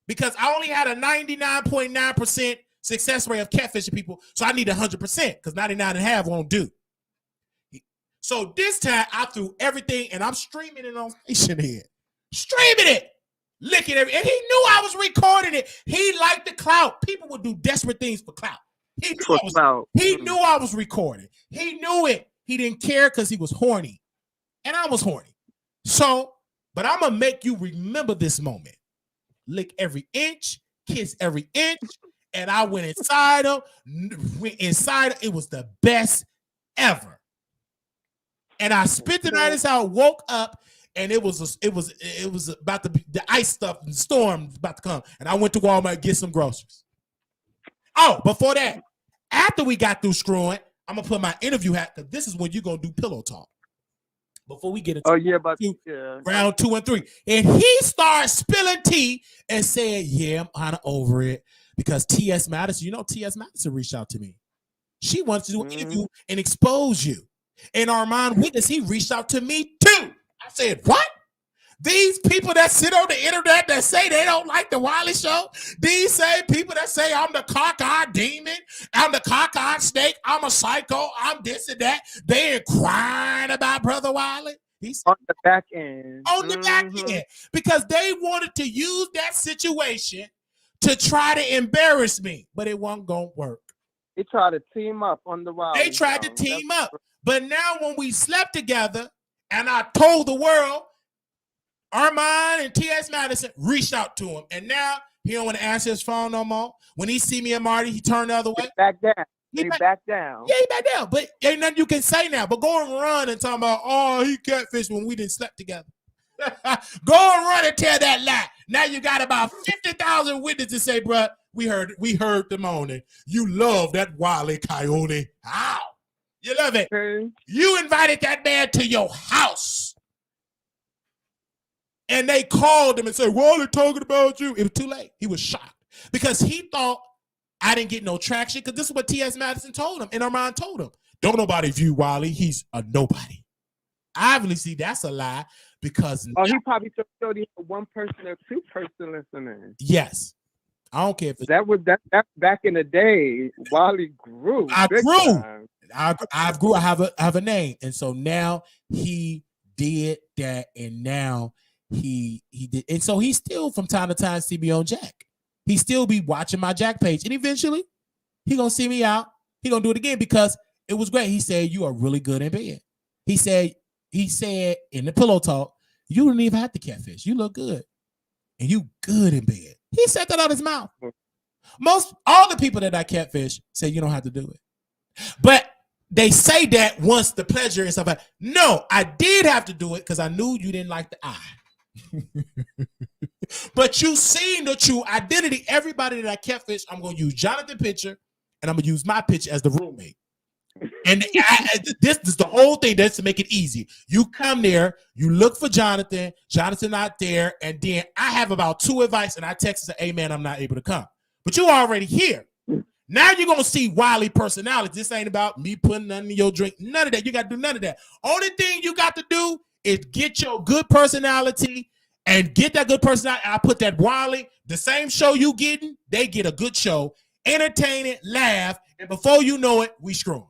Because I only had a 99.9% success rate of catfishing people. So I need 100% because 99.5 won't do. So this time I threw everything and I'm streaming it on Stationhead. Streaming it. Licking everything. And he knew I was recording it. He liked the clout. People would do desperate things for clout. He knew I was recording. He knew it. He didn't care because he was horny. And I was horny. So, but I'm going to make you remember this moment. Lick every inch, kiss every inch, and I went inside him. It was the best ever. And I spent the night at his house, woke up, and it was about to be the ice stuff and the storm about to come. And I went to Walmart to get some groceries. Oh, before that, after we got through screwing, I'm gonna put my interview hat because this is when you're gonna do pillow talk. Before we get into round 2 and 3. And he started spilling tea and saying, yeah, I'm kind of over it. Because T.S. Madison, you know, T.S. Madison reached out to me. She wants to do an interview and expose you. And Armon Wiggins, he reached out to me too. I said, what? These people that sit on the internet that say they don't like the Wiley Show, these same people that say I'm the cockeyed demon, I'm the cockeyed snake, I'm a psycho, I'm this and that, they ain't crying about Brother Wiley. He's on the back end. On the back end. Because they wanted to use that situation to try to embarrass me, but it wasn't going to work. They tried to team up on the Wiley They tried to team up. But now when we slept together and I told the world, Armon and T.S. Madison reached out to him, and now he don't want to answer his phone no more. When he see me and Marty, he turned the other way. Back down. He back down. Yeah, he back down. But ain't nothing you can say now. But go and run and talk about, oh, he catfished when we didn't sleep together. Go and run and tell that lie. Now you got about 50,000 witnesses say, bruh, we heard the moaning. You love that Wiley Coyote. How? You love it. Okay. You invited that man to your house. And they called him and said, Wiley talking about you. It was too late. He was shocked because he thought I didn't get no traction because this is what T.S. Madison told him and Armon told him. Don't nobody view Wiley. He's a nobody. Obviously, that's a lie because... Oh, he probably thought he had one person or two person listening. Yes. I don't care if that was that back in the day. Wiley grew. I grew. Time. I grew. I have a name. And so now he did that and now he did. And so he still from time to time see me on Jack. He still be watching my Jack page. And eventually he gonna see me out. He gonna do it again because it was great. He said, you are really good in bed. He said in the pillow talk, you don't even have to catfish. You look good. And you good in bed. He said that out of his mouth. All the people that I catfish say you don't have to do it. But they say that once the pleasure and stuff like, no, I did have to do it because I knew you didn't like the eye. But you seen the true identity. Everybody that I catfish, I'm going to use Jonathan's picture and I'm going to use my picture as the roommate. And this is the whole thing. That's to make it easy. You come there, you look for Jonathan not there, and then I have about 2 advice, and I text and say, hey, man, I'm not able to come. But you already here. Now you're going to see Wiley personality. This ain't about me putting nothing in your drink. None of that. You got to do none of that. Only thing you got to do is get your good personality and get that good personality. I put that Wiley, the same show you getting, they get a good show, entertaining, laugh, and before you know it, we screw them.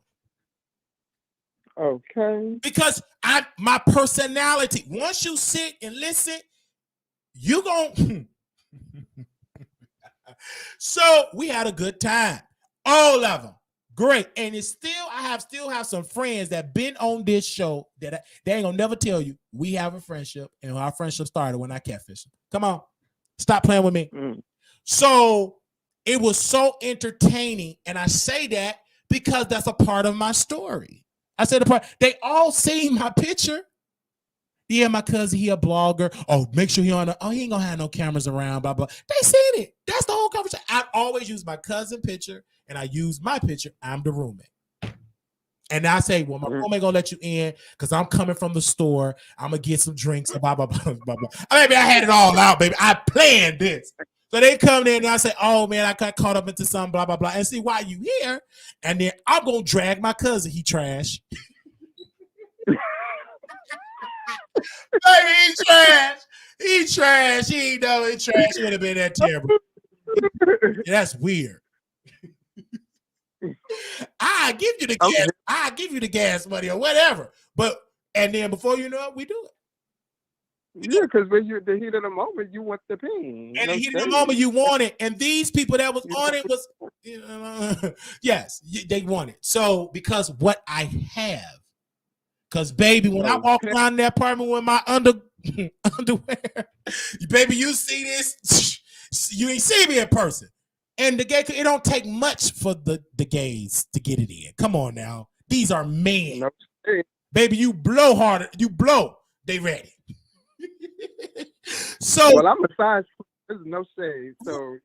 Okay. Because my personality, once you sit and listen, you gon' So we had a good time. All of them. Great. And it's still, I still have some friends that been on this show that they ain't gonna never tell you. We have a friendship, and our friendship started when I catfished. Come on. Stop playing with me. So it was so entertaining. And I say that because that's a part of my story. I said the part, they all seen my picture. Yeah, my cousin, he a blogger. Oh, make sure he ain't gonna have no cameras around, blah, blah. They seen it. That's the whole conversation. I always use my cousin picture and I use my picture. I'm the roommate. And I say, well, my roommate gonna let you in because I'm coming from the store. I'm gonna get some drinks, blah, blah, blah, blah, blah. I had it all out, baby. I planned this. So they come in and I say, oh, man, I got caught up into some blah, blah, blah. And see why you here. And then I'm going to drag my cousin. He trash. Baby, he trash. He trash. He ain't know he trash. He would have been that terrible. Yeah, that's weird. I give you the gas. I give you the gas money or whatever. And then before you know it, we do it. Yeah, because when you're the heat of the moment, you want the pain. And the heat of the moment, you want it. And these people that was on it was, yes, they want it. So, because what I have, because, baby, when I walk around that apartment with my underwear, baby, you see this, you ain't see me in person. And the gay, it don't take much for the gays to get it in. Come on now. These are men. No, baby, you blow harder. You blow. They ready. So well, I'm a size. There's no shade. So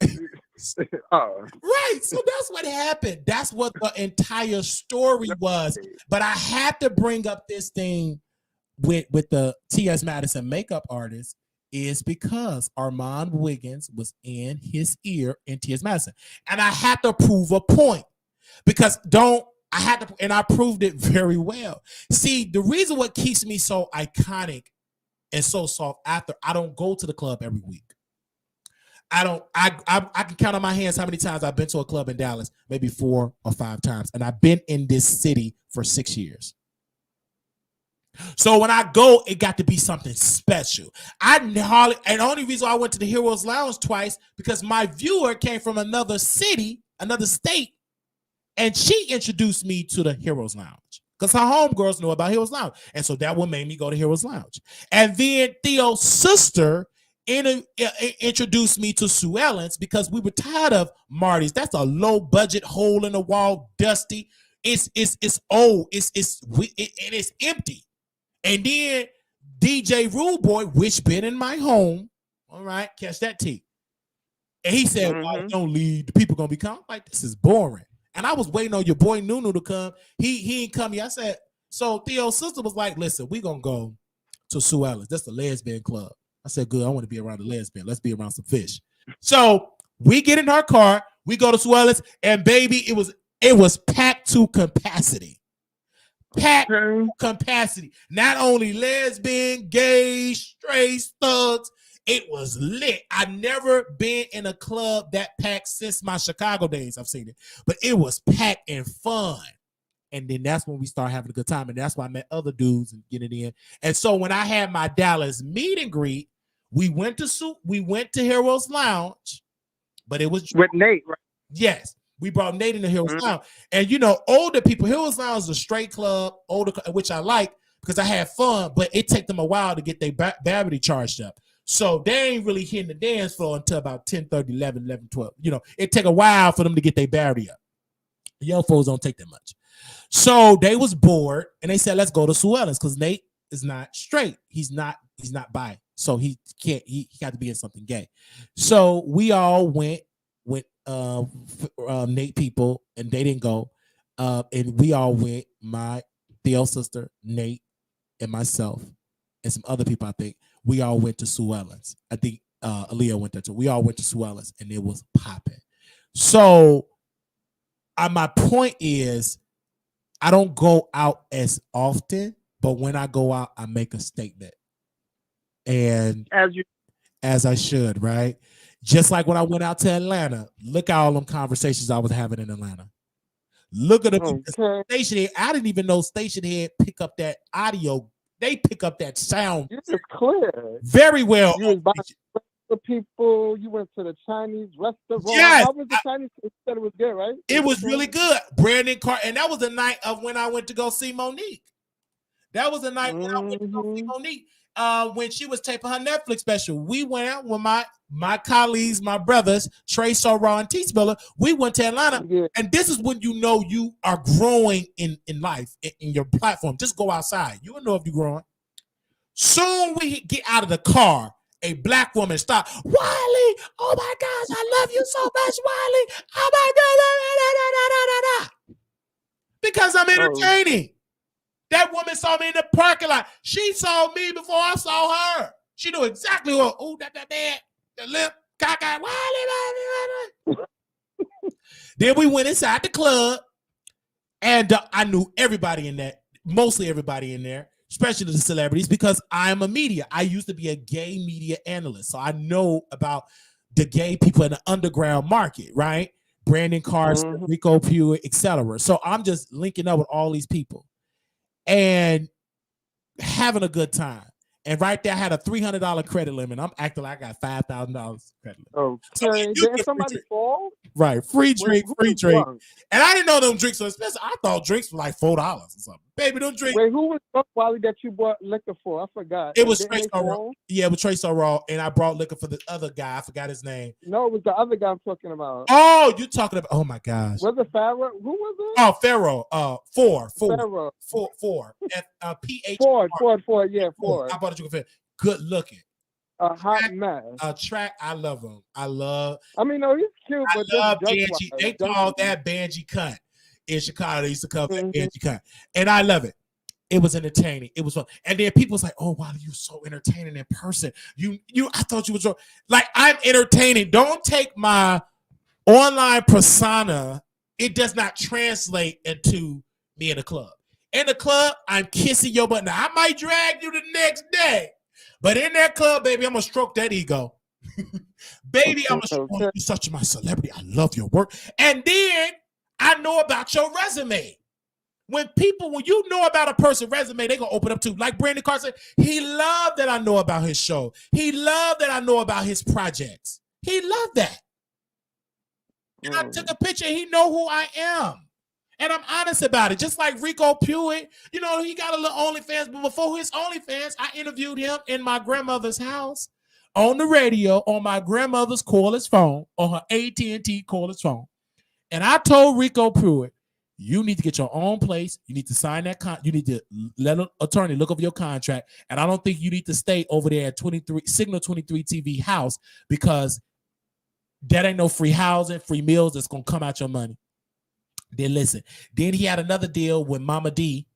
right. So that's what happened. That's what the entire story was. But I had to bring up this thing with the T.S. Madison makeup artist is because Armon Wiggins was in his ear in T.S. Madison. And I had to prove a point because and I proved it very well. See, the reason what keeps me so iconic and so soft after I don't go to the club every week. I can count on my hands how many times I've been to a club in Dallas, maybe 4 or 5 times. And I've been in this city for 6 years. So when I go, it got to be something special. And the only reason I went to the Heroes Lounge twice because my viewer came from another city, another state, and she introduced me to the Heroes Lounge. because her homegirls knew about Heroes Lounge. And so that one made me go to Heroes Lounge. And then Theo's sister introduced me to Sue Ellen's because we were tired of Marty's. That's a low budget, hole in the wall, dusty. It's old. It's empty. And then DJ Rude Boy, which been in my home. All right, catch that T. And he said, well, don't leave. The people gonna be coming. Like, this is boring. And I was waiting on your boy Nunu to come. He ain't come yet. I said, so Theo's sister was like, listen, we gonna go to Sue Ellen's. That's the lesbian club. I said, good, I want to be around the lesbian. Let's be around some fish. So we get in our car, we go to Sue Ellen's, and baby, it was packed to capacity. Packed to capacity. Not only lesbian, gay, straight, thugs. It was lit. I've never been in a club that packed since my Chicago days. I've seen it. But it was packed and fun. And then that's when we start having a good time. And that's why I met other dudes and get it in. And so when I had my Dallas meet and greet, we went to Heroes Lounge, but it was with Nate, right? Yes. We brought Nate in the Heroes Lounge. And older people, Heroes Lounge is a straight club, older, which I like because I had fun, but it take them a while to get their battery charged up. So they ain't really hitting the dance floor until about 10:30, 11, 12. It take a while for them to get their battery up. The young folks don't take that much. So they was bored and they said, let's go to Sue Ellen's because Nate is not straight. He's not bi. So he got to be in something gay. So we all went with Nate people and they didn't go. And we all went, Theo's sister, Nate, and myself, and some other people, I think. We all went to Sue Ellen's. I think Aaliyah went there too. We all went to Sue Ellen's and it was popping. So my point is, I don't go out as often, but when I go out, I make a statement. And as I should, right? Just like when I went out to Atlanta, look at all them conversations I was having in Atlanta. Look at the station head. I didn't even know station head pick up that audio. They pick up that sound. It's clear. Very well. You was buying the people. You went to the Chinese restaurant. Yes. How was the Chinese? You said it was good, right? It was really good. Brandon Carter. And that was the night of when I went to go see Monique. That was the night when I went to go see Monique. When she was taping her Netflix special. We went out with my colleagues, my brothers, Trey Sorrell and T Spiller. We went to Atlanta. Yeah. And this is when you know you are growing in life, in your platform. Just go outside. You will know if you're growing. Soon we get out of the car, a black woman stopped. Wiley, oh my gosh, I love you so much, Wiley. Oh my God. Because I'm entertaining. That woman saw me in the parking lot. She saw me before I saw her. She knew exactly what. Oh, that bad, the lip, cockeyed, Wiley. Then we went inside the club, and I knew everybody in that, mostly everybody in there, especially the celebrities, because I'm a media. I used to be a gay media analyst, so I know about the gay people in the underground market, right? Brandon Carson, Rico Pure, etc. So I'm just linking up with all these people and having a good time. And right there, I had a $300 credit limit. I'm acting like I got $5,000 credit limit. Oh, okay. Did somebody fall? Right, free drink. And I didn't know them drinks were expensive. I thought drinks were like $4 or something. Baby, don't drink. Wait, who was drunk, Wally, that you bought liquor for? I forgot. It was Trace Raw. Yeah, it was Trace Raw, and I brought liquor for the other guy. I forgot his name. No, it was the other guy I'm talking about. Oh, you talking about? Oh my gosh. Was it Pharaoh? Who was it? Oh, Pharaoh. Four. Pharaoh. Four. P-H. Ford. Yeah, Ford. I bought a drink for good looking. A hot mess. I love him. I mean, no, he's cute, but I love Banji. They call that Banji cunt in Chicago. They used to call that Banji cunt, and I love it. It was entertaining. It was fun. And then people was like, "Oh, wow, you're so entertaining in person. I thought you was like I'm entertaining. Don't take my online persona. It does not translate into me in a club. In the club, I'm kissing your butt. Now I might drag you the next day." But in that club, baby, I'm going to stroke that ego. Baby, I'm going to stroke you. You're such my celebrity. I love your work. And then I know about your resume. When you know about a person's resume, they're going to open up too. Like Brandon Carson, he loved that I know about his show. He loved that I know about his projects. He loved that. And I took a picture and he know who I am. And I'm honest about it. Just like Rico Puig, you know, he got a little OnlyFans, but before his OnlyFans, I interviewed him in my grandmother's house on the radio on my grandmother's cordless phone, on her AT&T cordless phone. And I told Rico Puig, you need to get your own place. You need to sign that you need to let an attorney look over your contract. And I don't think you need to stay over there at Signal 23 TV house, because that ain't no free housing, free meals that's gonna come out your money. Then listen. Then he had another deal when Mama D,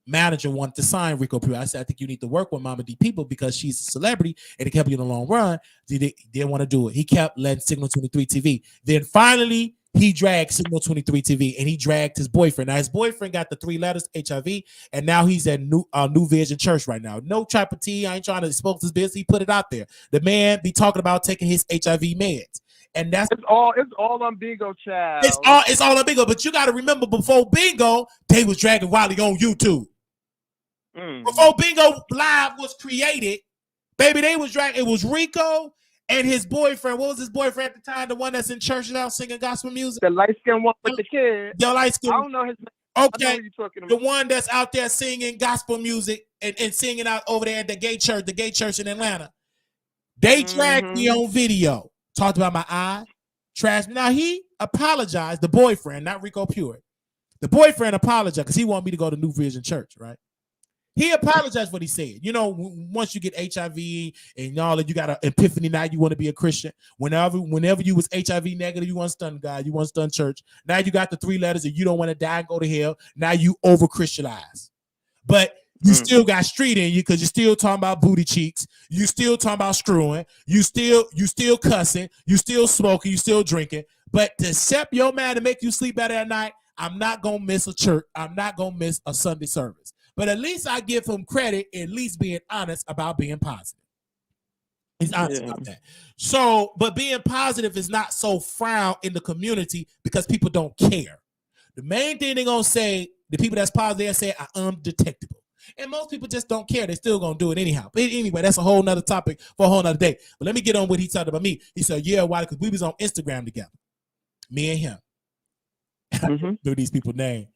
manager, wanted to sign Rico Puig. I said, I think you need to work with Mama D people because she's a celebrity and it kept you in the long run. They didn't want to do it. He kept letting Signal 23 TV. Then finally, he dragged Signal 23 TV and he dragged his boyfriend. Now, his boyfriend got the 3 letters, HIV, and now he's at New Vision Church right now. No type of tea. I ain't trying to expose his business. He put it out there. The man be talking about taking his HIV meds. And that's it's all on Bingo, child. It's all on Bingo. But you got to remember, before Bingo, they was dragging Wiley on YouTube. Before Bingo Live was created, baby, they was dragging. It was Rico and his boyfriend. What was his boyfriend at the time? The one that's in church now singing gospel music. The light skinned one with the kid. The light skin. I don't know his name. Okay, you're talking about. The one that's out there singing gospel music and singing out over there at the gay church in Atlanta. They dragged me on video. Talked about my eye, trashed me. Now, he apologized, the boyfriend, not Rico Puig. The boyfriend apologized because he wanted me to go to New Vision Church, right? He apologized for what he said. You know, once you get HIV and all that, you got an epiphany. Now you want to be a Christian. Whenever you was HIV negative, you want to stun God, you want to stun church. Now you got the 3 letters and you don't want to die and go to hell. Now you over Christianize. But you still got street in you because you're still talking about booty cheeks. You still talking about screwing. You still cussing. You still smoking. You still drinking. But to accept your man to make you sleep better at night, I'm not going to miss a church. I'm not going to miss a Sunday service. But at least I give him credit, at least being honest about being positive. He's honest about that. So, but being positive is not so frowned in the community because people don't care. The main thing they're going to say, the people that's positive, they say, I'm undetectable. And most people just don't care. They're still going to do it anyhow. But anyway, that's a whole nother topic for a whole nother day. But let me get on what he talked about me. He said, yeah, why? Because we was on Instagram together. Me and him. I knew these people's name.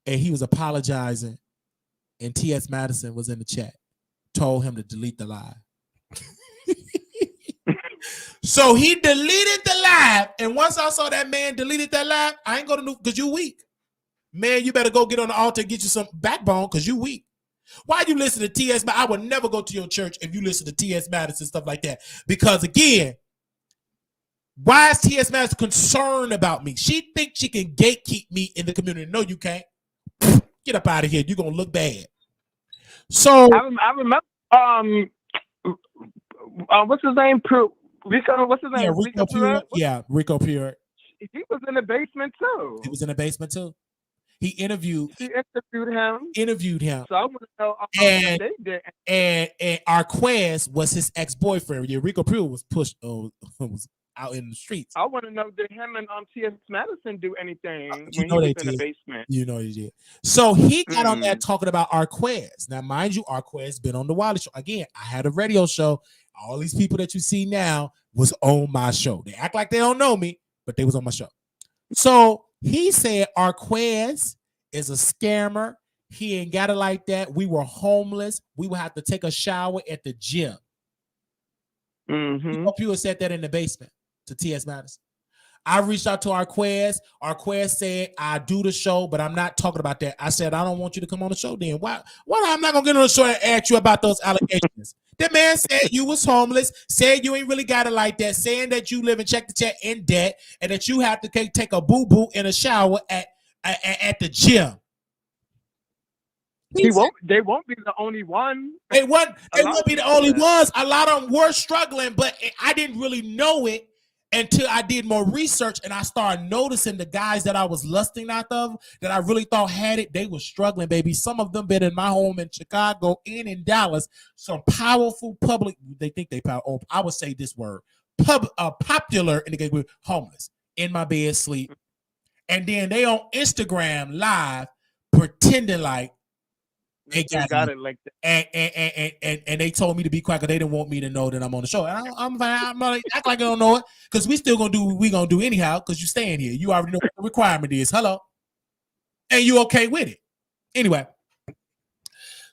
And he was apologizing. And T.S. Madison was in the chat. Told him to delete the live. So he deleted the live. And once I saw that man deleted that live, I ain't going to do, because you weak. Man, you better go get on the altar and get you some backbone because you weak. Why you listen to T.S. I would never go to your church if you listen to T.S. Madison and stuff like that. Because again, why is T.S. Madison concerned about me? She thinks she can gatekeep me in the community. No, you can't. Get up out of here. You're going to look bad. So I remember what's his name? Rico, what's his name? Yeah, Rico Puig. Yeah, Rico Puig. He was in the basement too. He was in the basement too. She interviewed him. So I want to know and they did. And Arquez was his ex-boyfriend. Yeah, Rico Puig was pushed was out in the streets. I want to know, did him and T.S. Madison do anything when he was in the basement? You know they did. So he got on there talking about Arquez. Now, mind you, Arquez been on the Wiley Show. Again, I had a radio show. All these people that you see now was on my show. They act like they don't know me, but they was on my show. So he said Arquez is a scammer. He ain't got it like that. We were homeless. We would have to take a shower at the gym. I hope you said that in the basement to T.S. Madison. I reached out to Arquez. Arquez said, I do the show, but I'm not talking about that. I said, I don't want you to come on the show then. Why I'm not going to get on the show and ask you about those allegations? The man said you was homeless, said you ain't really got it like that, saying that you live in check to check in debt, and that you have to take a boo-boo in a shower at the gym. They won't be the only one. They won't be the only ones. A lot of them were struggling, but I didn't really know it until I did more research and I started noticing the guys that I was lusting out of, that I really thought had it, they were struggling, baby. Some of them been in my home in Chicago and in Dallas. Some powerful public, they think they power. Oh, I would say this word, popular in the game, homeless, in my bed, sleep. And then they on Instagram live pretending like they got it like that. And they told me to be quiet because they didn't want me to know that I'm on the show. And I'm like, act like I don't know it, because we still gonna do what we gonna do anyhow, because you staying here. You already know what the requirement is. Hello. and you okay with it. Anyway,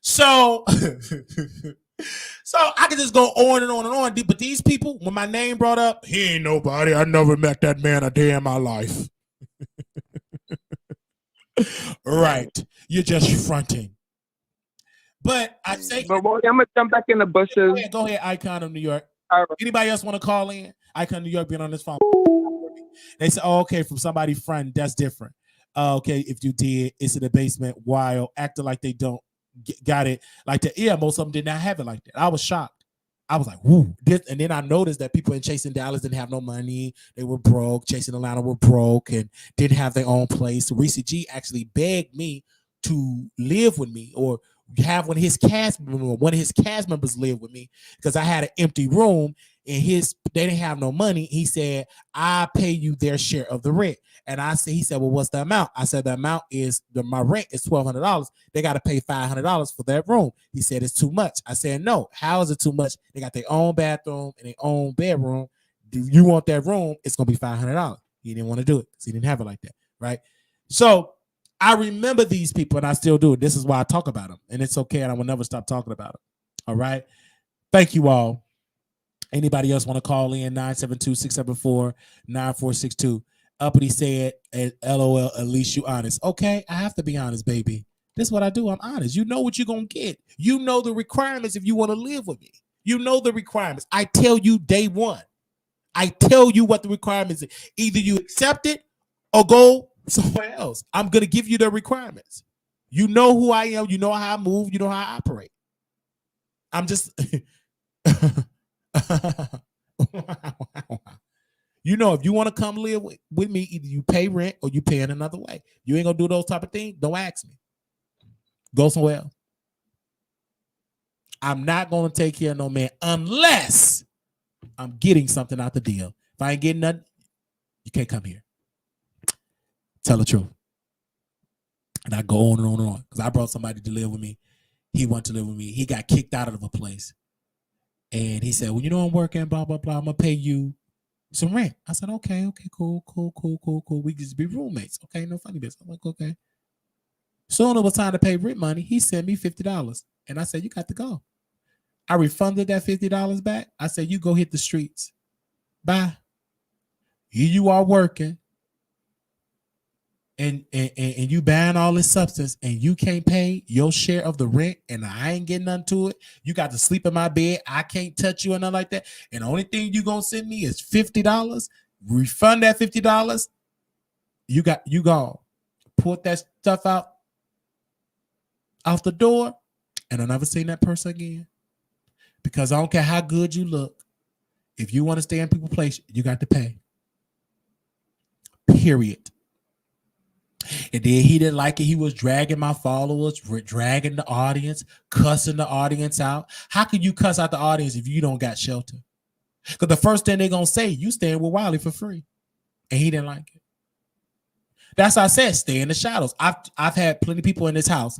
so so I could just go on and on and on. But these people, when my name brought up, he ain't nobody. I never met that man a day in my life. Right. You're just fronting. But I say, but I'm gonna jump back in the bushes. Go ahead, Icon of New York. Right. Anybody else want to call in? Icon of New York being on this phone. They said, oh, okay, from somebody's friend, that's different. Okay, if you did, it's in the basement, wild, acting like they don't got it like that. Yeah, most of them did not have it like that. I was shocked. I was like, whoo. And then I noticed that people in Chasing Dallas didn't have no money. They were broke. Chasing Atlanta were broke and didn't have their own place. So Reese G actually begged me to live with me or have one of his cast members live with me because I had an empty room and they didn't have no money. He said, I pay you their share of the rent. And he said, well, what's the amount? I said, the amount is my rent is $1,200. They got to pay $500 for that room. He said, it's too much. I said, no, how is it too much? They got their own bathroom and their own bedroom. Do you want that room? It's going to be $500. He didn't want to do it because he didn't have it like that. Right. So I remember these people and I still do it. This is why I talk about them. And it's okay. And I will never stop talking about them. All right. Thank you all. Anybody else want to call in? 972-674-9462. Uppity said, LOL, at least you honest. Okay, I have to be honest, baby. This is what I do. I'm honest. You know what you're going to get. You know the requirements if you want to live with me. You know the requirements. I tell you day one. I tell you what the requirements are. Either you accept it or go somewhere else. I'm going to give you the requirements. You know who I am. You know how I move. You know how I operate. I'm just... You know, if you want to come live with me, either you pay rent or you pay in another way. You ain't going to do those type of things. Don't ask me. Go somewhere else. I'm not going to take care of no man unless I'm getting something out the deal. If I ain't getting nothing, you can't come here. Tell the truth. And I go on and on and on because I brought somebody to live with me. He wanted to live with me. He got kicked out of a place. And he said, well, you know, I'm working, blah, blah, blah. I'm going to pay you some rent. I said, okay, cool. We just be roommates. Okay, no funny business. I'm like, okay. Soon it was time to pay rent money. He sent me $50. And I said, you got to go. I refunded that $50 back. I said, you go hit the streets. Bye. Here you are working. And you buying all this substance and you can't pay your share of the rent and I ain't getting nothing to it. You got to sleep in my bed. I can't touch you or nothing like that. And the only thing you gonna send me is $50. Refund that $50. You gone. Put that stuff out the door and I'll never seen that person again. Because I don't care how good you look. If you want to stay in people's place, you got to pay. Period. And then he didn't like it. He was dragging my followers, dragging the audience, cussing the audience out. How can you cuss out the audience if you don't got shelter? Because the first thing they're going to say, you staying with Wiley for free. And he didn't like it. That's why I said, stay in the shadows. I've had plenty of people in this house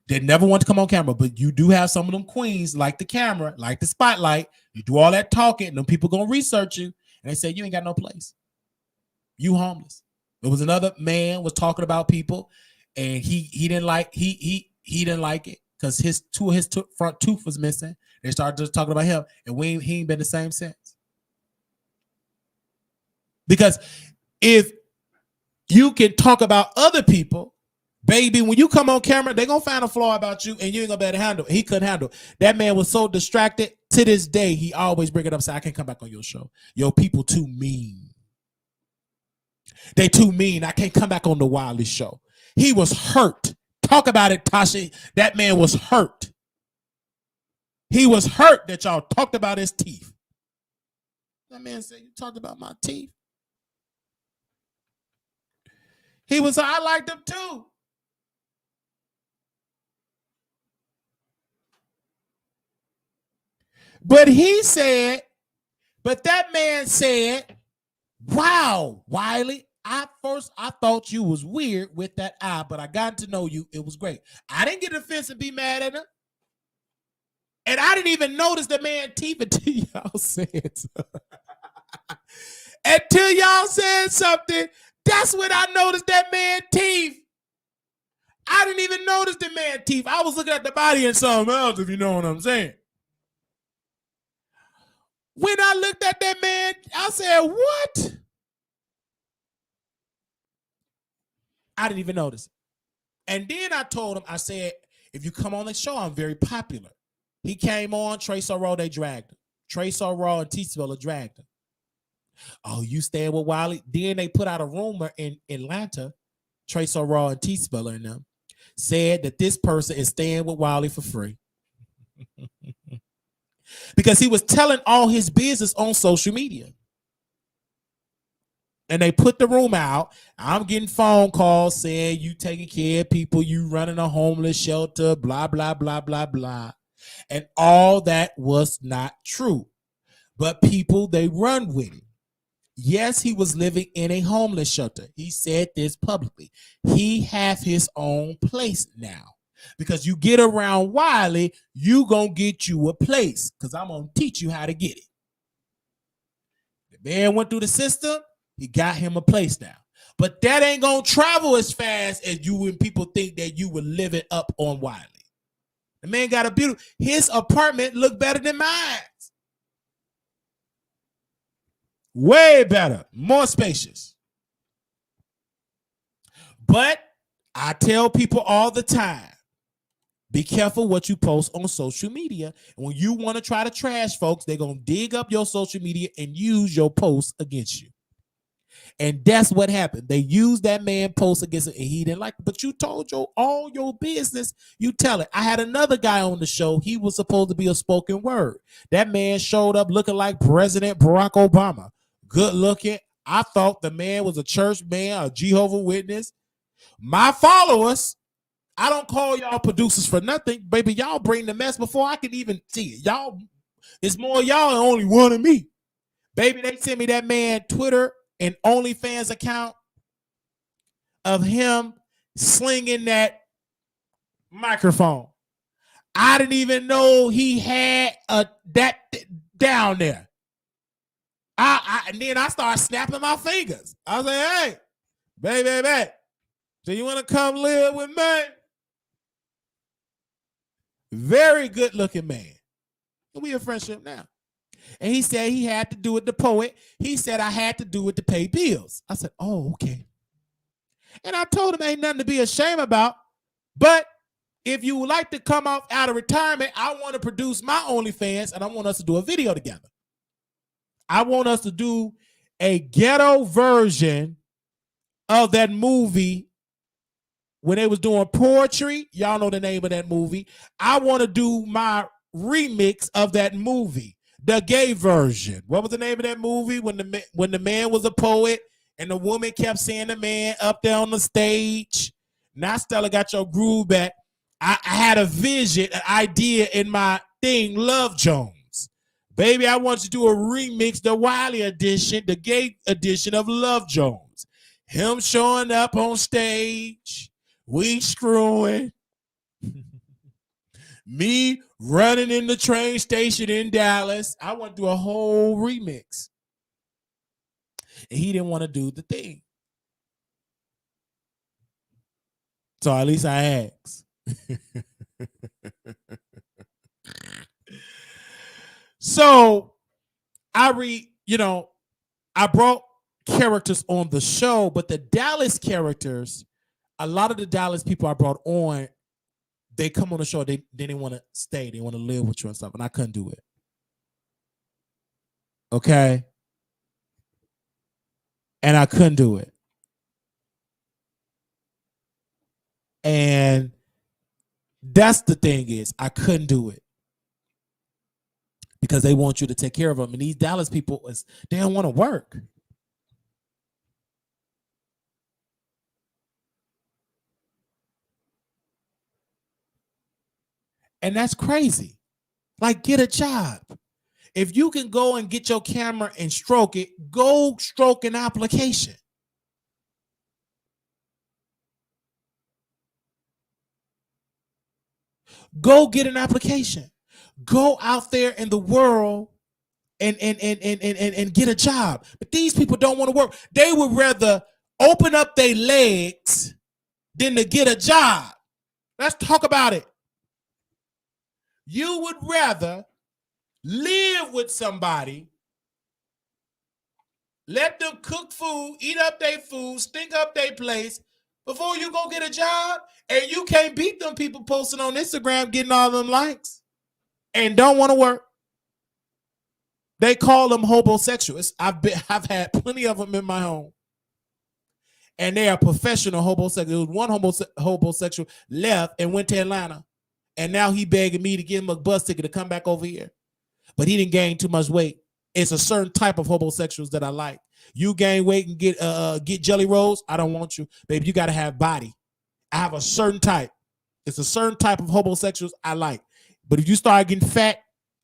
that never want to come on camera, but you do have some of them queens like the camera, like the spotlight. You do all that talking, and them people going to research you. And they say, you ain't got no place. You homeless. There was another man was talking about people, and he didn't like he didn't like it because his front tooth was missing. They started just talking about him, and he ain't been the same since. Because if you can talk about other people, baby, when you come on camera, they're gonna find a flaw about you, and you ain't gonna be able to handle it. He couldn't handle it. That man was so distracted. To this day, he always bring it up. Say, I can't come back on your show. Your people too mean. They too mean. I can't come back on the Wiley Show. He was hurt. Talk about it, Tasha. That man was hurt. He was hurt that y'all talked about his teeth. That man said, you talked about my teeth. He was, I liked them too. But that man said, wow, Wiley, I thought you was weird with that eye, but I got to know you. It was great. I didn't get offensive and be mad at him. And I didn't even notice the man's teeth until y'all said something. Until y'all said something, that's when I noticed that man's teeth. I didn't even notice the man's teeth. I was looking at the body and something else, if you know what I'm saying. When I looked at that man, I said, what? I didn't even notice it. And then I told him, I said, if you come on the show, I'm very popular. He came on, Trey Sorrell, they dragged him. Trey Sorrell and T. Spiller dragged him. Oh, you staying with Wiley? Then they put out a rumor in Atlanta, Trey Sorrell and T. Spiller and them said that this person is staying with Wiley for free. Because he was telling all his business on social media. And they put the room out. I'm getting phone calls saying you taking care of people, you running a homeless shelter, blah, blah, blah, blah, blah. And all that was not true. But people, they run with it. Yes, he was living in a homeless shelter. He said this publicly. He has his own place now. Because you get around Wiley, you gonna get you a place. Because I'm gonna teach you how to get it. The man went through the system. He got him a place now. But that ain't gonna travel as fast as you and people think that you were living up on Wiley. The man got a beautiful, his apartment looked better than mine. Way better, more spacious. But I tell people all the time, be careful what you post on social media. And when you want to try to trash folks, they're going to dig up your social media and use your post against you. And that's what happened. They used that man post against it and he didn't like it. But you told all your business, you tell it. I had another guy on the show. He was supposed to be a spoken word. That man showed up looking like President Barack Obama. Good looking. I thought the man was a church man, a Jehovah's Witness. My followers, I don't call y'all producers for nothing. Baby, y'all bring the mess before I can even see it. Y'all, it's more y'all and only one of me. Baby, they sent me that man Twitter and OnlyFans account of him slinging that microphone. I didn't even know he had that down there. And then I started snapping my fingers. I was like, hey, baby, so you want to come live with me? Very good looking man. And we have friendship now. And he said he had to do it, the poet. He said I had to do it to pay bills. I said, oh, okay. And I told him ain't nothing to be ashamed about. But if you would like to come out of retirement, I want to produce my OnlyFans and I want us to do a video together. I want us to do a ghetto version of that movie when they was doing poetry. Y'all know the name of that movie. I want to do my remix of that movie, the gay version. What was the name of that movie when the man was a poet and the woman kept saying the man up there on the stage? Now Stella got your groove back. I had a vision, an idea in my thing, Love Jones. Baby, I want you to do a remix, the Wiley edition, the gay edition of Love Jones. Him showing up on stage, we screwing. Me running in the train station in Dallas. I want to do a whole remix. And he didn't want to do the thing. So at least I asked. So I brought characters on the show, but the Dallas characters, a lot of the Dallas people I brought on, they come on the show, they didn't want to stay, they want to live with you and stuff, and I couldn't do it. Okay? And I couldn't do it. And that's the thing is, I couldn't do it. Because they want you to take care of them. And these Dallas people, they don't want to work. And that's crazy. Like, get a job. If you can go and get your camera and stroke it, go stroke an application. Go get an application. Go out there in the world and get a job. But these people don't want to work. They would rather open up their legs than to get a job. Let's talk about it. You would rather live with somebody, let them cook food, eat up their food, stink up their place before you go get a job, and you can't beat them people posting on Instagram getting all them likes and don't want to work. They call them homosexuals. I've had plenty of them in my home. And they are professional homosexuals. One homosexual left and went to Atlanta. And now he begging me to give him a bus ticket to come back over here. But he didn't gain too much weight. It's a certain type of homosexuals that I like. You gain weight and get jelly rolls, I don't want you. Baby, you got to have body. I have a certain type. It's a certain type of homosexuals I like. But if you start getting fat,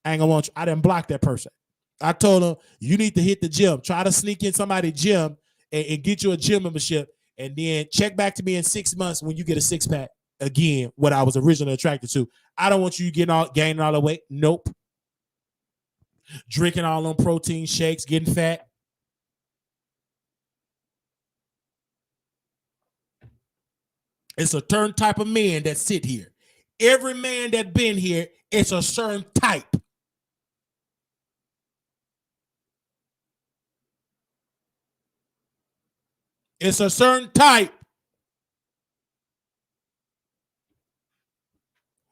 I ain't going to want you. I didn't block that person. I told him, you need to hit the gym. Try to sneak in somebody's gym and get you a gym membership. And then check back to me in 6 months when you get a six-pack. Again, what I was originally attracted to. I don't want you gaining all the weight. Nope. Drinking all them protein shakes, getting fat. It's a certain type of men that sit here. Every man that been here, it's a certain type. It's a certain type.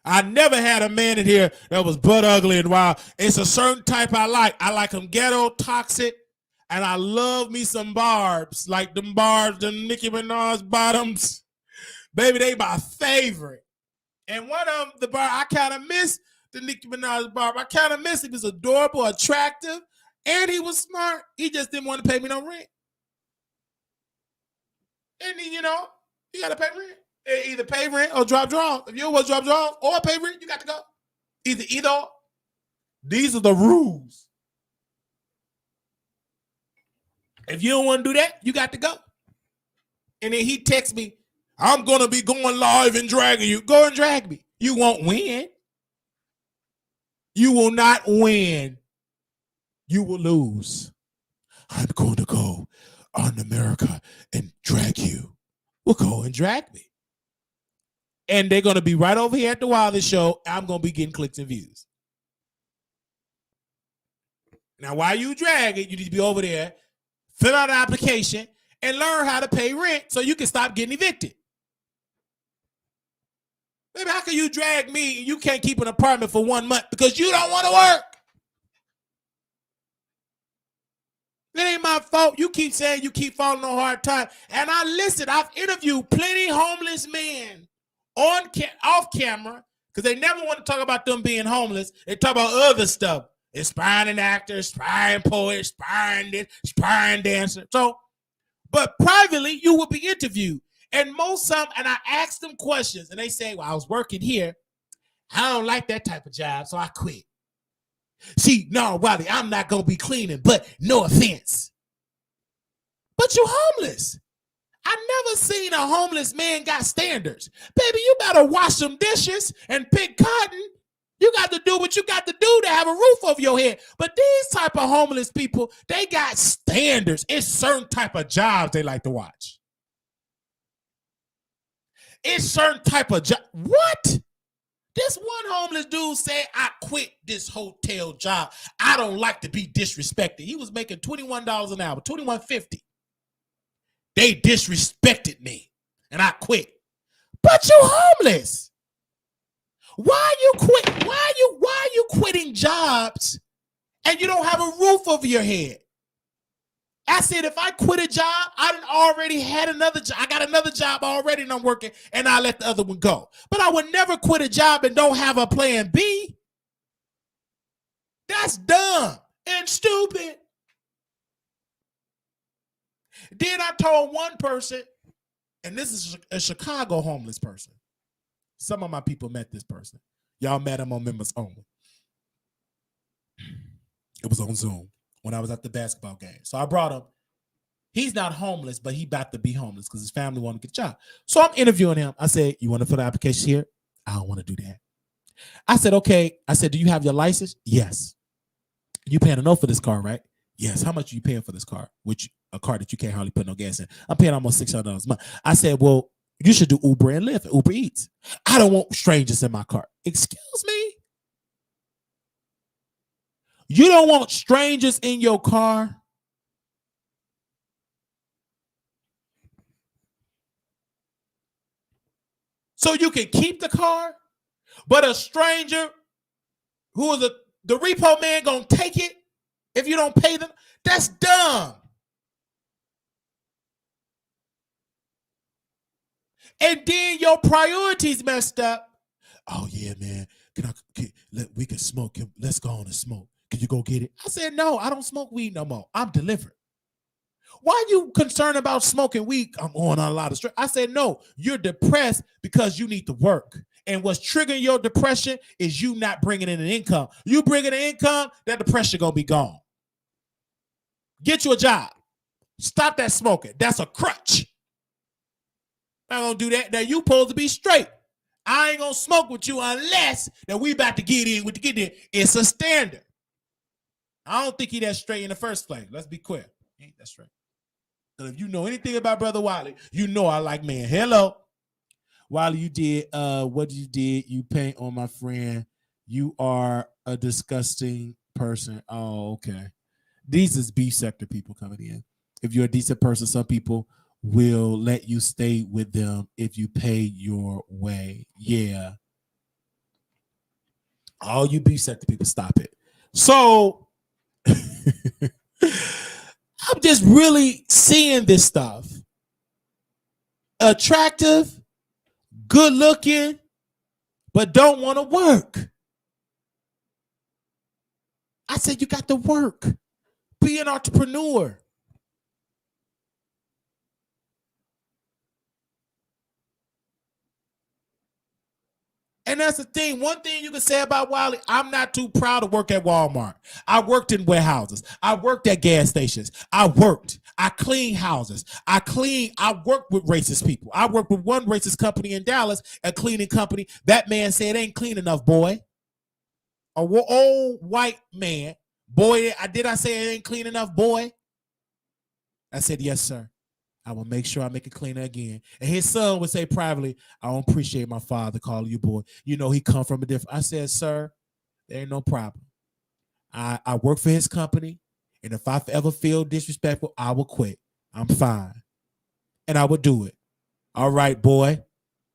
I never had a man in here that was butt ugly and wild. It's a certain type I like. I like them ghetto, toxic, and I love me some barbs. Like them barbs, the Nicki Minaj bottoms. Baby, they my favorite. And one of them, the bar, I kind of miss the Nicki Minaj barb. I kind of miss him. He was adorable, attractive, and he was smart. He just didn't want to pay me no rent. And then, you got to pay rent. Either pay rent or drop draws. If you don't want to drop draws or pay rent, you got to go. Either. These are the rules. If you don't want to do that, you got to go. And then he texts me, I'm going to be going live and dragging you. Go and drag me. You won't win. You will not win. You will lose. I'm going to go on America and drag you. Well, go and drag me. And they're going to be right over here at the Wiley Show. I'm going to be getting clicks and views. Now, while you drag it, you need to be over there, fill out an application, and learn how to pay rent so you can stop getting evicted. Baby, how can you drag me and you can't keep an apartment for 1 month because you don't want to work? It ain't my fault. You keep saying you keep falling on hard time. And I've interviewed plenty homeless men off camera because they never want to talk about them being homeless. They talk about other stuff. Aspiring actor, aspiring poet, aspiring this, aspiring dancer. So, but privately, you will be interviewed. And I ask them questions and they say, well, I was working here. I don't like that type of job, so I quit. See, no, Wiley, I'm not going to be cleaning, but no offense. But you homeless. I never seen a homeless man got standards. Baby, you better wash some dishes and pick cotton. You got to do what you got to do to have a roof over your head. But these type of homeless people, they got standards. It's certain type of jobs they like to watch. It's certain type of job. What? This one homeless dude said, I quit this hotel job. I don't like to be disrespected. He was making $21 an hour, $21.50. They disrespected me, and I quit. But you homeless. Why you quit? Why you quitting jobs and you don't have a roof over your head? I said, if I quit a job, I done already had another job. I got another job already and I'm working and I let the other one go. But I would never quit a job and don't have a plan B. That's dumb and stupid. Then I told one person, and this is a Chicago homeless person. Some of my people met this person. Y'all met him on members only. It was on Zoom when I was at the basketball game. So I brought him. He's not homeless, but he about to be homeless because his family want to get a job. So I'm interviewing him. I said, you want to fill the application here? I don't want to do that. I said, okay. I said, do you have your license? Yes. You paying a note for this car, right? Yes. How much are you paying for this car? Which a car that you can't hardly put no gas in. I'm paying almost $600 a month. I said, well, You should do Uber and Lyft, Uber Eats. I don't want strangers in my car. Excuse me? You don't want strangers in your car? So you can keep the car, but a stranger who is the repo man gonna take it if you don't pay them? That's dumb. And then your priorities messed up. Oh yeah, man. We can smoke. Let's go on and smoke. Can you go get it? I said, no, I don't smoke weed no more. I'm delivered. Why are you concerned about smoking weed? I'm on a lot of stress. I said, no, you're depressed because you need to work. And what's triggering your depression is you not bringing in an income. You bringing an income, that depression going to be gone. Get you a job. Stop that smoking. That's a crutch. I'm going to do that. Now you supposed to be straight. I ain't going to smoke with you unless that we about to get in with the get in. It's a standard. I don't think he that straight in the first place. Let's be clear. He ain't that straight. If you know anything about Brother Wiley, you know I like men. Hello. Wiley, you did what you did. You paint on my friend. You are a disgusting person. Oh, okay. These is beef sector people coming in. If you're a decent person, some people will let you stay with them if you pay your way. Yeah. All you beef sector people, stop it. So I'm just really seeing this stuff. Attractive, good looking, but don't want to work. I said, you got to work. Be an entrepreneur. And that's the thing. One thing you can say about Wiley, I'm not too proud to work at Walmart. I worked in warehouses. I worked at gas stations. I cleaned houses. I worked with racist people. I worked with one racist company in Dallas, a cleaning company. That man said, it ain't clean enough, boy. A old white man. Boy, did I say it ain't clean enough, boy? I said, yes, sir. I will make sure I make it cleaner again. And his son would say privately, I don't appreciate my father calling you boy. You know, he come from a different. I said, sir, there ain't no problem. I work for his company. And if I ever feel disrespectful, I will quit. I'm fine. And I would do it. All right, boy.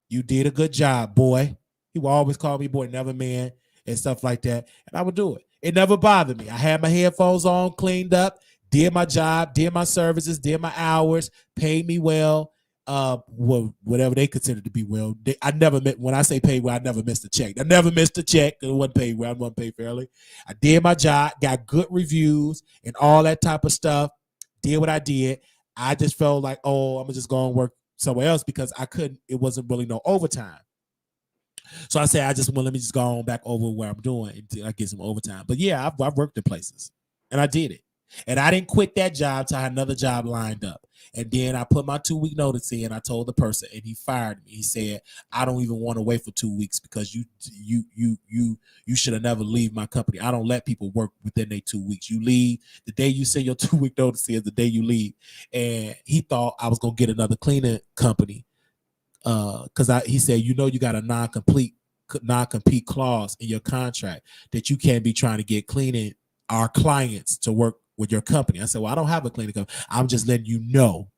You did a good job, boy. He would always call me boy, never man, and stuff like that. And I would do it. It never bothered me. I had my headphones on, cleaned up, did my job, did my services, did my hours, paid me well, whatever they considered to be well. I never met, when I say paid well, I never missed a check. I never missed a check. It wasn't paid well. I wasn't paid fairly. I did my job, got good reviews and all that type of stuff, did what I did. I just felt like, oh, I'm just going to work somewhere else because I couldn't, it wasn't really no overtime. So I said, let me just go on back over where I'm doing until I get some overtime. But yeah, I've worked in places and I did it. And I didn't quit that job till I had another job lined up. And then I put my 2-week notice in. I told the person, and he fired me. He said, "I don't even want to wait for 2 weeks because you should have never leave my company. I don't let people work within their 2 weeks. You leave the day you send your 2-week notice is the day you leave." And he thought I was gonna get another cleaning company because he said, you got a non-compete clause in your contract that you can't be trying to get cleaning our clients to work with your company. I said, well, I don't have a cleaning company. I'm just letting you know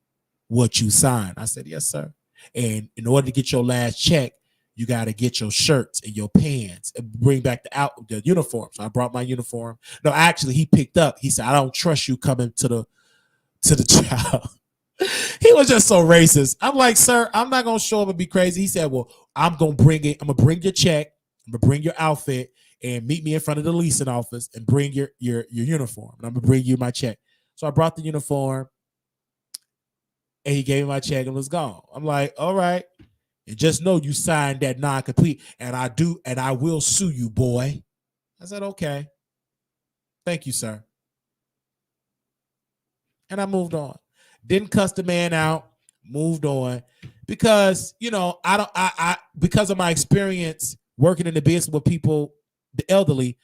what you signed. I said, yes, sir. And in order to get your last check, you got to get your shirts and your pants and bring back the uniform. So I brought my uniform. No, actually, he picked up. He said, I don't trust you coming to the job. He was just so racist. I'm like, sir, I'm not going to show up and be crazy. He said, well, I'm going to bring it. I'm going to bring your check. I'm going to bring your outfit and meet me in front of the leasing office and bring your uniform. And I'm going to bring you my check. So I brought the uniform and he gave me my check and was gone. I'm like, all right. And just know you signed that non-compete and I will sue you, boy. I said, okay. Thank you, sir. And I moved on. Didn't cuss the man out, moved on because, because of my experience working in the business with people, the elderly,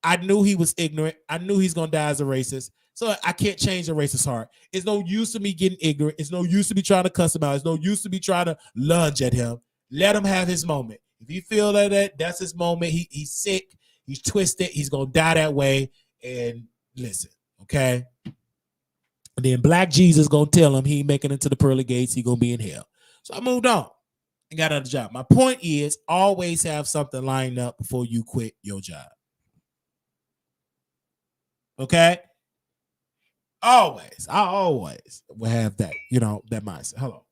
I knew he was ignorant. I knew he's gonna die as a racist. So I can't change a racist heart. It's no use to me getting ignorant. It's no use to me trying to cuss him out. It's no use to me trying to lunge at him. Let him have his moment. If you feel that's his moment. He's sick. He's twisted. He's gonna die that way. And listen, okay. And then Black Jesus gonna tell him he ain't making it to the pearly gates. He gonna be in hell. So I moved on and got another job. My point is, always have something lined up before you quit your job. Okay. Always. I always will have that, that mindset. Hello.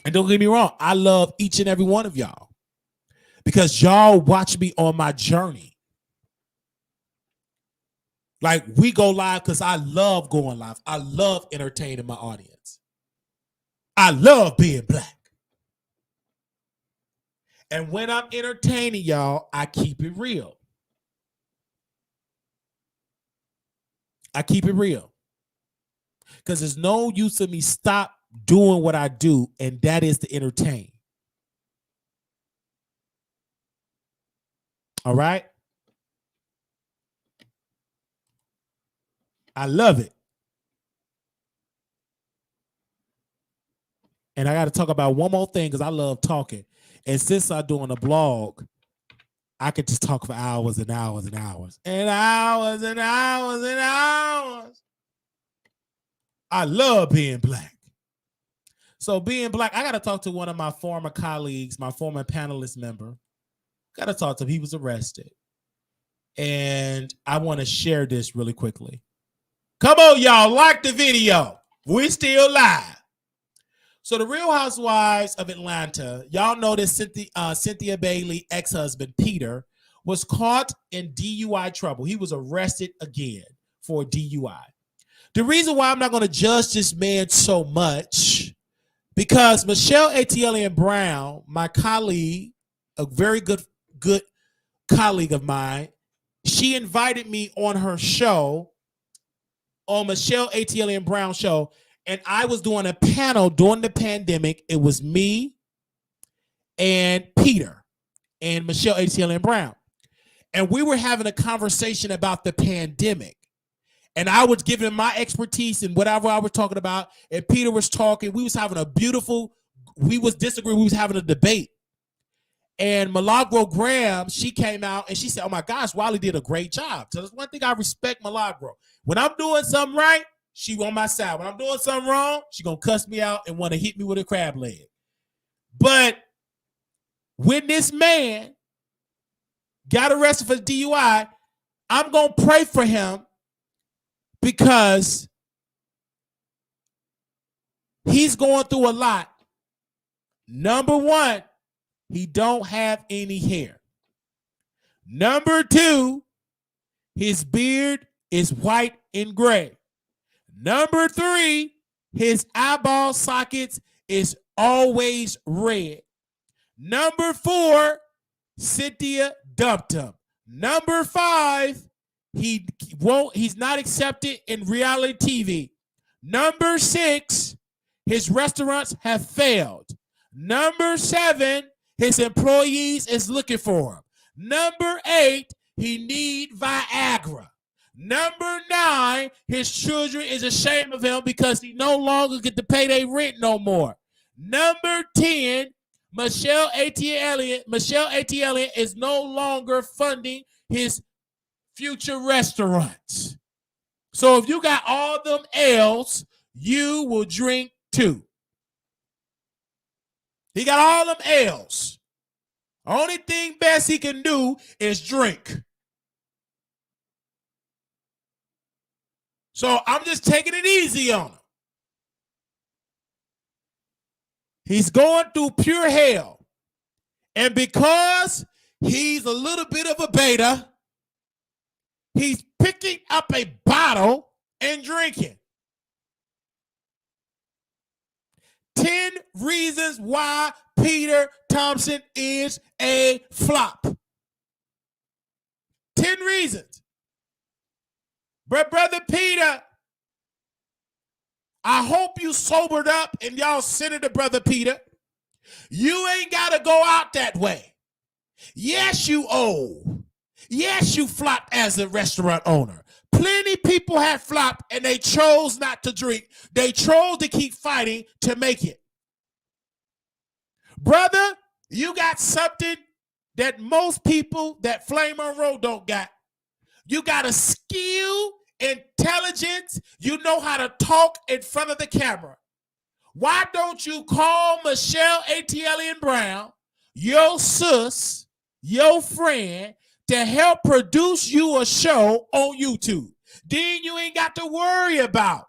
And don't get me wrong, I love each and every one of y'all because y'all watch me on my journey. Like, we go live because I love going live. I love entertaining my audience. I love being Black. And when I'm entertaining y'all, I keep it real. I keep it real. Because there's no use of me stop doing what I do, and that is to entertain. All right? I love it. And I got to talk about one more thing because I love talking. And since I'm doing a blog, I could just talk for hours and hours and hours. And hours and hours and hours. I love being Black. So being Black, I got to talk to one of my former colleagues, my former panelist member. Got to talk to him. He was arrested. And I want to share this really quickly. Come on, y'all. Like the video. We're still live. So the Real Housewives of Atlanta, y'all know that Cynthia Bailey ex-husband Peter was caught in DUI trouble. He was arrested again for DUI. The reason why I'm not going to judge this man so much, because Michelle A.T.L.N. Brown, my colleague, a very good colleague of mine, she invited me on her show, on Michelle A.T.L.N. Brown show, and I was doing a panel during the pandemic. It was me and Peter and Michelle A.T.L.N. Brown. And we were having a conversation about the pandemic. And I was giving my expertise and whatever I was talking about. And Peter was talking. We was having we was disagreeing. We was having a debate. And Milagro Graham, she came out and she said, oh my gosh, Wiley did a great job. So that's one thing I respect Milagro. When I'm doing something right, she on my side. When I'm doing something wrong, she gonna cuss me out and want to hit me with a crab leg. But when this man got arrested for DUI, I'm gonna pray for him because he's going through a lot. Number one, he don't have any hair. Number two, his beard is white and gray. Number three, his eyeball sockets is always red. Number four, Cynthia dumped him. Number five, he's not accepted in reality TV. Number six, his restaurants have failed. Number seven, his employees is looking for him. Number eight, he need Viagra. Number nine, his children is ashamed of him because he no longer get to pay their rent no more. Number 10, Michelle A.T.L.N. is no longer funding his future restaurants. So if you got all them L's, you will drink too. He got all them L's. Only thing best he can do is drink. So I'm just taking it easy on him. He's going through pure hell. And because he's a little bit of a beta, he's picking up a bottle and drinking. 10 reasons why Peter Thompson is a flop. 10 reasons. But Brother Peter, I hope you sobered up and y'all sent it to Brother Peter. You ain't got to go out that way. Yes, you owe. Yes, you flopped as a restaurant owner. Plenty people have flopped and they chose not to drink. They chose to keep fighting to make it. Brother, you got something that most people that Flame Monroe don't got. You got a skill, intelligence. You know how to talk in front of the camera. Why don't you call Michelle A.T.L.N. Brown, your sis, your friend, to help produce you a show on YouTube? Then you ain't got to worry about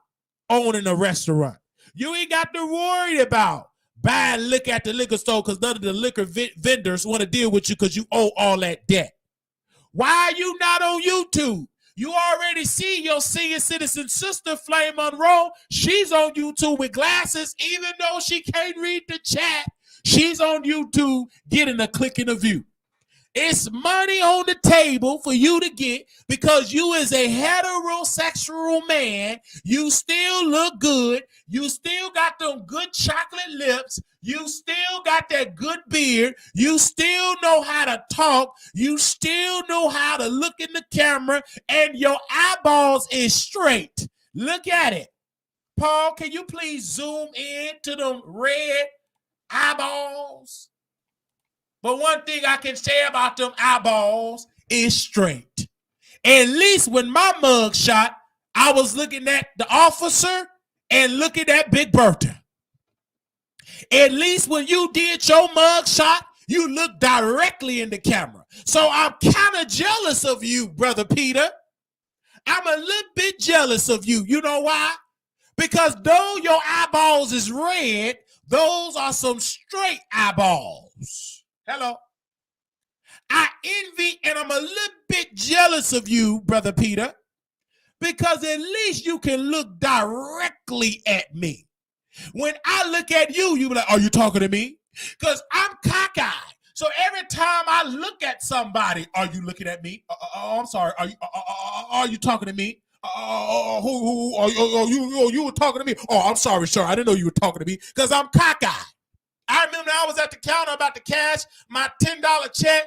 owning a restaurant. You ain't got to worry about buying liquor at the liquor store because none of the liquor vendors want to deal with you because you owe all that debt. Why are you not on YouTube? You already see your senior citizen sister, Flame Monroe. She's on YouTube with glasses. Even though she can't read the chat, she's on YouTube getting a click and a view. It's money on the table for you to get because you is a heterosexual man. You still look good. You still got them good chocolate lips. You still got that good beard. You still know how to talk. You still know how to look in the camera, and your eyeballs is straight. Look at it. Paul, can you please zoom in to them red eyeballs? But one thing I can say about them eyeballs is straight. At least when my mug shot, I was looking at the officer and looking at Big Bertha. At least when you did your mug shot, you looked directly in the camera. So I'm kind of jealous of you, Brother Peter. I'm a little bit jealous of you. You know why? Because though your eyeballs is red, those are some straight eyeballs. Hello. I envy and I'm a little bit jealous of you, Brother Peter, because at least you can look directly at me. When I look at you, you be like, are you talking to me? Because I'm cockeyed. So every time I look at somebody, are you looking at me? I'm sorry. Are you talking to me? You were talking to me? Oh, I'm sorry, sir. I didn't know you were talking to me because I'm cockeyed. I remember I was at the counter about to cash my $10 check,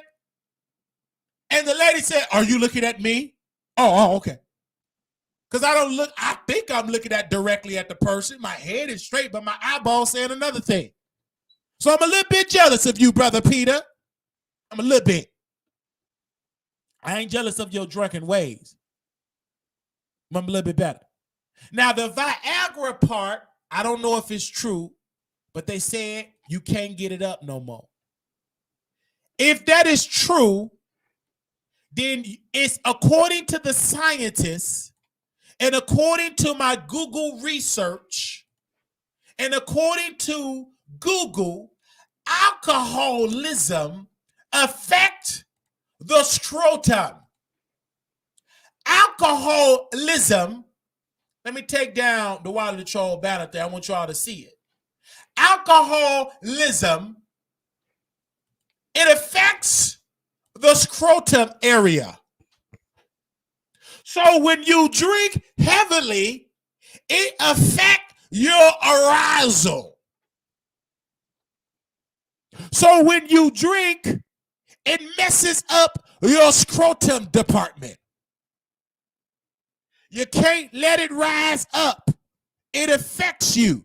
and the lady said, are you looking at me? Oh, okay. Because I think I'm looking directly at the person. My head is straight, but my eyeball's saying another thing. So I'm a little bit jealous of you, Brother Peter. I'm a little bit. I ain't jealous of your drunken ways. I'm a little bit better. Now, the Viagra part, I don't know if it's true, but they said you can't get it up no more. If that is true, then it's according to the scientists and according to my Google research and according to Google, alcoholism affects the scrotum. Alcoholism, let me take down the Wiley Show banner there. I want y'all to see it. Alcoholism, it affects the scrotum area. So when you drink heavily, it affects your arousal. So when you drink, it messes up your scrotum department. You can't let it rise up. It affects you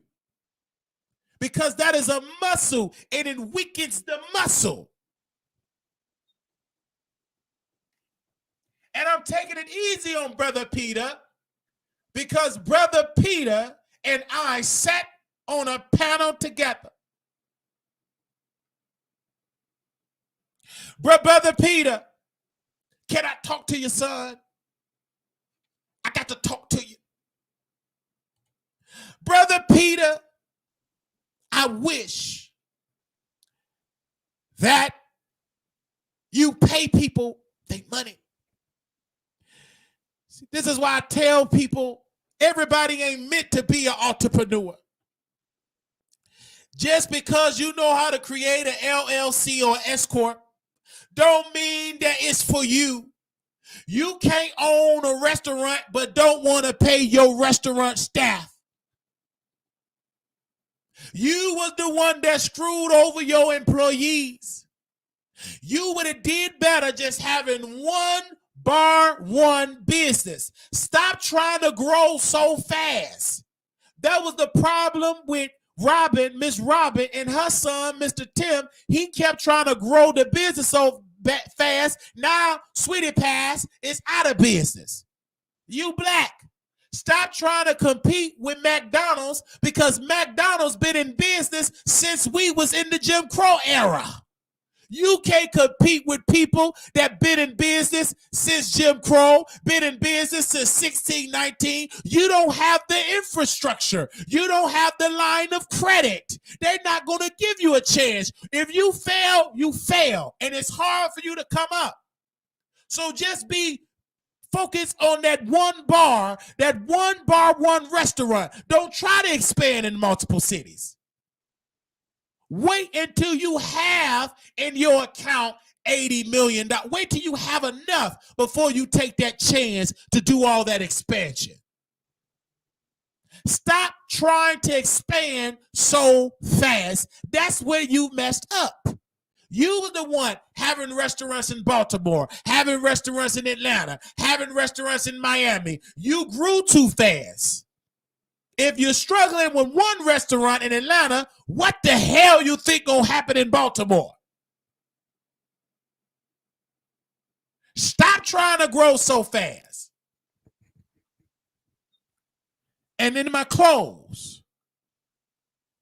because that is a muscle and it weakens the muscle. And I'm taking it easy on Brother Peter because Brother Peter and I sat on a panel together. Brother Peter, can I talk to your son? I got to talk to you. Brother Peter, I wish that you pay people their money. This is why I tell people everybody ain't meant to be an entrepreneur. Just because you know how to create an LLC or S Corp don't mean that it's for you. You can't own a restaurant but don't want to pay your restaurant staff. You was the one that screwed over your employees. You would have did better just having one bar, one business. Stop trying to grow so fast. That was the problem with Miss Robin, and her son, Mr. Tim. He kept trying to grow the business so fast. Now, Sweetie Pass is out of business. You black. Stop trying to compete with McDonald's, because McDonald's been in business since we was in the Jim Crow era. You can't compete with people that been in business since Jim Crow, been in business since 1619. You don't have the infrastructure. You don't have the line of credit. They're not going to give you a chance. If you fail, you fail. And it's hard for you to come up. So just be focused on that one bar, one restaurant. Don't try to expand in multiple cities. Wait until you have in your account $80 million. Wait till you have enough before you take that chance to do all that expansion. Stop trying to expand so fast. That's where you messed up. You were the one having restaurants in Baltimore, having restaurants in Atlanta, having restaurants in Miami. You grew too fast. If you're struggling with one restaurant in Atlanta, what the hell you think gonna happen in Baltimore? Stop trying to grow so fast. And in my close,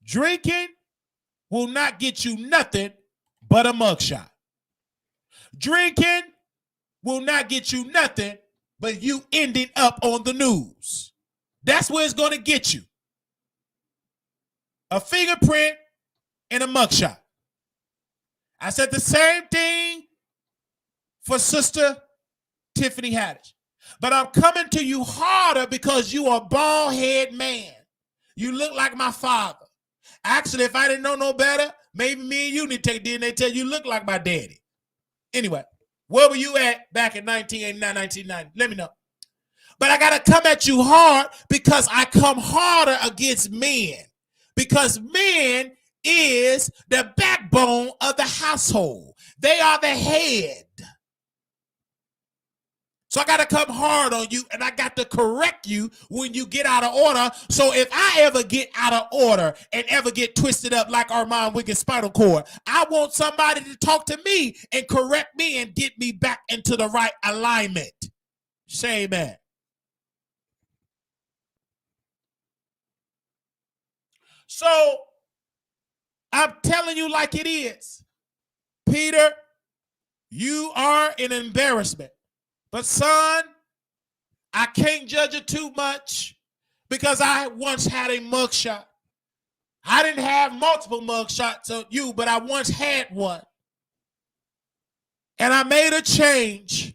drinking will not get you nothing but a mugshot. Drinking will not get you nothing but you ending up on the news. That's where it's going to get you. A fingerprint and a mugshot. I said the same thing for Sister Tiffany Haddish. But I'm coming to you harder because you are a bald head man. You look like my father. Actually, if I didn't know no better, maybe me and you need to take DNA test. You look like my daddy. Anyway, where were you at back in 1989, 1990? Let me know. But I got to come at you hard because I come harder against men. Because men is the backbone of the household. They are the head. So I got to come hard on you, and I got to correct you when you get out of order. So if I ever get out of order and ever get twisted up like Armon Wiggins' spinal cord, I want somebody to talk to me and correct me and get me back into the right alignment. Say amen. So I'm telling you like it is. Peter, you are an embarrassment. But son, I can't judge it too much because I once had a mugshot. I didn't have multiple mugshots on you, but I once had one. And I made a change.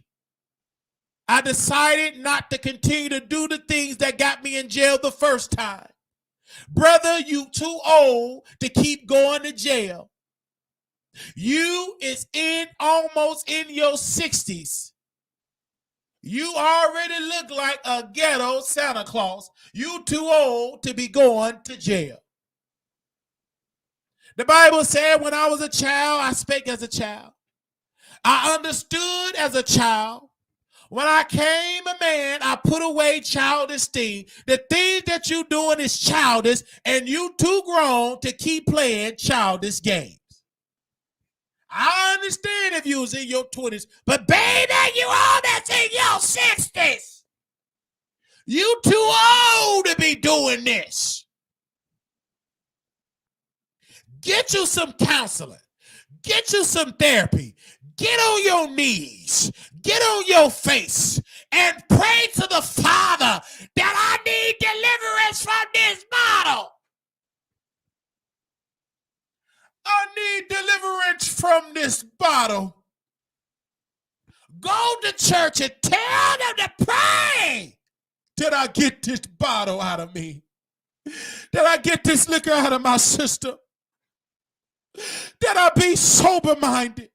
I decided not to continue to do the things that got me in jail the first time. Brother, you too old to keep going to jail. You is almost in your 60s. You already look like a ghetto Santa Claus. You too old to be going to jail. The Bible said when I was a child, I spake as a child. I understood as a child. When I came a man, I put away childish things. The thing that you doing is childish, and you too grown to keep playing childish games. I understand if you was in your 20s, but baby, you all that's in your 60s. You too old to be doing this. Get you some counseling. Get you some therapy. Get on your knees. Get on your face and pray to the Father that I need deliverance from this bottle. I need deliverance from this bottle. Go to church and tell them to pray that I get this bottle out of me. That I get this liquor out of my system. That I be sober-minded.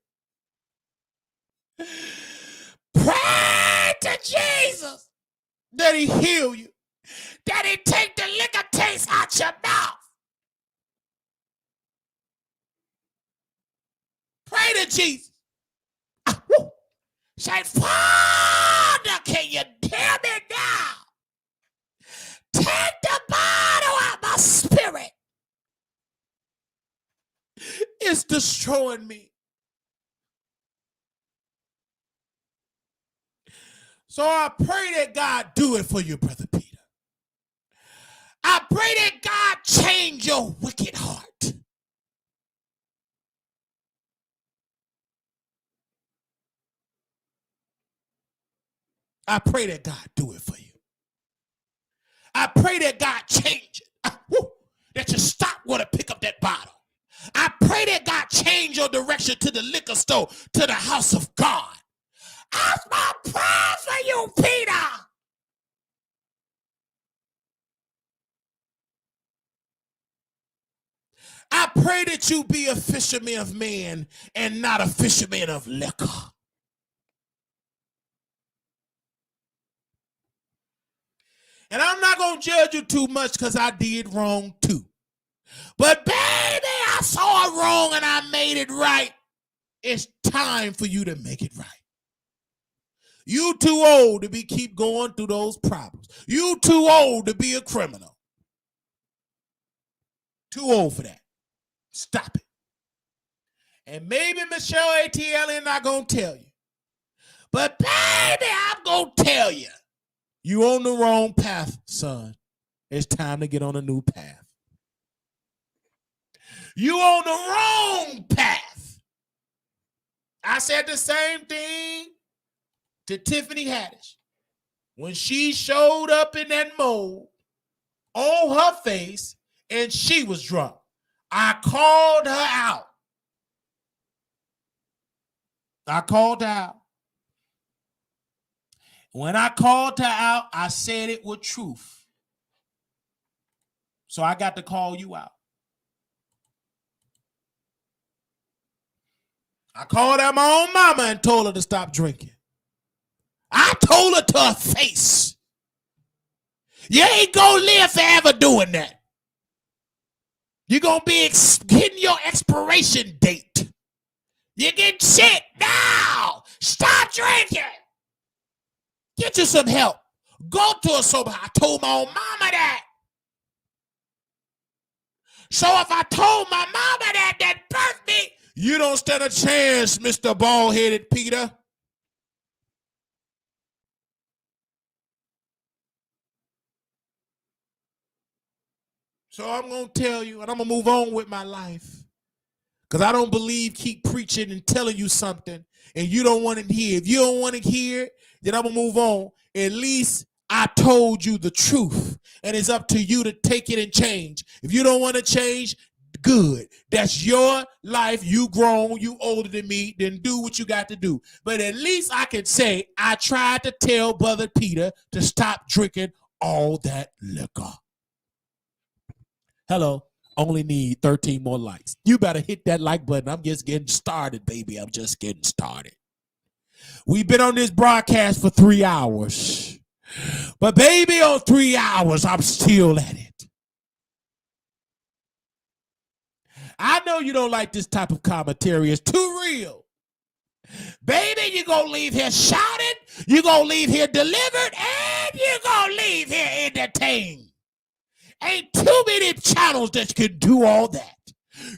Pray to Jesus that he heal you. That he take the liquor taste out your mouth. Pray to Jesus Say, Father, can you hear me now? Take the bottle out my spirit. It's destroying me. So I pray that God do it for you, Brother Peter. I pray that God change your wicked heart. I pray that God do it for you. I pray that God change it. That you stop want to pick up that bottle. I pray that God change your direction to the liquor store, to the house of God. That's my prayer for you, Peter. I pray that you be a fisherman of men and not a fisherman of liquor. And I'm not going to judge you too much because I did wrong too. But baby, I saw it wrong and I made it right. It's time for you to make it right. You too old to keep going through those problems. You too old to be a criminal. Too old for that. Stop it. And maybe Michelle ATL is not going to tell you. But baby, I'm going to tell you. You on the wrong path, son. It's time to get on a new path. You on the wrong path. I said the same thing to Tiffany Haddish. When she showed up in that mold on her face and she was drunk, I called her out. I called her out. When I called her out, I said it with truth. So I got to call you out. I called out my own mama and told her to stop drinking. I told her to her face, you ain't gonna live forever doing that. You're gonna be hitting your expiration date. You get shit now. Stop drinking. Get you some help. Go to a sober house. I told my own mama that. So if I told my mama that birthed me, you don't stand a chance, Mr. Bald-headed Peter. So I'm going to tell you, and I'm going to move on with my life. Because I don't believe keep preaching and telling you something, and you don't want to hear. If you don't want to hear it, then I'm going to move on. At least I told you the truth, and it's up to you to take it and change. If you don't want to change, good. That's your life. You grown, you older than me, then do what you got to do. But at least I can say I tried to tell Brother Peter to stop drinking all that liquor. Hello, only need 13 more likes. You better hit that like button. I'm just getting started, baby. I'm just getting started. We've been on this broadcast for 3 hours. But baby, on 3 hours, I'm still at it. I know you don't like this type of commentary. It's too real. Baby, you're going to leave here shouting, you're going to leave here delivered, and you're going to leave here entertained. Ain't too many channels that can do all that.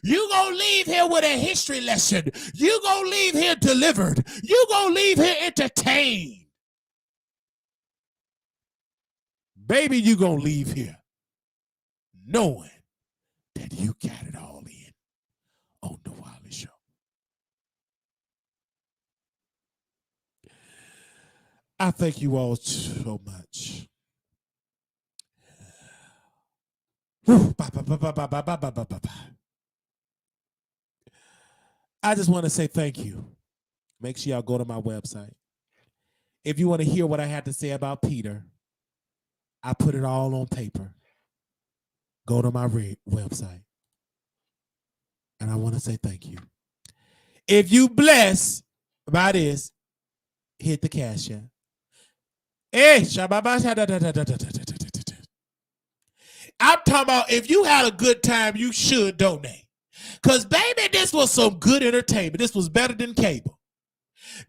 You're going to leave here with a history lesson. You're going to leave here delivered. You're going to leave here entertained. Baby, you're going to leave here knowing that you got it all in on the Wiley Show. I thank you all so much. I just want to say thank you. Make sure y'all go to my website. If you want to hear what I had to say about Peter, I put it all on paper. Go to my website. And I want to say thank you. If you bless by this, hit the cash app. Hey, I'm talking about if you had a good time, you should donate. Because, baby, this was some good entertainment. This was better than cable.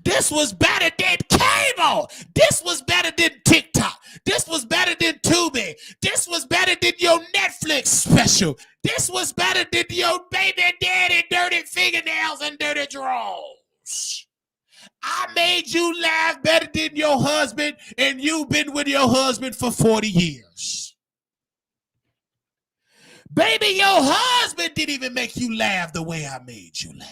This was better than cable. This was better than TikTok. This was better than Tubi. This was better than your Netflix special. This was better than your baby daddy dirty fingernails and dirty drawers. I made you laugh better than your husband, and you've been with your husband for 40 years. Baby, your husband didn't even make you laugh the way I made you laugh.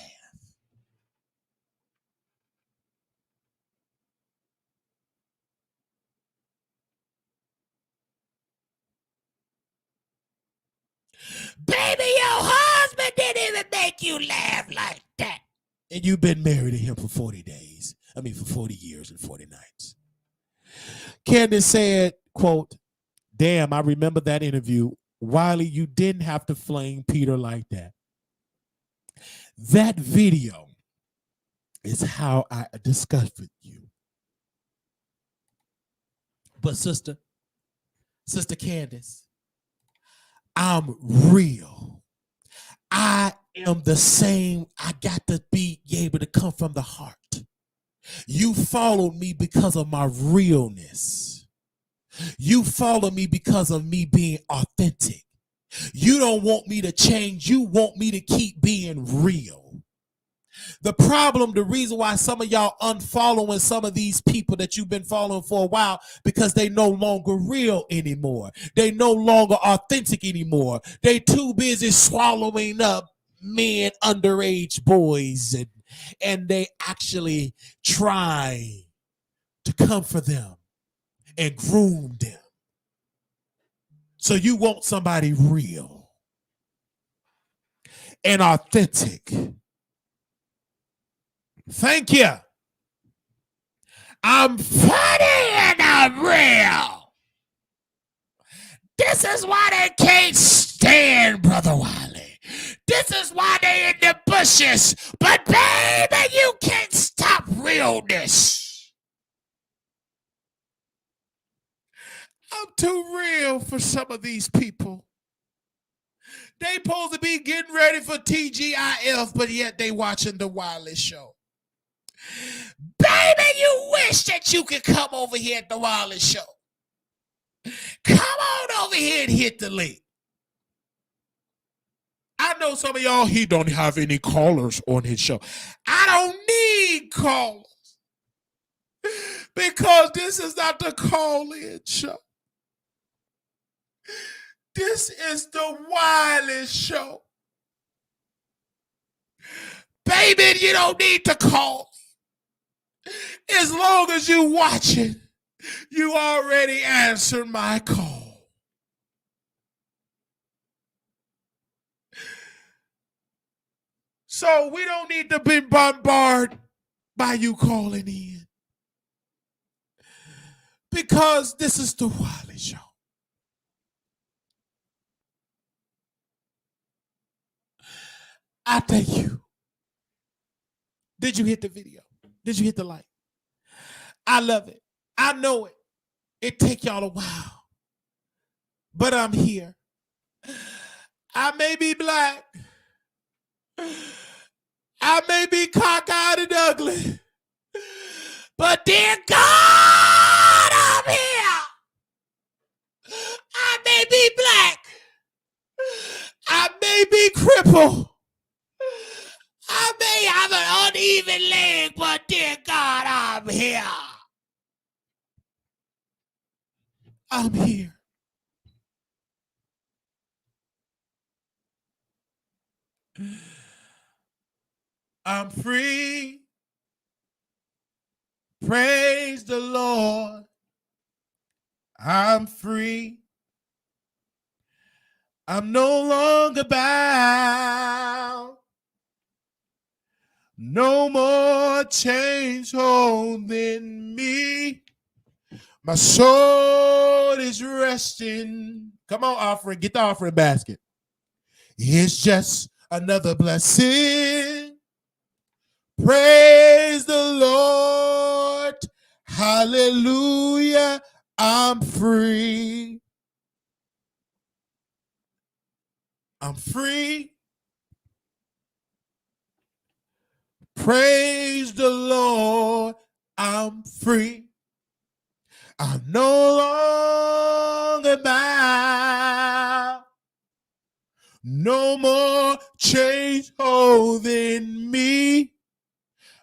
Baby, your husband didn't even make you laugh like that. And you've been married to him for 40 days. For 40 years and 40 nights. Candace said, quote, damn, I remember that interview. Wiley, you didn't have to flame Peter like that. That video is how I discovered you. But sister Candace, I'm real. I am the same. I got to be able to come from the heart. You followed me because of my realness. You follow me because of me being authentic. You don't want me to change. You want me to keep being real. The problem, the reason why some of y'all unfollowing some of these people that you've been following for a while, because they no longer real anymore. They no longer authentic anymore. They too busy swallowing up men, underage boys, and they actually try to comfort them and groom them. So you want somebody real and authentic. Thank you. I'm funny and I'm real. This is why they can't stand Brother Wiley. This is why they in the bushes. But baby, you can't stop realness. I'm too real for some of these people. They supposed to be getting ready for TGIF, but yet they watching the Wiley Show. Baby, you wish that you could come over here at the Wiley Show. Come on over here and hit the link. I know some of y'all, he don't have any callers on his show. I don't need callers because this is not the call-in show. This is the Wiley Show. Baby, you don't need to call. As long as you watching, you already answered my call. So we don't need to be bombarded by you calling in. Because this is the Wiley Show. I thank you. Did you hit the video? Did you hit the like? I love it. I know it. It take y'all a while. But I'm here. I may be black. I may be cockeyed and ugly. But dear God, I'm here. I may be black. I may be crippled. I may have an uneven leg, but dear God, I'm here. I'm here. I'm free. Praise the Lord. I'm free. I'm no longer bound. No more chains holding me. My soul is resting. Come on, offering. Get the offering basket. It's just another blessing. Praise the Lord. Hallelujah. I'm free. I'm free. Praise the Lord, I'm free. I'm no longer bound. No more chains holding me.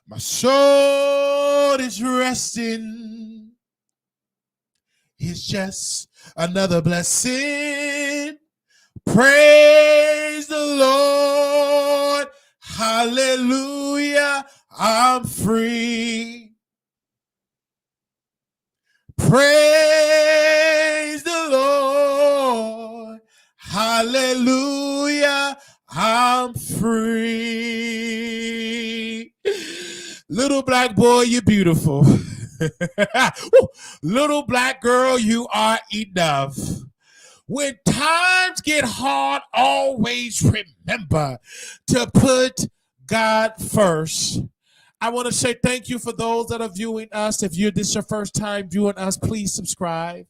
My soul is resting. It's just another blessing. Praise the Lord. Hallelujah. I'm free. Praise the Lord. Hallelujah. I'm free. Little black boy, you're beautiful. Little black girl, you are enough. When times get hard, always remember to put God first. I want to say thank you for those that are viewing us. If this is your first time viewing us, please subscribe.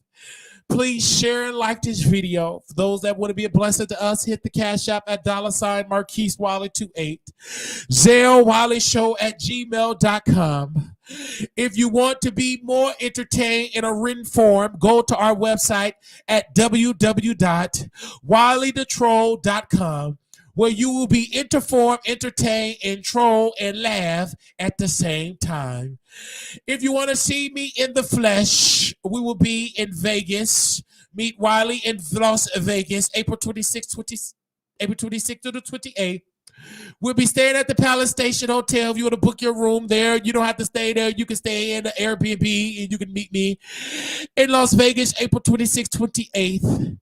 Please share and like this video. For those that want to be a blessing to us, hit the Cash App at $ Marquise Wiley 28. Zelle Wiley Show at gmail.com. If you want to be more entertained in a written form, go to our website at www.wileythetroll.com, where you will be informed, entertained, and troll and laugh at the same time. If you want to see me in the flesh, we will be in Vegas. Meet Wiley in Las Vegas, April 26th to the 28th. We'll be staying at the Palace Station Hotel. If you want to book your room there, you don't have to stay there. You can stay in the Airbnb and you can meet me in Las Vegas, April 26th, 28th.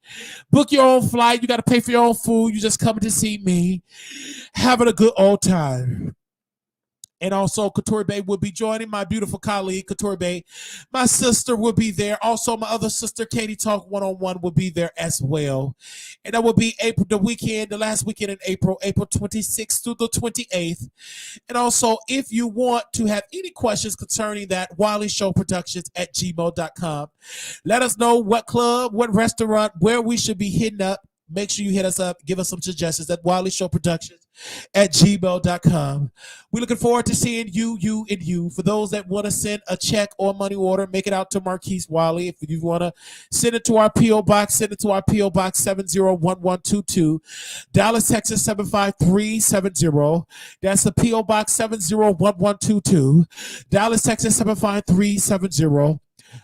Book your own flight. You got to pay for your own food. You just coming to see me. Having a good old time. And also, Couture Bay will be joining my beautiful colleague, Couture Bay. My sister will be there. Also, my other sister, Katie Talk 101, will be there as well. And that will be the last weekend in April 26th through the 28th. And also, if you want to have any questions concerning that, Wiley Show Productions at gmail.com. Let us know what club, what restaurant, where we should be hitting up. Make sure you hit us up. Give us some suggestions at Wiley Show Productions at gmail.com. We're looking forward to seeing you, and you. For those that want to send a check or money order, make it out to Marquise Wiley. If you want to send it to our P.O. Box, send it to our P.O. Box 701122, Dallas, Texas 75370. That's the P.O. Box 701122, Dallas, Texas 75370.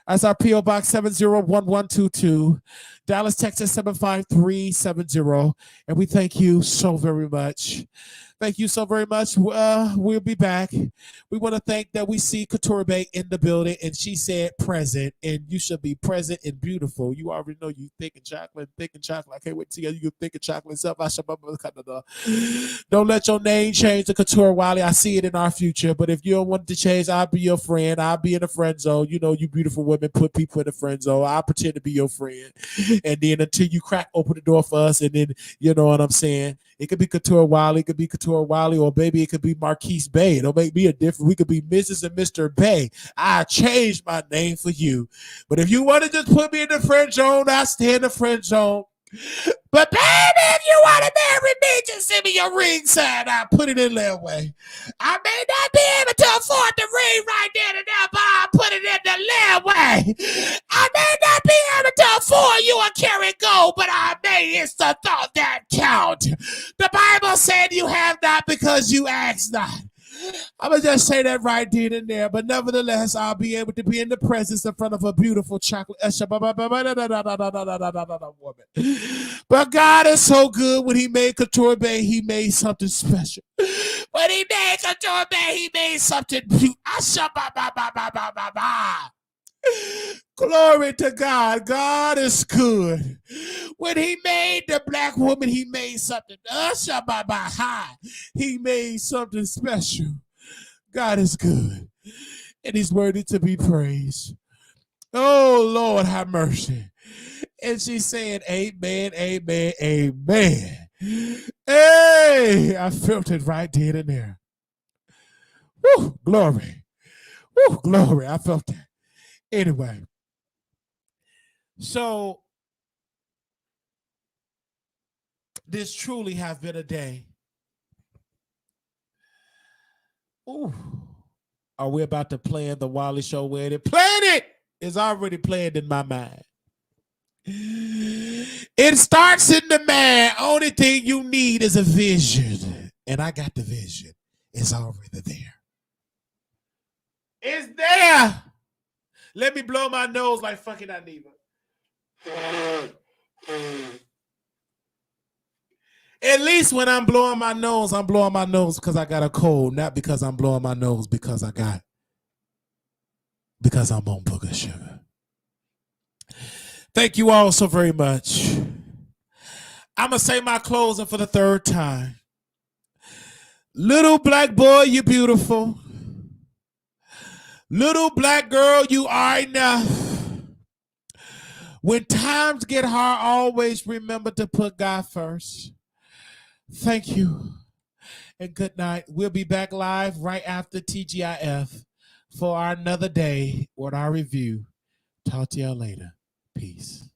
That's our P.O. Box 701122, Dallas, Texas 75370. And we thank you so very much. Thank you so very much. We'll be back. We want to thank that we see Couture Bay in the building, and she said present, and you should be present and beautiful. You already know you thinking chocolate. I can't wait to see you thinking chocolate stuff. Don't let your name change to Couture Wiley. I see it in our future, but if you don't want it to change, I'll be your friend. I'll be in the friend zone. You know, you beautiful women put people in the friend zone. I'll pretend to be your friend, and then until you crack open the door for us, and then you know what I'm saying. It could be Couture Wiley, it could be Couture Wiley, or maybe it could be Marquise Bay. It'll make me a difference. We could be Mrs. and Mr. Bay. I changed my name for you. But if you want to just put me in the friend zone, I stay in the friend zone. But baby, if you want to marry me, just send me your ring sign. I'll put it in that way. I may not be able to afford the ring right there and now, but I'll put it in the land way. I may not be able to afford you a carat gold, but I may. It's the thought that count. The Bible said you have not because you ask not. I'm going to just say that right then and there. But nevertheless, I'll be able to be in the presence in front of a beautiful chocolate woman. But God is so good. When he made Couture Bay, he made something special. When he made Couture Bay, he made something beautiful. Glory to God. God is good. When he made the black woman, he made something. He made something special. God is good. And he's worthy to be praised. Oh, Lord, have mercy. And she's saying, amen, amen, amen. Hey, I felt it right then and there. Woo, glory. Woo, glory. I felt that. Anyway. So, this truly has been a day. Ooh. Are we about to plan the Wiley Show wedding? Plan it! It's already planned in my mind. It starts in the man. Only thing you need is a vision. And I got the vision. It's already there. It's there. Let me blow my nose like fucking Aniva. At least when I'm blowing my nose because I got a cold, not because I'm blowing my nose because I'm on booger sugar. Thank you all so very much. I'm going to say my closing for the third time. Little black boy, you beautiful. Little black girl, you are enough. When times get hard, always remember to put God first. Thank you and good night. We'll be back live right after TGIF for our another day with our review. Talk to y'all later. Peace.